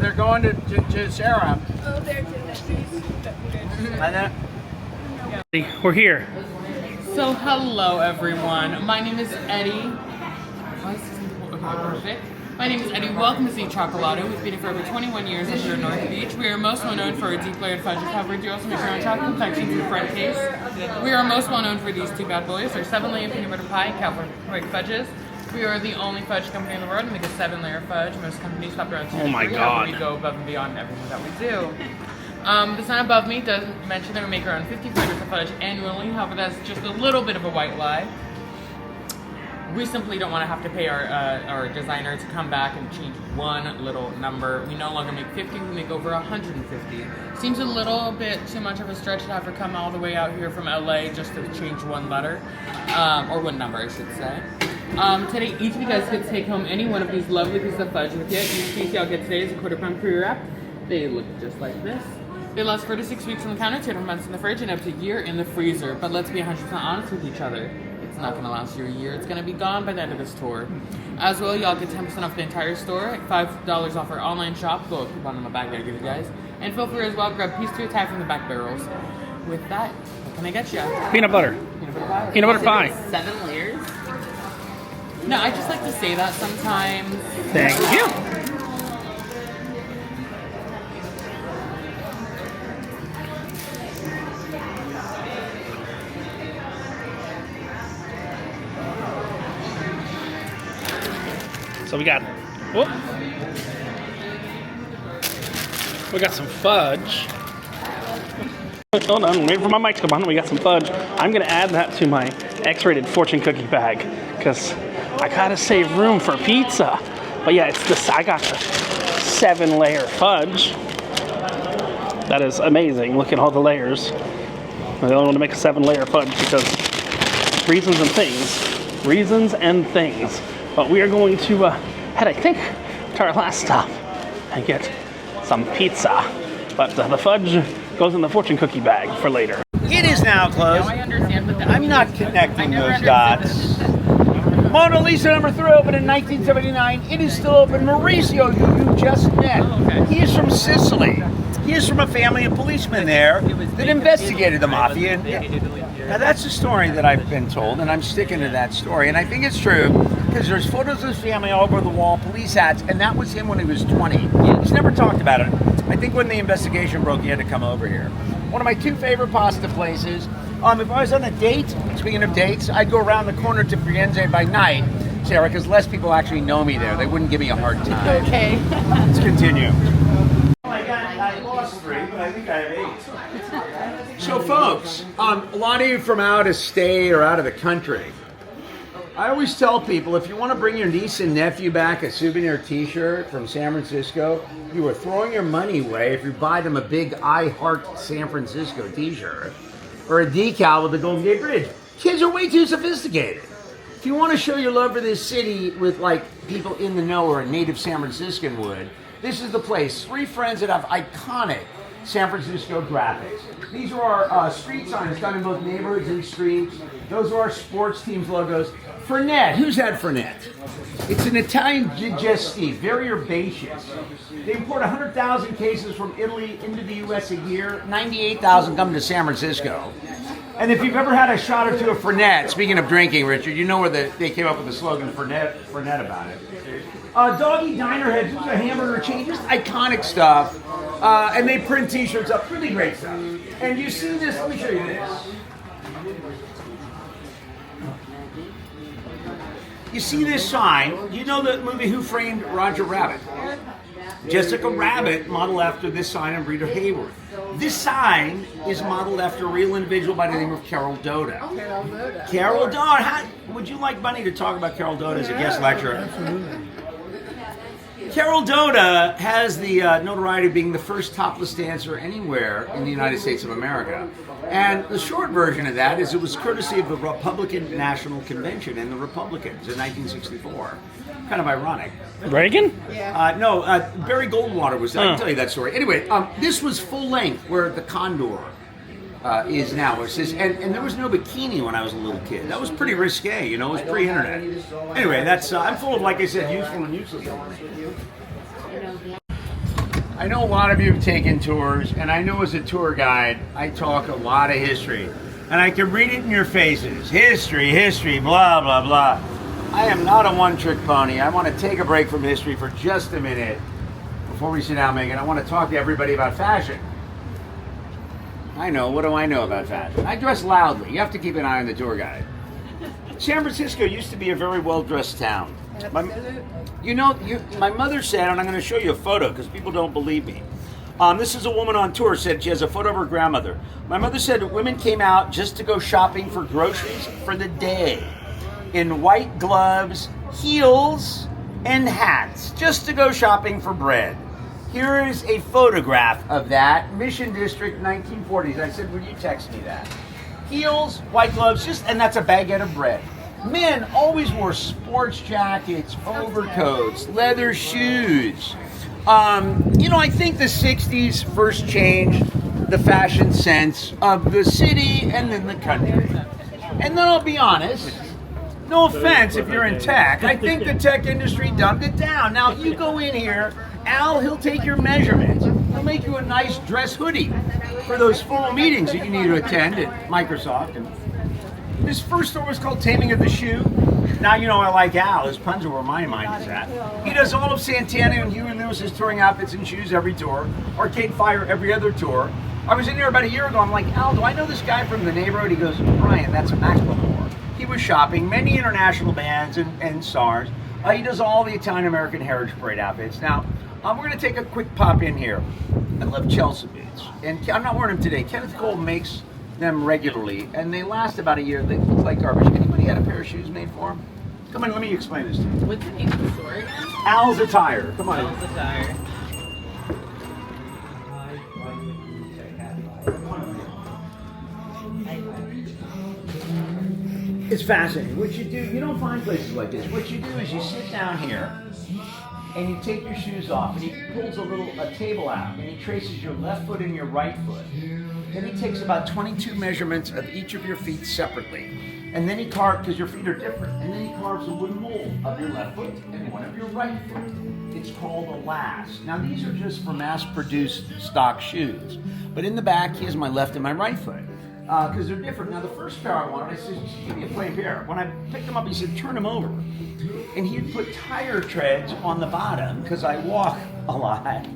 they're going to Sarah. Oh, they're we're here. So hello everyone. My name is Eddie. Perfect. My name is Eddie. Welcome to Z Chocolato. We've been here for over 21 years up here in North Beach. We are most well known for our deep layered fudge coverage. We also make our own chocolate confections in the front case. We are most well known for these 2 bad boys. Our 7-layer peanut butter pie and California fudges. We are the only fudge company in the world to make a 7-layer fudge. Most companies stop around 2 Oh my 3. God. We go above and beyond everything that we do. The sign above me does mention that we make our own 50 flavors of fudge annually. However, that's just a little bit of a white lie. We simply don't want to have to pay our designer to come back and change one little number. We no longer make 50, we make over 150. Seems a little bit too much of a stretch to have her come all the way out here from LA just to change one letter, or one number I should say. Today, each of you guys get to take home any one of these lovely pieces of fudge with you. Each piece y'all get today is a quarter-pound pre wrap. They look just like this. They last 4 to 6 weeks on the counter, 2 months in the fridge, and up to a year in the freezer. But let's be 100% honest with each other. It's not going to last you a year. It's going to be gone by the end of this tour. As well, y'all get 10% off the entire store, $5 off our online shop. Go coupon on the back there to give you guys. And feel free as well, grab piece 2 attack from the back barrels. With that, what can I get you? Peanut butter. Peanut butter pie. Peanut butter pie. 7 layers? No, I just like to say that sometimes. Thank you. So we got some fudge. Hold on, wait for my mic to come on. We got some fudge. I'm gonna add that to my X-rated fortune cookie bag because I gotta save room for pizza. But yeah, it's this. I got the 7-layer fudge. That is amazing. Look at all the layers. I only want to make a 7-layer fudge because reasons and things. But we are going to head, I think, to our last stop and get some pizza. But the fudge goes in the fortune cookie bag for later. It is now closed. Now I understand what that I'm means. not connecting I never those understood dots. Mona Lisa number 3 opened in 1979. It is still open. Mauricio, who you just met, he is from Sicily. He is from a family of policemen there that investigated the mafia. Now that's a story that I've been told, and I'm sticking to that story. And I think it's true because there's photos of his family all over the wall, police hats, and that was him when he was 20. He's never talked about it. I think when the investigation broke, he had to come over here. One of my 2 favorite pasta places. If I was on a date, speaking of dates, I'd go around the corner to Firenze by night, Sarah, because less people actually know me there. They wouldn't give me a hard time. Okay. Let's continue. I lost 3, but I think I have 8. So folks, a lot of you from out of state or out of the country, I always tell people, if you want to bring your niece and nephew back a souvenir T-shirt from San Francisco, you are throwing your money away if you buy them a big I Heart San Francisco T-shirt or a decal with the Golden Gate Bridge. Kids are way too sophisticated. If you want to show your love for this city with like people in the know or a native San Franciscan would, this is the place. 3 friends that have iconic San Francisco graphics. These are our street signs done in both neighborhoods and streets. Those are our sports teams logos. Fernet, who's had Fernet? It's an Italian digestif, very herbaceous. They import 100,000 cases from Italy into the U.S. a year. 98,000 come to San Francisco. And if you've ever had a shot or two of Fernet, speaking of drinking, Richard, you know where they came up with the slogan Fernet about it. Doggy Diner Heads, this is a hamburger chain, just iconic stuff. And they print T-shirts up, really great stuff. And you see this, let me show you this. You see this sign, you know the movie Who Framed Roger Rabbit? Jessica Rabbit modeled after this sign on Rita Hayworth. This sign is modeled after a real individual by the name of Carol Doda. Carol Doda. Would you like Bunny to talk about Carol Doda as a guest lecturer? Absolutely. Carol Doda has the notoriety of being the first topless dancer anywhere in the United States of America. And the short version of that is it was courtesy of the Republican National Convention and the Republicans in 1964. Kind of ironic. Reagan? No, Barry Goldwater was there. I can tell you that story. Anyway, this was full length where the condor is now. It says, and there was no bikini when I was a little kid. That was pretty risque, you know, it was pre-internet. Anyway, that's, I'm full of, like I said, useful and useless. I know a lot of you have taken tours, and I know as a tour guide, I talk a lot of history. And I can read it in your faces. History, history, blah, blah, blah. I am not a one-trick pony. I want to take a break from history for just a minute before we sit down, Megan. I want to talk to everybody about fashion. I know, what do I know about fashion? I dress loudly. You have to keep an eye on the tour guide. San Francisco used to be a very well-dressed town. My mother said, and I'm going to show you a photo because people don't believe me. This is a woman on tour, said she has a photo of her grandmother. My mother said that women came out just to go shopping for groceries for the day in white gloves, heels, and hats, just to go shopping for bread. Here is a photograph of that, Mission District, 1940s. I said, would you text me that? Heels, white gloves, and that's a baguette of bread. Men always wore sports jackets, overcoats, leather shoes. I think the 60s first changed the fashion sense of the city and then the country. And then I'll be honest, no offense if you're in tech, I think the tech industry dumbed it down. Now, if you go in here, Al, he'll take your measurements. He'll make you a nice dress hoodie for those formal meetings that you need to attend at Microsoft. And his first store was called Taming of the Shoe. Now you know I like Al. His puns are where my mind is at. He does all of Santana and Huey Lewis's touring outfits and shoes every tour. Arcade Fire every other tour. I was in there about a year ago. I'm like, Al, do I know this guy from the neighborhood? He goes, Brian, that's Macklemore. He was shopping many international bands and stars. He does all the Italian-American Heritage Parade outfits. Now, we're going to take a quick pop in here. I love Chelsea boots. And I'm not wearing them today. Kenneth Cole makes them regularly, and they last about a year. They look like garbage. Anybody had a pair of shoes made for them? Come on, let me explain this to you. What's the name of the store again? Al's Attire. Come on. Al's Attire. It's fascinating. What you do, you don't find places like this. What you do is you sit down here and you take your shoes off and he pulls a table out and he traces your left foot and your right foot. Then he takes about 22 measurements of each of your feet separately. And then he carves, because your feet are different, and then he carves a wooden mold of your left foot and one of your right foot. It's called a last. Now these are just for mass-produced stock shoes. But in the back, he has my left and my right foot. Because they're different. Now the first pair I wanted, I said, just give me a plain pair. When I picked them up, he said, turn them over. And he'd put tire treads on the bottom, because I walk a lot.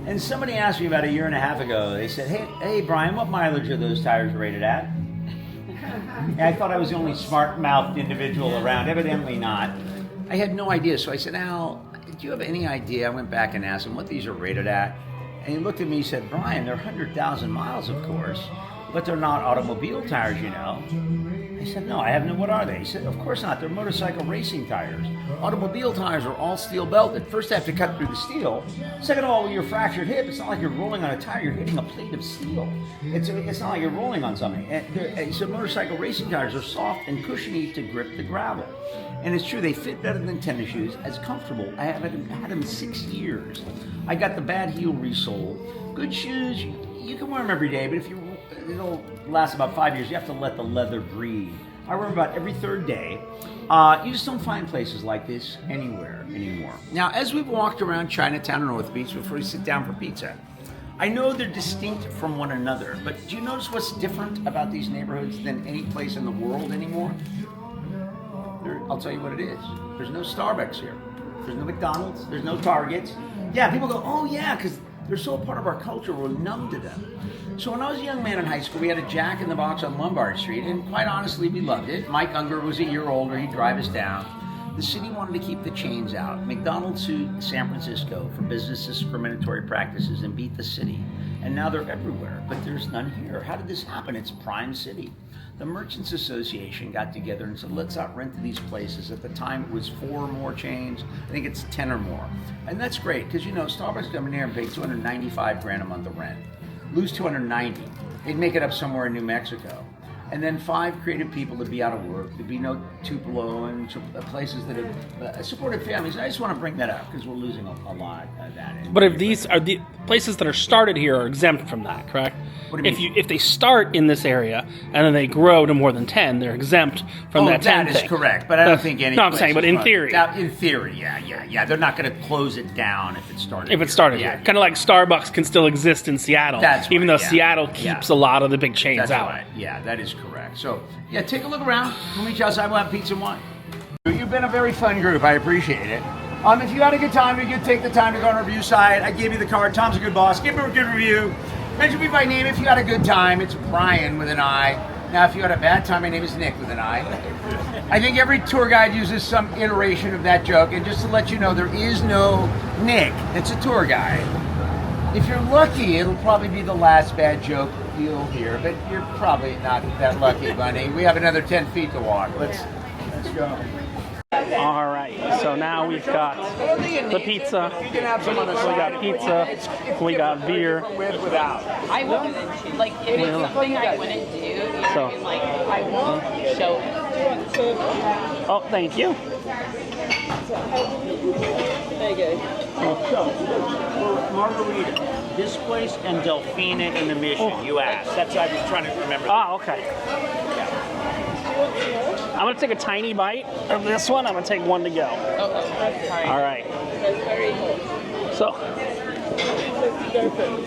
And somebody asked me about a year and a half ago, they said, hey Brian, what mileage are those tires rated at? And I thought I was the only smart-mouthed individual around. Evidently not. I had no idea. So I said, Al, do you have any idea? I went back and asked him what these are rated at. And he looked at me and said, Brian, they're 100,000 miles, of course. But they're not automobile tires, you know. I I said, no, I have no, what are they? He said, of course not, they're motorcycle racing tires. Automobile tires are all steel belted. First, they have to cut through the steel. Second of all, with your fractured hip, it's not like you're rolling on a tire, you're hitting a plate of steel. It's not like you're rolling on something. And he said, motorcycle racing tires are soft and cushiony to grip the gravel. And it's true, they fit better than tennis shoes, as comfortable. I had them 6 years. I got the bad heel resoled. Good shoes, you can wear them every day, but if it'll last about 5 years, you have to let the leather breathe. I wear them about every third day. You just don't find places like this anywhere anymore. Now, as we've walked around Chinatown and North Beach before we sit down for pizza, I know they're distinct from one another, but do you notice what's different about these neighborhoods than any place in the world anymore? I'll tell you what it is. There's no Starbucks here. There's no McDonald's. There's no Targets. Yeah, people go, oh yeah, because they're so part of our culture, we're numb to them. So when I was a young man in high school, we had a Jack in the Box on Lombard Street, and quite honestly, we loved it. Mike Unger was a year older. He'd drive us down. The city wanted to keep the chains out. McDonald's sued San Francisco for business discriminatory practices and beat the city. And now they're everywhere, but there's none here. How did this happen? It's Prime City. The Merchants Association got together and said, let's not rent to these places. At the time, it was 4 or more chains. I think it's 10 or more. And that's great, because, you know, Starbucks come in here and pay $295 grand a month of rent. Lose 290. They'd make it up somewhere in New Mexico. And then 5 creative people to be out of work. There'd be no Tupelo and places that have supported families. I just want to bring that up because we're losing a lot of that. But if these are the places that are started here are exempt from that, correct? What do you mean? If they start in this area and then they grow to more than 10, they're exempt from that 10 that is correct, but I don't think any. No, I'm saying, but in theory. In theory, yeah. They're not going to close it down if it started. If it started here. Kind of like Starbucks can still exist in Seattle, even though Seattle keeps a lot of the big chains out. Right. Yeah, that is correct. So, yeah, take a look around. We'll meet you outside. We'll have pizza and wine. You've been a very fun group. I appreciate it. If you had a good time, you could take the time to go on a review site. I gave you the card. Tom's a good boss. Give him a good review. Mention me by name if you had a good time. It's Brian with an I. Now, if you had a bad time, my name is Nick with an I. I think every tour guide uses some iteration of that joke. And just to let you know, there is no Nick. It's a tour guide. If you're lucky, it'll probably be the last bad joke you'll hear. But you're probably not that lucky, Bunny. We have another 10 feet to walk. Let's go. All right, so now we've got the pizza. We got pizza. We got beer. I wouldn't, like, if it's something I wouldn't do, like, I won't show it. Oh, thank you. There you go. So, for Margarita, this place and Delfina in the Mission, you asked. That's what I was trying to remember. Oh, okay. I'm going to take a tiny bite of this one. I'm going to take one to go. All right. So.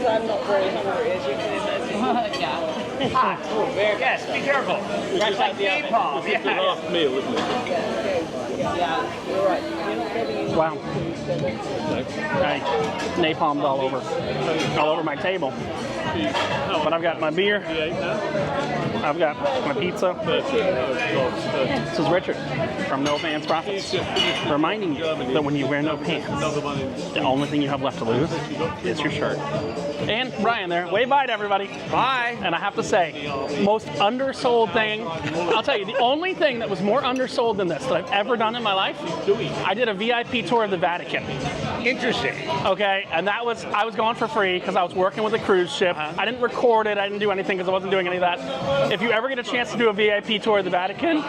I'm not very hungry, as you can imagine. Yeah. Hot. Yes, be careful. That's like napalm. It's the last meal, isn't it? Yeah, you're right. You're not getting into Wow. Right. Napalmed all over my table. But I've got my beer. I've got my pizza. This is Richard from No Pants Profits, reminding you that when you wear no pants, the only thing you have left to lose is your shirt. And Brian there. Wave bye to everybody. Bye. And I have to say, most undersold thing, I'll tell you, the only thing that was more undersold than this that I've ever done in my life, I did a VIP tour of the Vatican. Interesting. Okay, and I was going for free because I was working with a cruise ship. I didn't record it, I didn't do anything because I wasn't doing any of that. If you ever get a chance to do a VIP tour of the Vatican,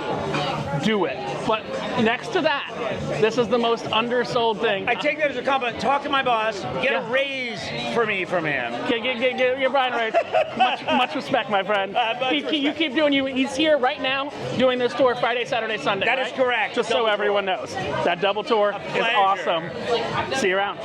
do it. But next to that, this is the most undersold thing. I take that as a compliment. Talk to my boss. Get a raise for me from him. Get Brian right. Much respect, my friend. You keep doing you. He's here right now doing this tour Friday, Saturday, Sunday. That is correct. Just so everyone knows. That double tour is awesome. See you around.